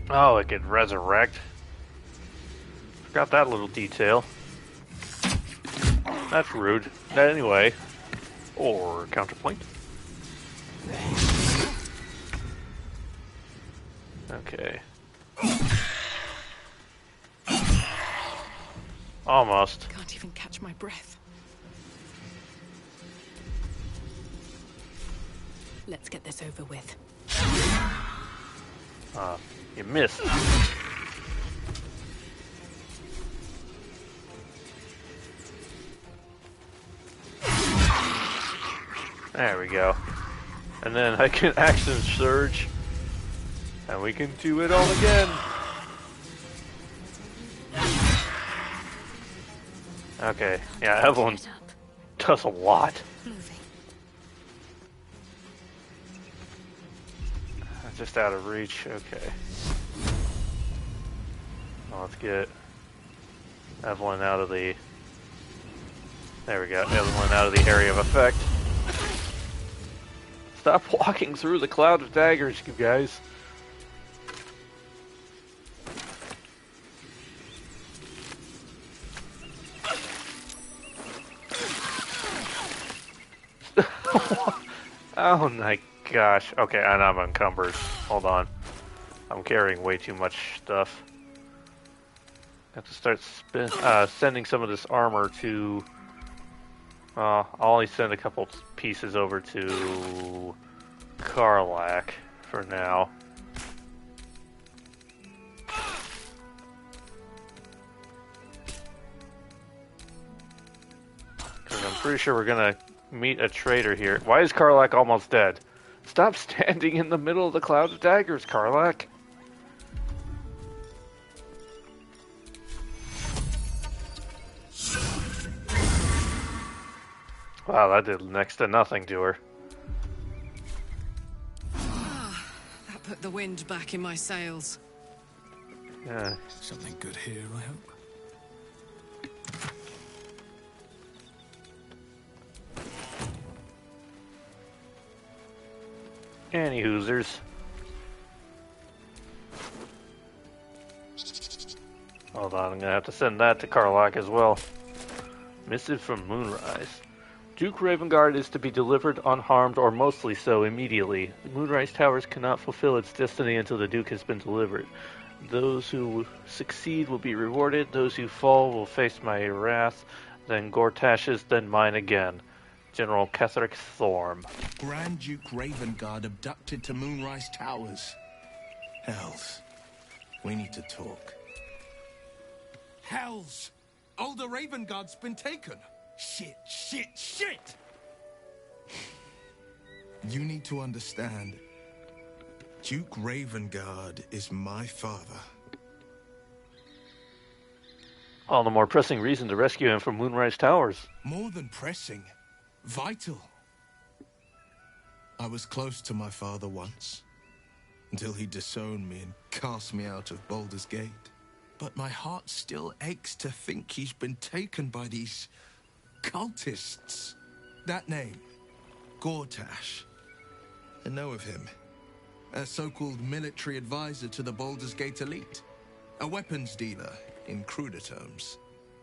Oh, it could resurrect. Forgot that little detail. That's rude. Anyway. Or counterpoint. Okay. Almost. Can't even catch my breath. Let's get this over with. You missed. There we go. And then I can action surge. And we can do it all again. Okay, yeah, Evelyn does a lot. Just out of reach, okay. Well, let's get Evelyn out of the... There we go, Evelyn out of the area of effect. Stop walking through the cloud of daggers, you guys. Oh my gosh. Okay, and I'm encumbered. Hold on. I'm carrying way too much stuff. Have to start sending some of this armor to... I'll only send a couple pieces over to Karlak for now. Because I'm pretty sure we're gonna meet a traitor here. Why is Karlak almost dead? Stop standing in the middle of the cloud of daggers, Karlak. Wow, that did next to nothing to her. That put the wind back in my sails. Yeah. Something good here, I hope. Any hoosers. Hold on, I'm gonna have to send that to Karlak as well. Missive from Moonrise. Duke Ravengard is to be delivered unharmed or mostly so immediately. The Moonrise Towers cannot fulfill its destiny until the Duke has been delivered. Those who succeed will be rewarded, those who fall will face my wrath, then Gortash's, then mine again. General Ketheric Thorm. Grand Duke Ravengard abducted to Moonrise Towers. Hells. We need to talk. Hells! Older Ravengard's been taken! Shit, shit, shit! You need to understand. Duke Ravengard is my father. All the more pressing reason to rescue him from Moonrise Towers. More than pressing. Vital. I was close to my father once, until he disowned me and cast me out of Baldur's Gate. But my heart still aches to think he's been taken by these cultists. That name, Gortash. I know of him. A so-called military advisor to the Baldur's Gate elite. A weapons dealer, in cruder terms.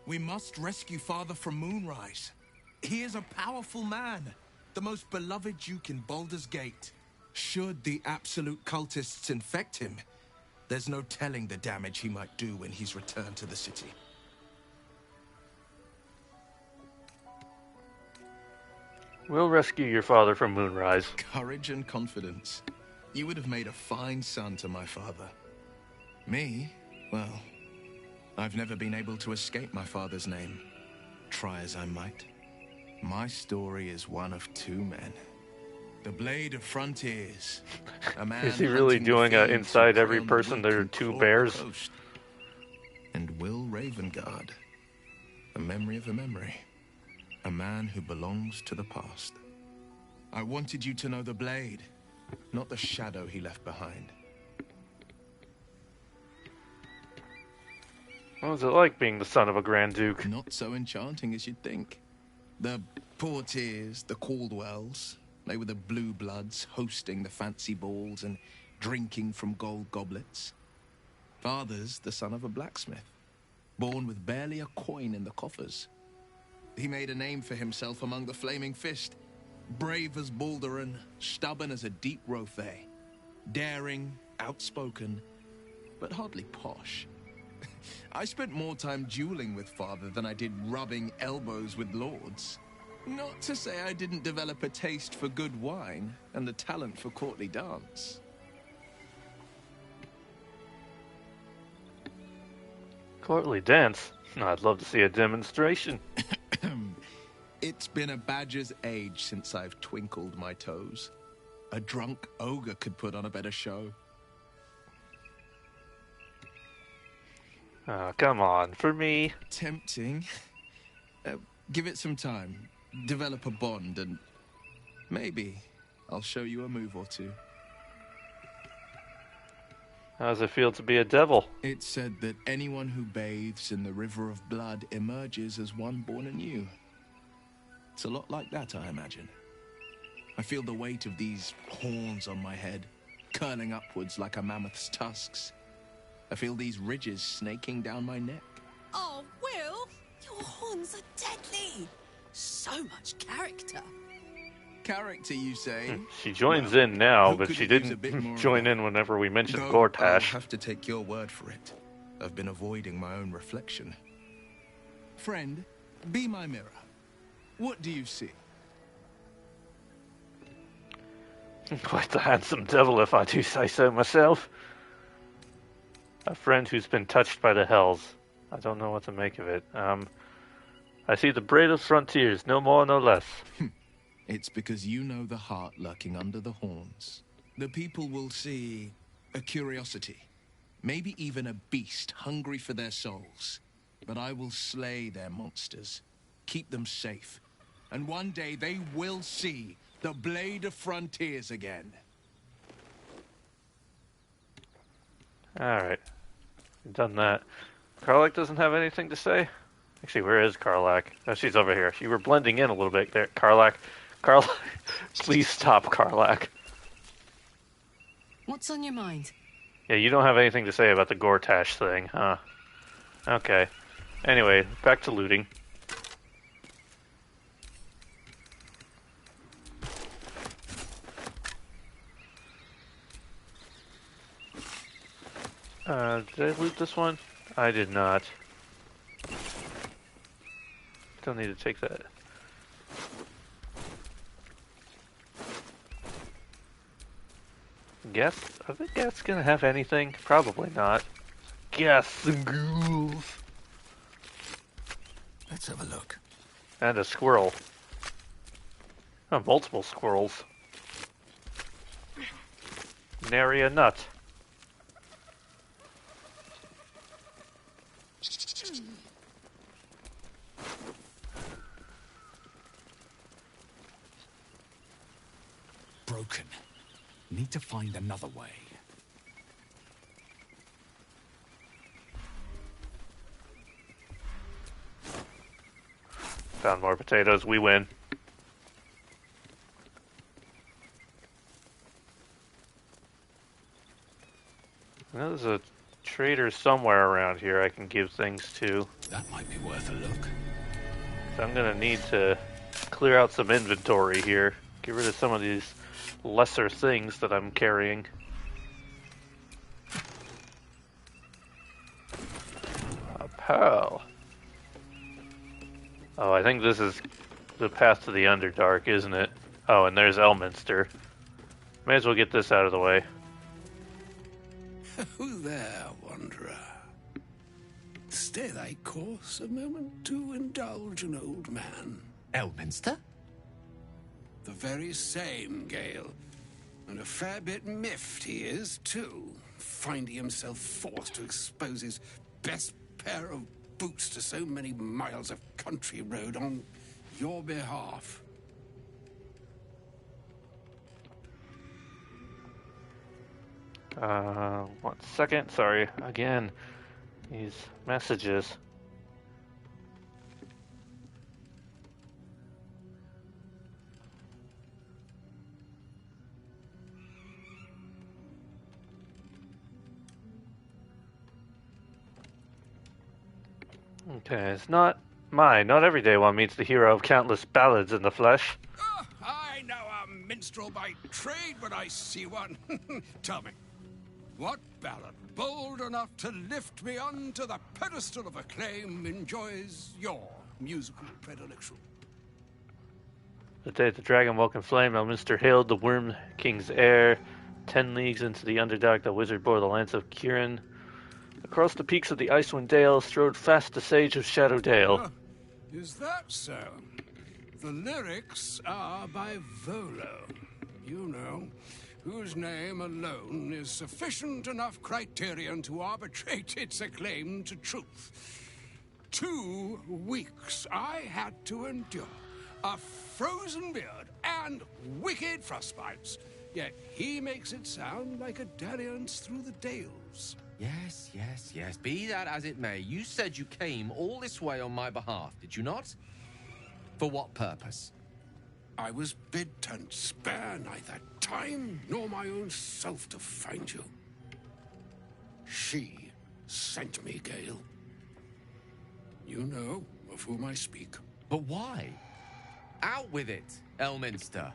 We must rescue Father from Moonrise. He is a powerful man, the most beloved Duke in Baldur's Gate. Should the absolute cultists infect him, there's no telling the damage he might do when he's returned to the city. We'll rescue your father from Moonrise. Courage and confidence. You would have made a fine son to my father. Me? Well, I've never been able to escape my father's name, try as I might. My story is one of two men. The Blade of Frontiers. A man is he really doing a inside every person there are two bears? And Will Ravengard. A memory of a memory. A man who belongs to the past. I wanted you to know the Blade, not the shadow he left behind. What was it like being the son of a Grand Duke? Not so enchanting as you'd think. The Portiers, the Caldwells, they were the blue bloods hosting the fancy balls and drinking from gold goblets. Father's the son of a blacksmith, born with barely a coin in the coffers. He made a name for himself among the Flaming Fist. Brave as Baldur, stubborn as a deep Rothe. Daring, outspoken, but hardly posh. I spent more time dueling with father than I did rubbing elbows with lords. Not to say I didn't develop a taste for good wine and the talent for courtly dance. Courtly dance? I'd love to see a demonstration. It's been a badger's age since I've twinkled my toes. A drunk ogre could put on a better show. Oh, come on, for me. Tempting. Give it some time. Develop a bond, and maybe I'll show you a move or two. How does it feel to be a devil? It's said that anyone who bathes in the river of blood emerges as one born anew. It's a lot like that, I imagine. I feel the weight of these horns on my head, curling upwards like a mammoth's tusks. I feel these ridges snaking down my neck. Oh, Will! Your horns are deadly! So much character. Character, you say? She joins in now, who but could she use a didn't bit more of join that? in whenever we mentioned Though I'll Gortash. have to take your word for it. I've been avoiding my own reflection. Friend, be my mirror. What do you see? Quite the handsome devil, if I do say so myself. A friend who's been touched by the hells. I don't know what to make of it. I see the bravest frontiers, no more, no less. It's because you know the heart lurking under the horns. The people will see a curiosity, maybe even a beast hungry for their souls. But I will slay their monsters, keep them safe, and one day they will see the Blade of Frontiers again. Alright. We've done that. Karlak doesn't have anything to say? Actually, where is Karlak? Oh, she's over here. You were blending in a little bit there. Karlak. Please stop, Karlak. What's on your mind? Yeah, you don't have anything to say about the Gortash thing, huh? Okay. Anyway, back to looting. Did I loot this one? I did not. Don't need to take that. Are the guests gonna have anything? Probably not. Guests and ghouls. Let's have a look. And a squirrel. Oh, multiple squirrels. Nary a nut. Broken. Need to find another way. Found more potatoes. We win. There's a trader somewhere around here I can give things to. That might be worth a look. So I'm gonna need to clear out some inventory here. Get rid of some of these lesser things that I'm carrying. A pearl. Oh, I think this is the path to the Underdark, isn't it? Oh, and there's Elminster. May as well get this out of the way. Who there, wanderer? Stay thy course a moment to indulge an old man. Elminster? The very same, Gale. And a fair bit miffed he is, too, finding himself forced to expose his best pair of boots to so many miles of country road on your behalf. One second. Sorry. Again, these messages. Okay, it's not mine. Not every day one meets the hero of countless ballads in the flesh. I know a minstrel by trade when I see one. Tell me, What ballad bold enough to lift me onto the pedestal of acclaim enjoys your musical predilection? The day the dragon woke in flame, Elminster hailed the Worm King's heir. 10 leagues into the Underdark, the wizard bore the lance of Kieran. Across the peaks of the Icewind Dale strode fast the sage of Shadow Dale. Is that so? The lyrics are by Volo. You know, whose name alone is sufficient enough criterion to arbitrate its acclaim to truth. 2 weeks I had to endure. A frozen beard and wicked frostbites. Yet he makes it sound like a dalliance through the dales. Yes, yes, yes. Be that as it may, you said you came all this way on my behalf, did you not? For what purpose? I was bid to spare neither time nor my own self to find you. She sent me, Gale. You know of whom I speak. But why? Out with it, Elminster.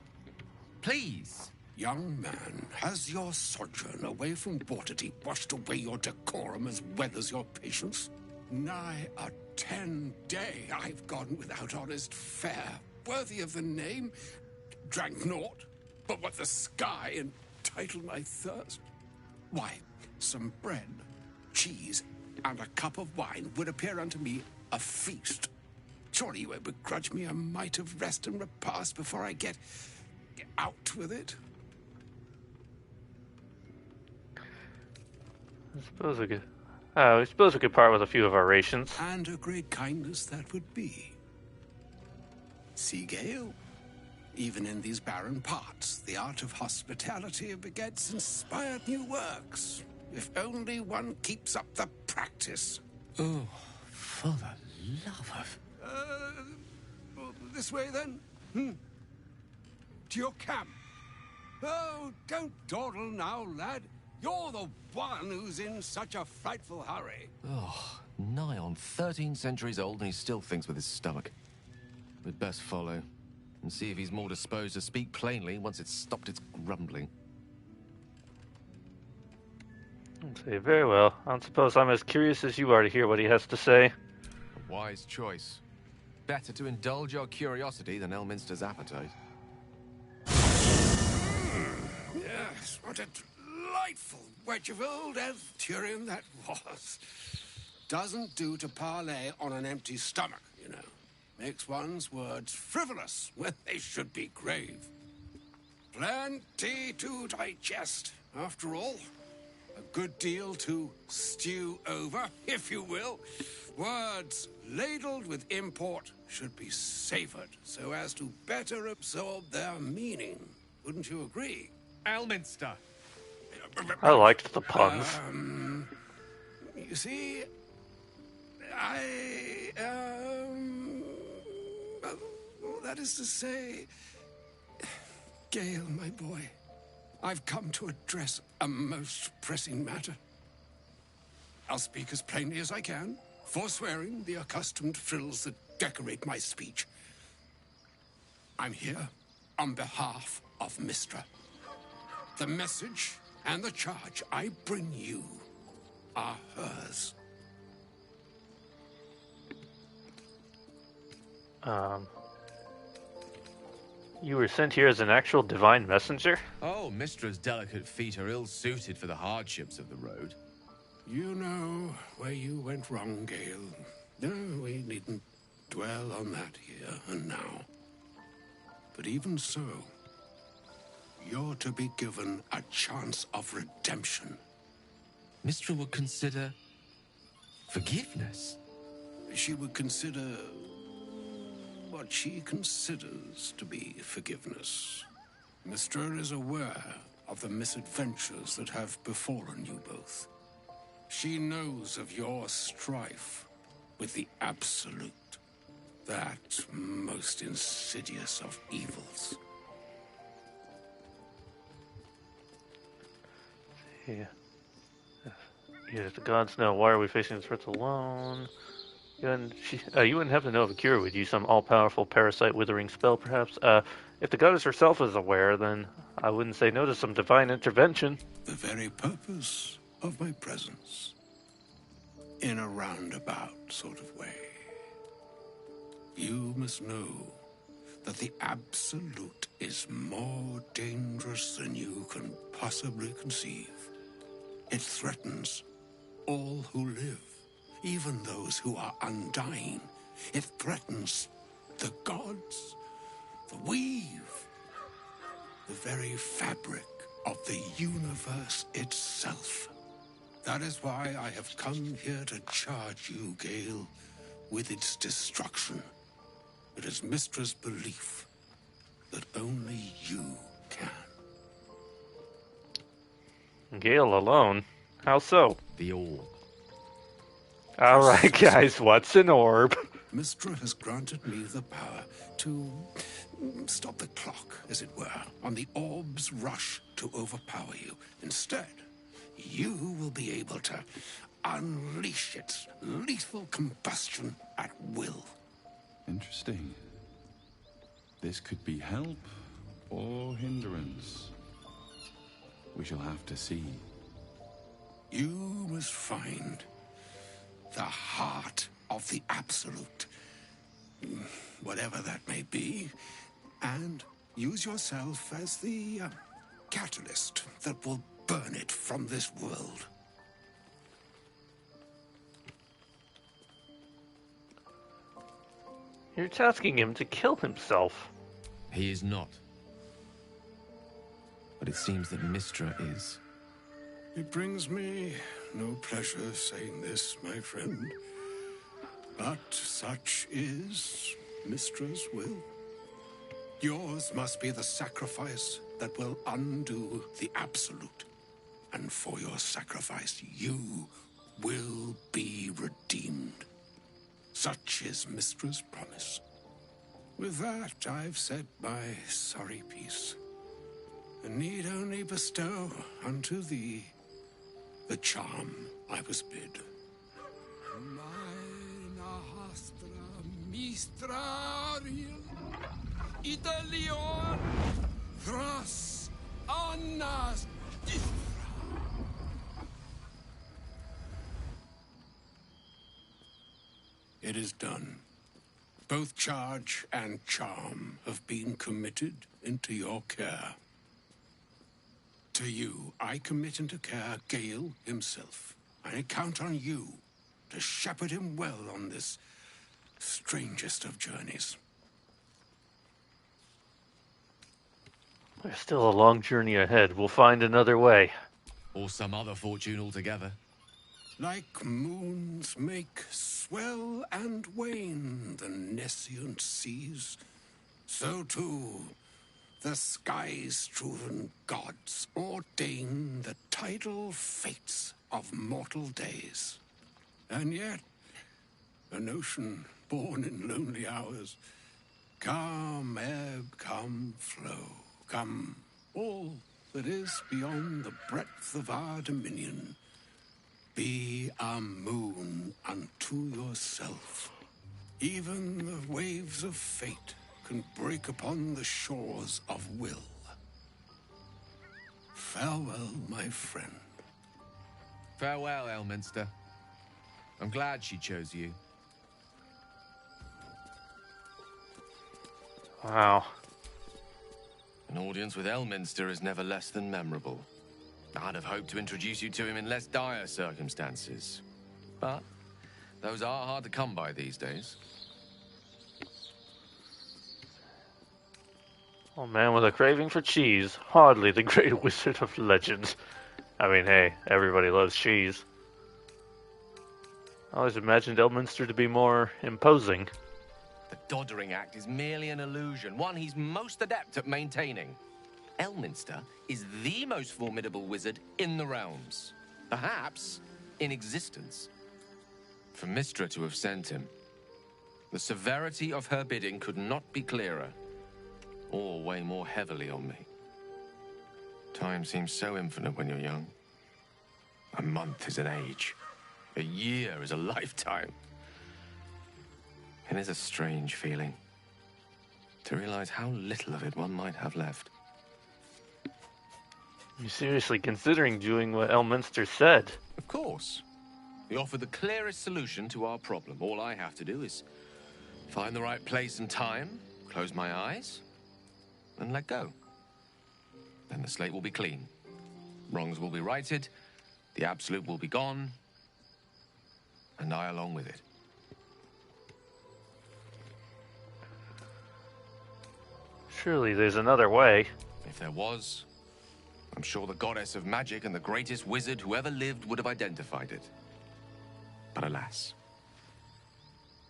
Please. Young man, has your sojourn away from Waterdeep washed away your decorum as well as your patience? Nigh a 10-day I've gone without honest fare, worthy of the name. Drank naught, but what the sky entitled my thirst. Why, some bread, cheese, and a cup of wine would appear unto me a feast. Surely you won't begrudge me a mite of rest and repast before I get out with it? I suppose we could part with a few of our rations. And a great kindness that would be. See, Gale, even in these barren parts, the art of hospitality begets inspired new works. If only one keeps up the practice. Oh, for the love of... This way, then? To your camp. Oh, don't dawdle now, lad. You're the one who's in such a frightful hurry. Oh, nigh on 13 centuries old and he still thinks with his stomach. We'd best follow and see if he's more disposed to speak plainly once it's stopped its grumbling. Okay, very well. I don't suppose I'm as curious as you are to hear what he has to say. A wise choice. Better to indulge your curiosity than Elminster's appetite. Yes, what a delightful wedge of old Elfturian that was. Doesn't do to parley on an empty stomach, you know. Makes one's words frivolous when they should be grave. Plenty to digest, after all. A good deal to stew over, if you will. Words ladled with import should be savored so as to better absorb their meaning. Wouldn't you agree? Elminster! I liked the puns. You see, that is to say, Gale, my boy, I've come to address a most pressing matter. I'll speak as plainly as I can, forswearing the accustomed frills that decorate my speech. I'm here on behalf of Mistra. The message and the charge I bring you are hers. You were sent here as an actual divine messenger? Oh, Mistra's delicate feet are ill-suited for the hardships of the road. You know where you went wrong, Gale. No, we needn't dwell on that here and now. But even so, you're to be given a chance of redemption. Mistra would consider forgiveness. She would consider what she considers to be forgiveness. Mistra is aware of the misadventures that have befallen you both. She knows of your strife with the Absolute, that most insidious of evils. Yeah. Yes, the gods know. Why are we facing threats alone? You wouldn't happen to know if a cure would use some all-powerful parasite withering spell, perhaps? If the goddess herself is aware, then I wouldn't say no to some divine intervention. The very purpose of my presence. In a roundabout sort of way. You must know that the Absolute is more dangerous than you can possibly conceive. It threatens all who live, even those who are undying. It threatens the gods, the weave, the very fabric of the universe itself. That is why I have come here to charge you, Gale, with its destruction. It is Mystra's belief that only you can. Gale alone? How so? The orb. Alright, guys, what's an orb? Mystra has granted me the power to stop the clock, as it were, on the orb's rush to overpower you. Instead, you will be able to unleash its lethal combustion at will. Interesting. This could be help or hindrance. We shall have to see. You must find the heart of the Absolute, whatever that may be, and use yourself as the catalyst that will burn it from this world. You're tasking him to kill himself. He is not. But it seems that Mystra is. It brings me no pleasure saying this, my friend. But such is Mystra's will. Yours must be the sacrifice that will undo the Absolute. And for your sacrifice, you will be redeemed. Such is Mystra's promise. With that, I've said my sorry piece, and need only bestow unto thee the charm I was bid. Mina hastra mistrariel Italion Thras Annas It is done. Both charge and charm have been committed into your care. To you, I commit into care Gale himself. I count on you to shepherd him well on this strangest of journeys. There's still a long journey ahead. We'll find another way. Or some other fortune altogether. Like moons make swell and wane the nescient seas, so too the sky-strewn gods ordain the tidal fates of mortal days. And yet, an ocean born in lonely hours, come ebb, come flow, come all that is beyond the breadth of our dominion. Be a moon unto yourself. Even the waves of fate can break upon the shores of will. Farewell, my friend. Farewell, Elminster. I'm glad she chose you. Wow. An audience with Elminster is never less than memorable. I'd have hoped to introduce you to him in less dire circumstances. But those are hard to come by these days. Oh, man with a craving for cheese. Hardly the great wizard of legend. I mean, hey, everybody loves cheese. I always imagined Elminster to be more imposing. The Doddering Act is merely an illusion, one he's most adept at maintaining. Elminster is the most formidable wizard in the realms. Perhaps in existence. For Mystra to have sent him, the severity of her bidding could not be clearer, or weigh more heavily on me. Time seems so infinite when you're young. A month is an age. A year is a lifetime. It is a strange feeling to realize how little of it one might have left. You seriously considering doing what Elminster said? Of course. He offered the clearest solution to our problem. All I have to do is find the right place and time, close my eyes, and let go. Then the slate will be clean. Wrongs will be righted, the absolute will be gone, and I along with it. Surely there's another way. If there was, I'm sure the goddess of magic and the greatest wizard who ever lived would have identified it. But alas,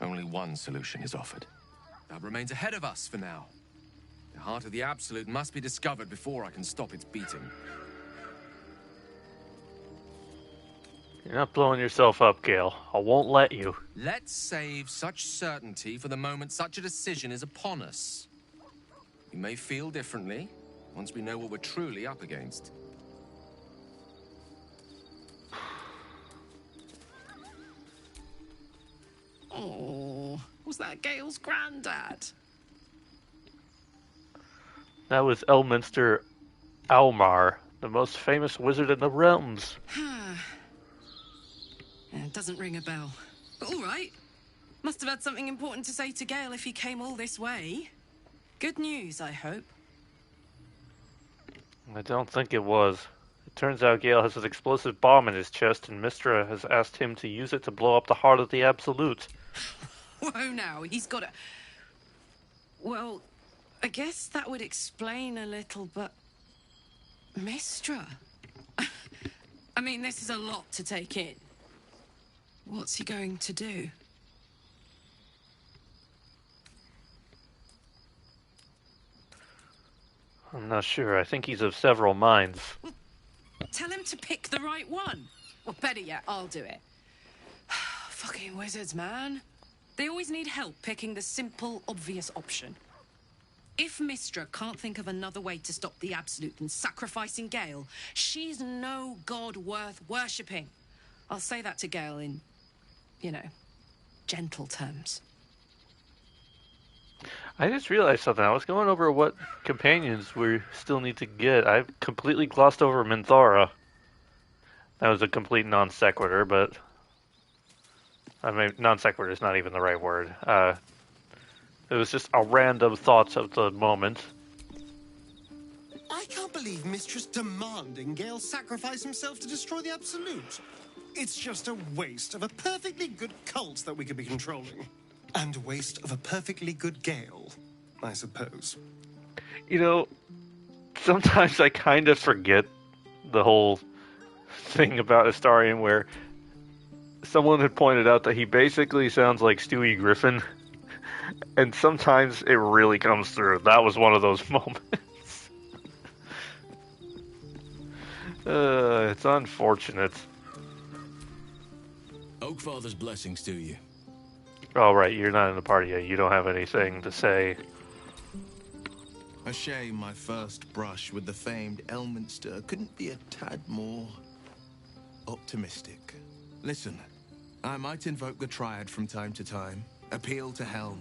only one solution is offered. That remains ahead of us for now. The heart of the Absolute must be discovered before I can stop its beating. You're not blowing yourself up, Gale. I won't let you. Let's save such certainty for the moment such a decision is upon us. We may feel differently once we know what we're truly up against. Oh, was that Gale's granddad? That was Elminster Almar, the most famous wizard in the realms. It doesn't ring a bell. But all right. Must have had something important to say to Gale if he came all this way. Good news, I hope. I don't think it was. It turns out Gale has an explosive bomb in his chest, and Mystra has asked him to use it to blow up the heart of the Absolute. Whoa now, he's got a... Well, I guess that would explain a little, but... Mystra? I mean, this is a lot to take in. What's he going to do? I'm not sure. I think he's of several minds. Tell him to pick the right one. Or better yet, I'll do it. Fucking wizards, man. They always need help picking the simple, obvious option. If Mystra can't think of another way to stop the Absolute than sacrificing Gale, she's no god worth worshipping. I'll say that to Gale in, you know, gentle terms. I just realized something. I was going over what companions we still need to get. I completely glossed over Minthara. That was a complete non sequitur, but... I mean, non sequitur is not even the right word. It was just a random thoughts of the moment. I can't believe Mistress demanding Gale sacrifice himself to destroy the Absolute. It's just a waste of a perfectly good cult that we could be controlling. And a waste of a perfectly good Gale, I suppose. You know, sometimes I kind of forget the whole thing about Astarion where someone had pointed out that he basically sounds like Stewie Griffin. And sometimes it really comes through. That was one of those moments. It's unfortunate. Oakfather's blessings to you. Oh, right, you're not in the party yet. You don't have anything to say. A shame my first brush with the famed Elminster couldn't be a tad more optimistic. Listen, I might invoke the Triad from time to time, appeal to Helm,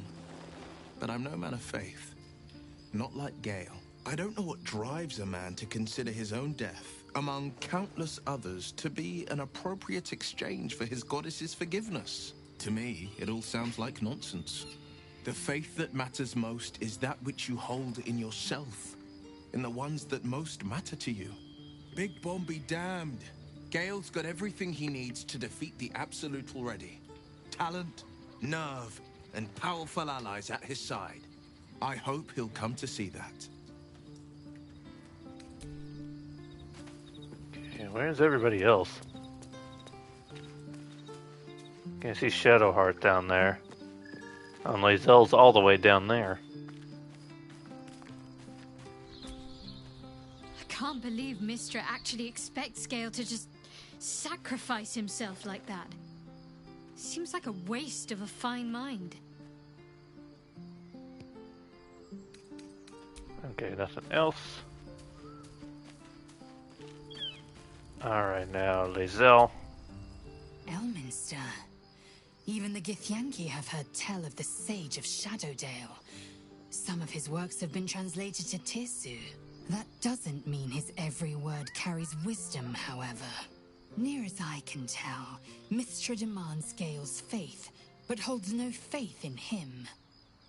but I'm no man of faith. Not like Gale. I don't know what drives a man to consider his own death, among countless others, to be an appropriate exchange for his goddess's forgiveness. To me, it all sounds like nonsense. The faith that matters most is that which you hold in yourself, in the ones that most matter to you. Big Bomb be damned. Gale's got everything he needs to defeat the Absolute already. Talent, nerve, and powerful allies at his side. I hope he'll come to see that. Okay, where's everybody else? Can't see Shadowheart down there. And Lae'zel's all the way down there. I can't believe Mystra actually expects Gale to just sacrifice himself like that. Seems like a waste of a fine mind. Okay, nothing else. Alright, now Lae'zel. Elminster. Even the Githyanki have heard tell of the Sage of Shadowdale. Some of his works have been translated to Tirsu. That doesn't mean his every word carries wisdom, however. Near as I can tell, Mystra demands Gale's faith, but holds no faith in him.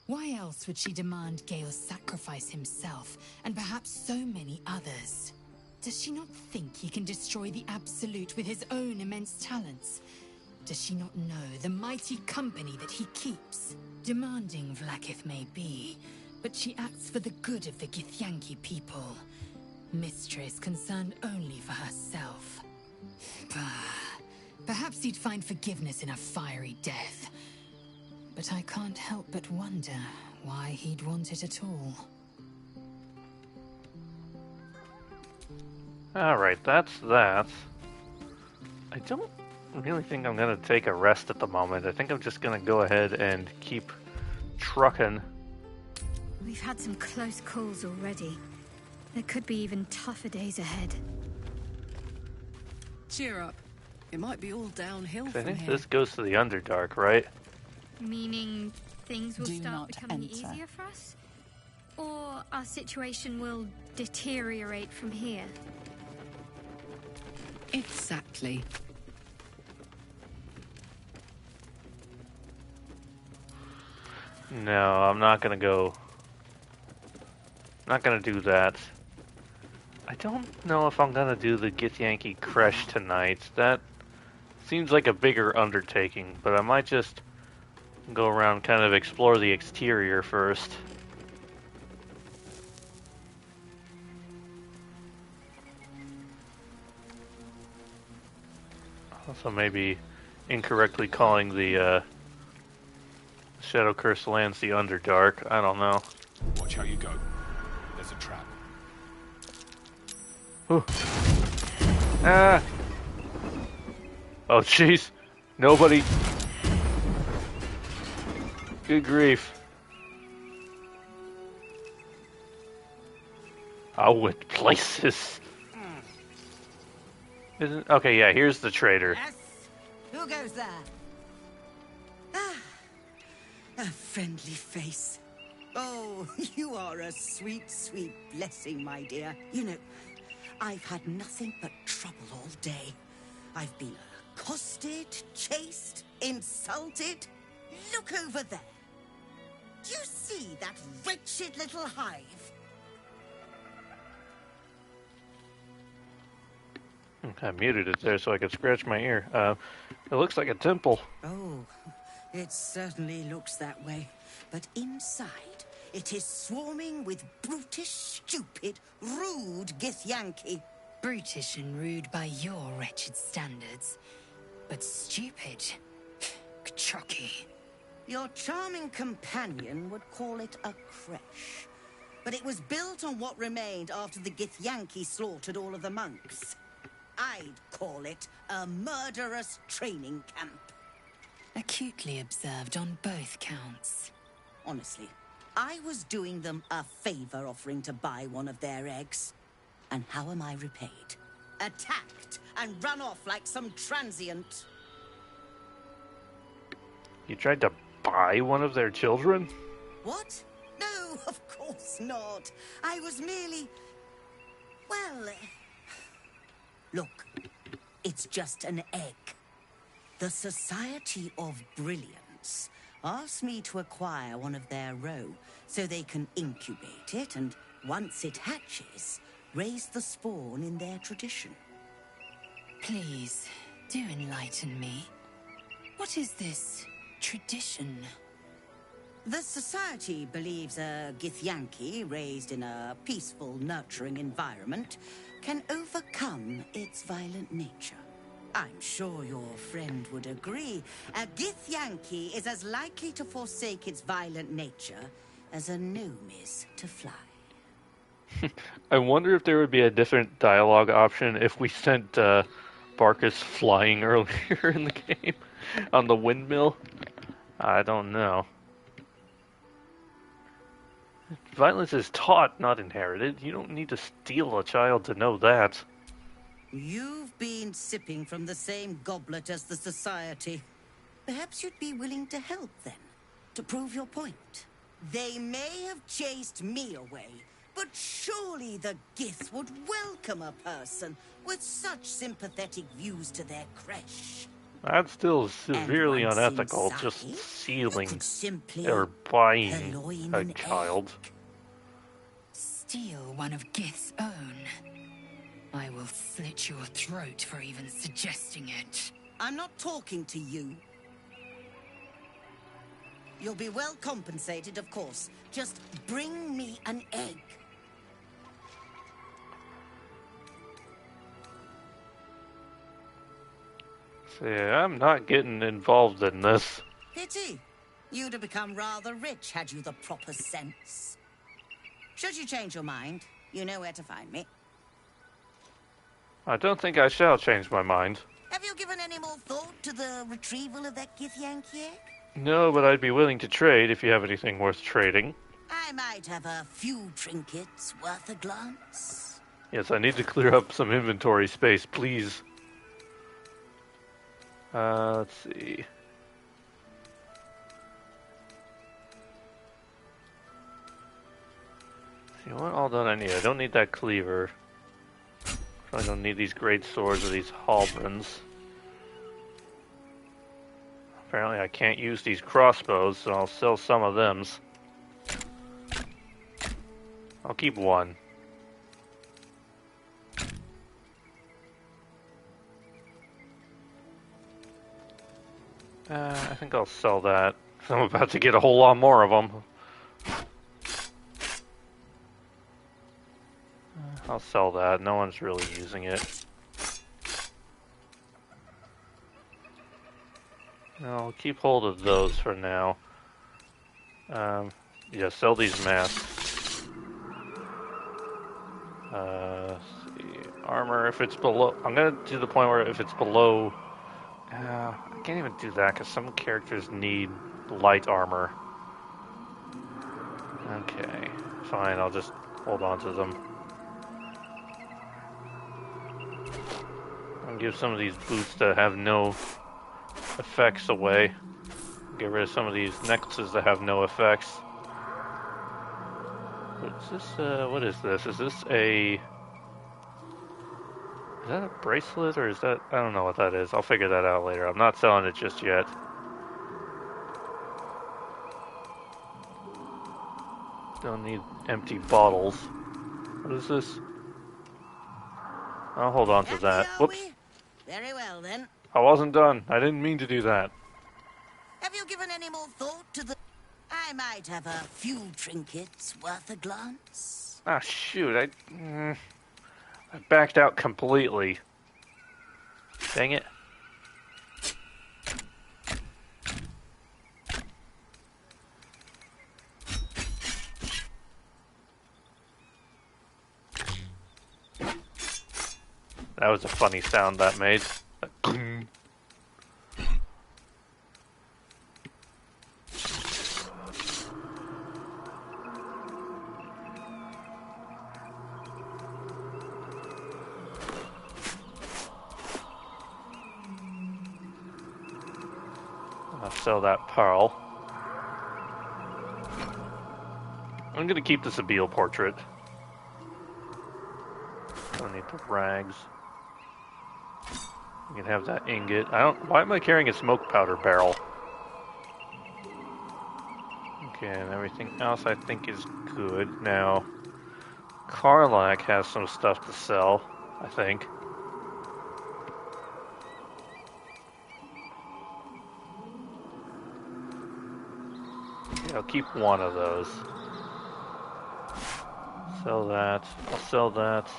Why else would she demand Gale sacrifice himself, and perhaps so many others? Does she not think he can destroy the Absolute with his own immense talents? Does she not know the mighty company that he keeps? Demanding Vlaakith may be, but she acts for the good of the Githyanki people. Mystra is concerned only for herself. Perhaps he'd find forgiveness in a fiery death. But I can't help but wonder why he'd want it at all. Alright, that's that. I don't really think I'm gonna take a rest at the moment. I think I'm just gonna go ahead and keep trucking. We've had some close calls already. There could be even tougher days ahead. Cheer up. It might be all downhill I from think here. this goes to the Underdark, right? Meaning things will Do start not becoming enter. easier for us? Or our situation will deteriorate from here? Exactly. No, I'm not gonna go. Not gonna do that. I don't know if I'm gonna do the Githyanki Creche tonight. That seems like a bigger undertaking, but I might just go around, kind of explore the exterior first. Also, maybe incorrectly calling the Shadow Curse lands the Underdark. I don't know. Watch how you go. There's a trap. Whew. Ah! Oh, jeez. Nobody. Good grief. I went places. Isn't okay? Yeah, here's the trader. Yes? Who goes there? Ah, a friendly face. Oh, you are a sweet, sweet blessing, my dear. You know, I've had nothing but trouble all day. I've been accosted, chased, insulted. Look over there. Do you see that wretched little hive? I muted it there so I could scratch my ear. It looks like a temple. Oh, it certainly looks that way. But inside, it is swarming with brutish, stupid, rude Githyanki. Brutish and rude by your wretched standards. But stupid. Chocky. Your charming companion would call it a creche. But it was built on what remained after the Githyanki slaughtered all of the monks. I'd call it a murderous training camp. Acutely observed on both counts. Honestly, I was doing them a favor offering to buy one of their eggs. And how am I repaid? Attacked and run off like some transient. You tried to buy one of their children? What? No, of course not. I was merely... well... Look, it's just an egg. The Society of Brilliance asked me to acquire one of their roe so they can incubate it and, once it hatches, raise the spawn in their tradition. Please, do enlighten me. What is this tradition? The Society believes a Githyanki raised in a peaceful, nurturing environment can overcome its violent nature. I'm sure your friend would agree. A Githyanki is as likely to forsake its violent nature as a gnome is to fly. I wonder if there would be a different dialogue option if we sent Barkus flying earlier in the game on the windmill. I don't know. Violence is taught, not inherited. You don't need to steal a child to know that. You've been sipping from the same goblet as the Society. Perhaps you'd be willing to help then, to prove your point. They may have chased me away, but surely the Gith would welcome a person with such sympathetic views to their creche. That's still severely once unethical, inside, just stealing could simply or buying purloin a an child. Steal one of Gith's own. I will slit your throat for even suggesting it. I'm not talking to you. You'll be well compensated, of course. Just bring me an egg. See, I'm not getting involved in this. Pity. You'd have become rather rich had you the proper sense. Should you change your mind, you know where to find me. I don't think I shall change my mind. Have you given any more thought to the retrieval of that Githyanki egg? No, but I'd be willing to trade if you have anything worth trading. I might have a few trinkets worth a glance. Yes, I need to clear up some inventory space, please. Let's see. See what all done I need? I don't need that cleaver. I don't need these great swords or these halberds. Apparently I can't use these crossbows, so I'll sell some of them. I'll keep one. I think I'll sell that. I'm about to get a whole lot more of them. I'll sell that. No one's really using it. I'll keep hold of those for now. Yeah, sell these masks. See. Armor, if it's below... I'm gonna do the point where if it's below... I can't even do that because some characters need light armor. Okay, fine, I'll just hold on to them. I'll give some of these boots that have no effects away. Get rid of some of these necklaces that have no effects. What's this, what is this? Is this a... Is that a bracelet, or is that... I don't know what that is. I'll figure that out later. I'm not selling it just yet. Don't need empty bottles. What is this? I'll hold on to that. Whoops. Very well, then. I wasn't done. I didn't mean to do that. Have you given any more thought to the... I might have a few trinkets worth a glance. Ah, shoot. I backed out completely. Dang it. That was a funny sound that made. I'll sell that pearl. I'm gonna keep the Sabille portrait. Don't need the rags. You can have that ingot. Why am I carrying a smoke powder barrel? Okay, and everything else I think is good. Now, Karlak has some stuff to sell, I think. Okay, I'll keep one of those. Sell that. I'll sell that.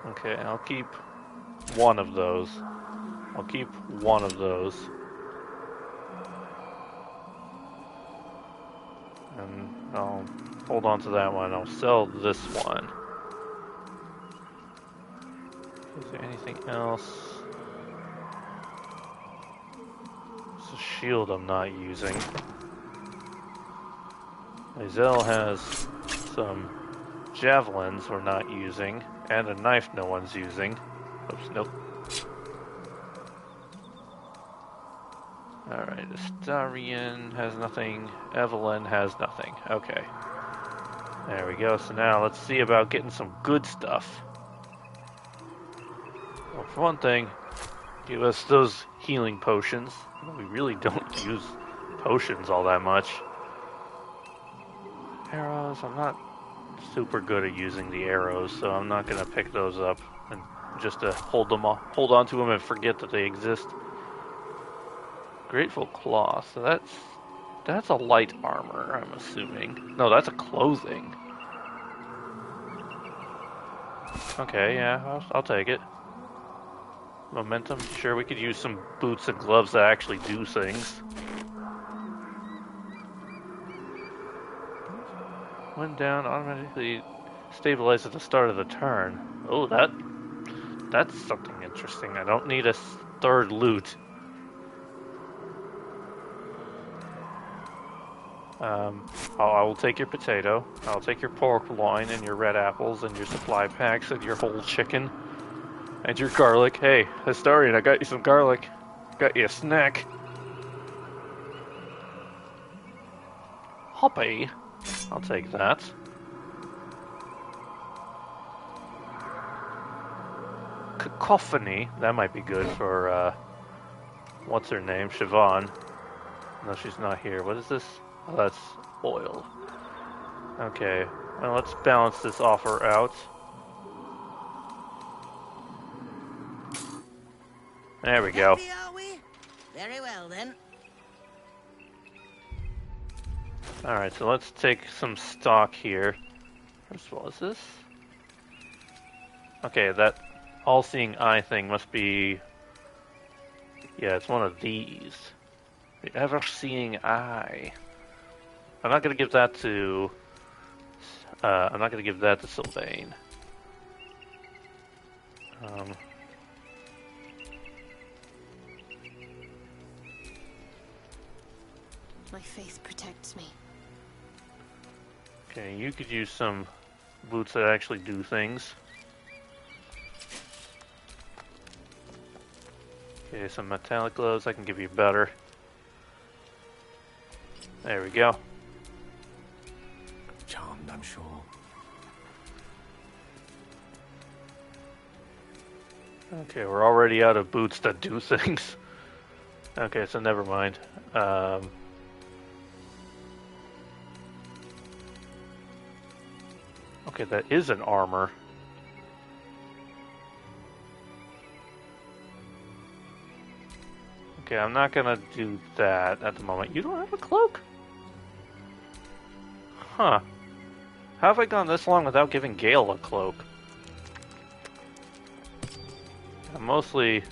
Okay, I'll keep one of those. I'll keep one of those. And I'll hold on to that one. I'll sell this one. Is there anything else? It's a shield I'm not using. Lizelle has some javelins we're not using. And a knife no one's using. Oops, nope. Alright, Astarion has nothing. Evelyn has nothing. Okay. There we go. So now let's see about getting some good stuff. Well, for one thing, give us those healing potions. We really don't use potions all that much. Arrows, I'm not super good at using the arrows, so I'm not going to pick those up and just to hold on to them and forget that they exist. Grateful Cloth, so that's a light armor, I'm assuming. No, that's a clothing. Okay, yeah, I'll take it. Momentum, sure, we could use some boots and gloves that actually do things. When down, automatically stabilize at the start of the turn. Oh, that's something interesting. I don't need a third loot. I will take your potato. I'll take your pork loin and your red apples and your supply packs and your whole chicken and your garlic. Hey, Astarion, I got you some garlic. Got you a snack. Hoppy. I'll take that. Cacophony. That might be good for, what's her name? Siobhan. No, she's not here. What is this? Oh, that's oil. Okay. Well, let's balance this offer out. There we go. Happy, are we? Very well, then. Alright, so let's take some stock here. First of all, is this? Okay, that all-seeing eye thing must be... Yeah, it's one of these. The ever-seeing eye. I'm not gonna give that to... I'm not gonna give that to Sylvain. My faith protects me. Okay, you could use some boots that actually do things. Okay, some metallic gloves, I can give you better. There we go. Charmed, I'm sure. Okay, we're already out of boots that do things. Okay, so never mind. Okay, that is an armor. Okay, I'm not gonna do that at the moment. You don't have a cloak? Huh. How have I gone this long without giving Gale a cloak? I'm mostly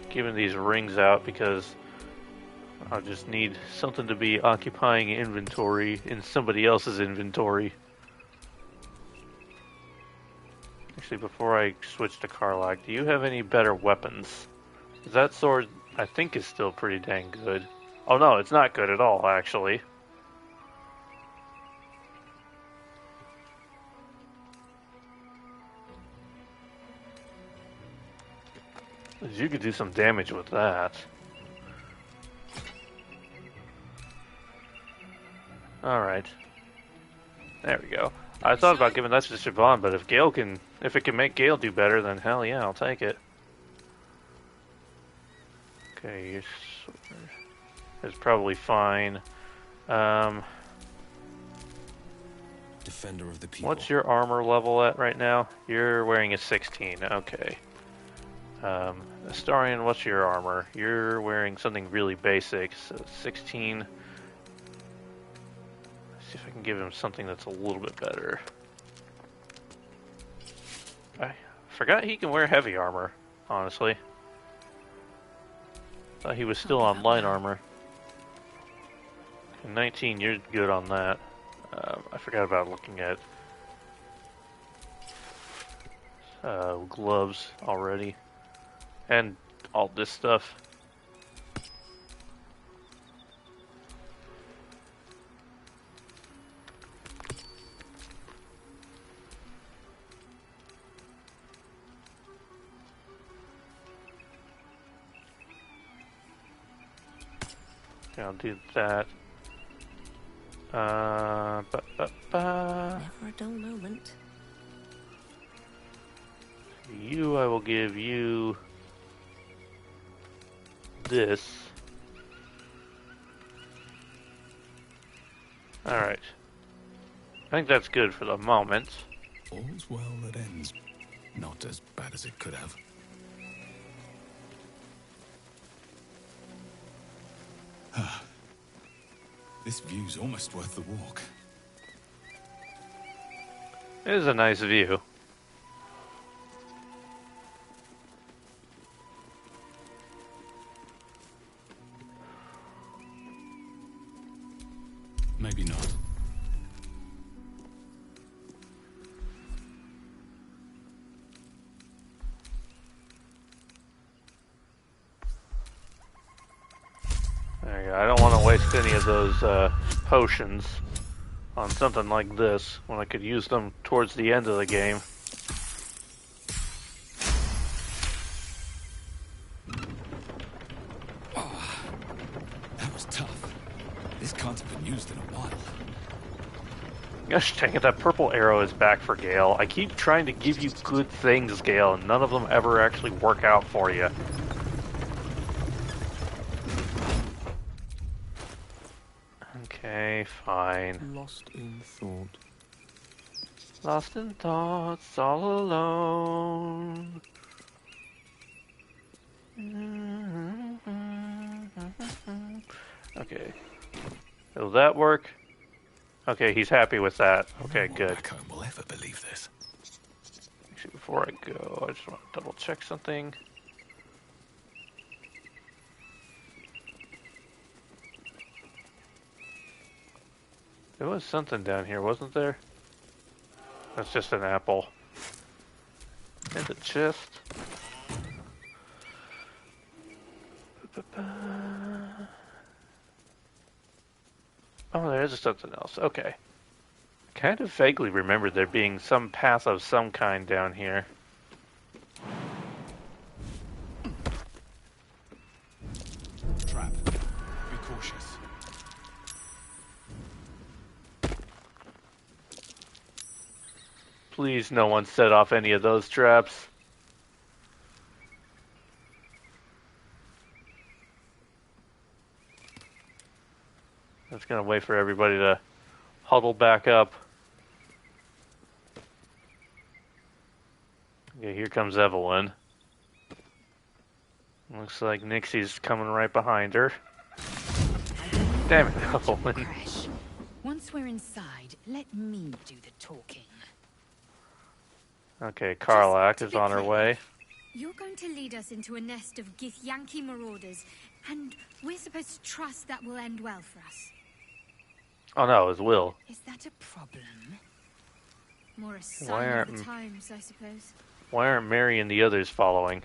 giving these rings out because I just need something to be occupying inventory in somebody else's inventory. Actually, before I switch to Karlach, do you have any better weapons? That sword, I think, is still pretty dang good. Oh no, it's not good at all, actually. You could do some damage with that. Alright. There we go. I thought about giving that to Siobhan, but if it can make Gale do better, then hell yeah, I'll take it. Okay, your sword is probably fine. Defender of the people. What's your armor level at right now? You're wearing a 16, okay. Astarion, what's your armor? You're wearing something really basic, so 16. Let's see if I can give him something that's a little bit better. I forgot he can wear heavy armor, honestly. Thought he was still on light armor. 19, you're good on that. I forgot about looking at gloves already. And all this stuff. Okay, I'll do that. Never a dull moment. You, I will give you this. Alright. I think that's good for the moment. All's well that ends. Not as bad as it could have. This view's almost worth the walk. It is a nice view. Maybe not. There you go. I don't want to waste any of those potions on something like this when I could use them towards the end of the game. Oh, that was tough. This can't have been used in a while. Gosh dang it, that purple arrow is back for Gale. I keep trying to give you good things, Gale, and none of them ever actually work out for you. Okay, fine. Lost in thought. Lost in thoughts, all alone. Okay. Will that work? Okay, he's happy with that. Okay, good. Back home will ever believe this. Actually, before I go, I just want to double check something. There was something down here, wasn't there? That's just an apple. And a chest. Oh, there is something else. Okay. Kind of vaguely remembered there being some path of some kind down here. Trap. Be cautious. Please, no one set off any of those traps. I'm just gonna wait for everybody to huddle back up. Okay, here comes Evelyn. Looks like Nixie's coming right behind her. Damn it, Evelyn. Once we're inside, let me do the talking. Okay, Karlak is on her way. You're going to lead us into a nest of Githyanki marauders, and we're supposed to trust that will end well for us. Oh no, it's Will. Is that a problem? More a sign of the times, I suppose. Why aren't Mary and the others following?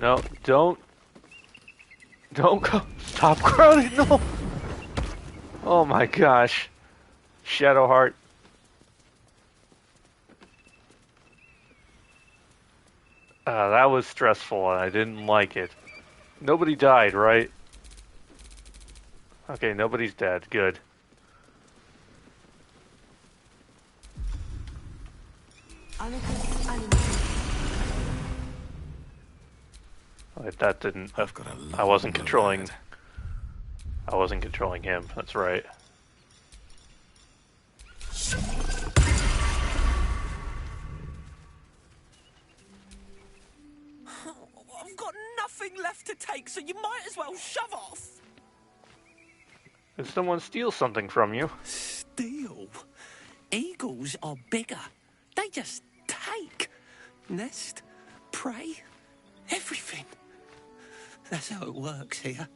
No, don't go. Stop crowding, no! Oh my gosh. Shadowheart. That was stressful and I didn't like it. Nobody died, right? Okay, nobody's dead. Good. That didn't. I wasn't controlling. I wasn't controlling him. That's right. I've got nothing left to take, so you might as well shove off. Did someone steal something from you? Steal? Eagles are bigger. They just take. Nest, prey, everything. That's how it works here.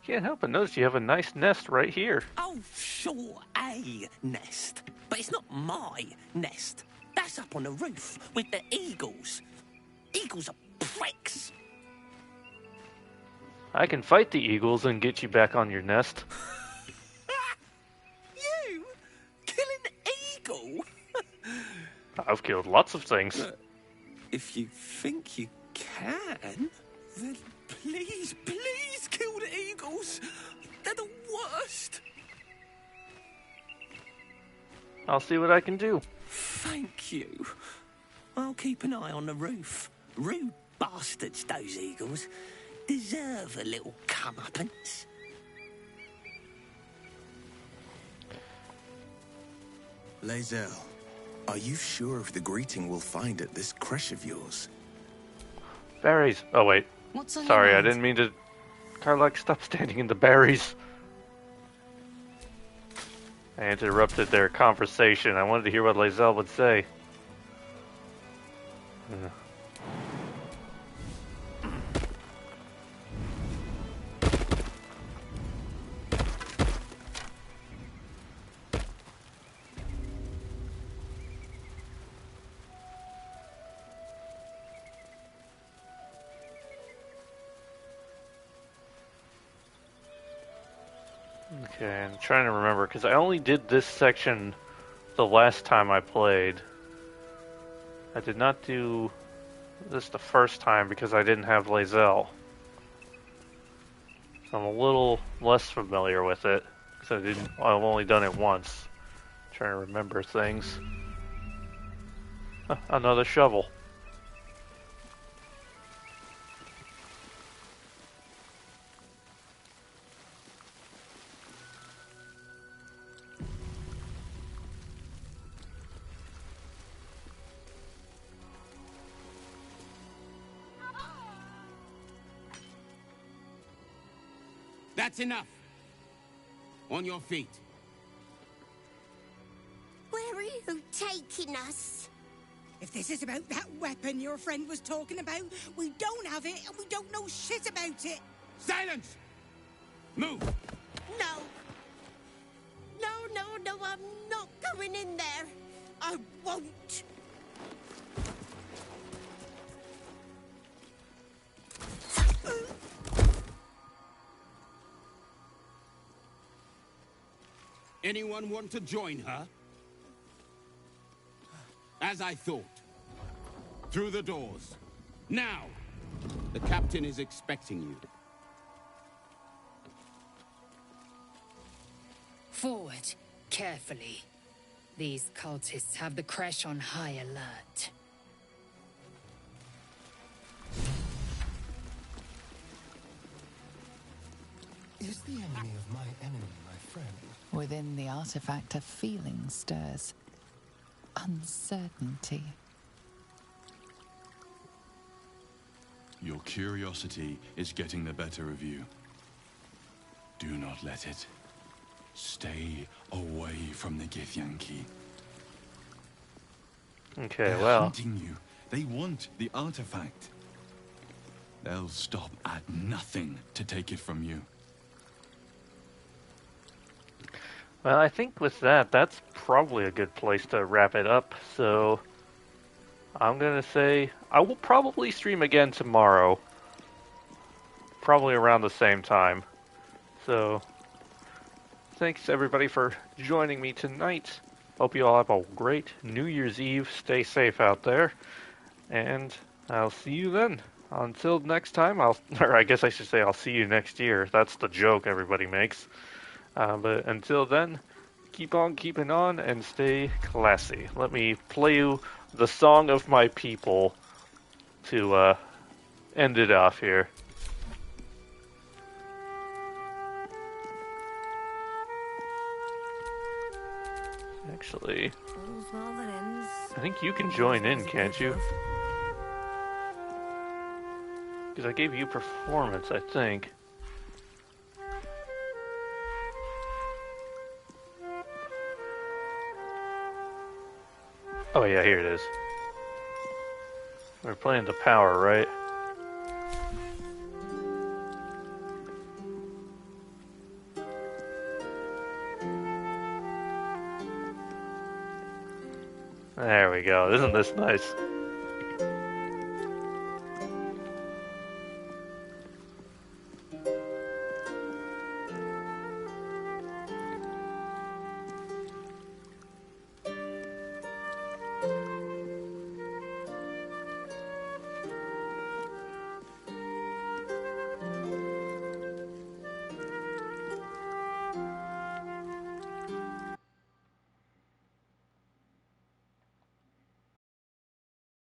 Can't help but notice you have a nice nest right here. Oh, sure, a nest. But it's not my nest. That's up on the roof with the eagles. Eagles are pricks. I can fight the eagles and get you back on your nest. You? Kill an eagle? I've killed lots of things. But if you think you can, then please, please kill the eagles. They're the worst. I'll see what I can do. Thank you. I'll keep an eye on the roof. Rude bastards, those eagles. Deserve a little comeuppance. Lae'zel, are you sure of the greeting we'll find at this creche of yours? Berries. Oh, wait. What's on Sorry, your I mind? didn't mean to... Karlach, stop standing in the berries. I interrupted their conversation. I wanted to hear what Lae'zel would say. Okay, I'm trying to remember, because I only did this section the last time I played. I did not do this the first time because I didn't have Lae'zel. So I'm a little less familiar with it, because I've only done it once. I'm trying to remember things. Huh, another shovel. That's enough. On your feet. Where are you taking us? If this is about that weapon your friend was talking about, we don't have it and we don't know shit about it. Silence! Move! No. No, I'm not going in there. I won't. Anyone want to join her? As I thought. Through the doors. Now! The captain is expecting you. Forward, carefully. These cultists have the creche on high alert. Is the enemy of my enemy my friend? Within the artifact, a feeling stirs. Uncertainty. Your curiosity is getting the better of you. Do not let it. Stay away from the Githyanki. Okay, They're well. hunting you. They want the artifact. They'll stop at nothing to take it from you. Well, I think with that, that's probably a good place to wrap it up. So, I'm going to say I will probably stream again tomorrow. Probably around the same time. So, thanks everybody for joining me tonight. Hope you all have a great New Year's Eve. Stay safe out there. And I'll see you then. Until next time, or I guess I should say I'll see you next year. That's the joke everybody makes. But until then, keep on keeping on and stay classy. Let me play you the song of my people to end it off here. Actually, I think you can join in, can't you? Because I gave you performance, I think. Oh yeah, here it is. We're playing the power, right? There we go. Isn't this nice?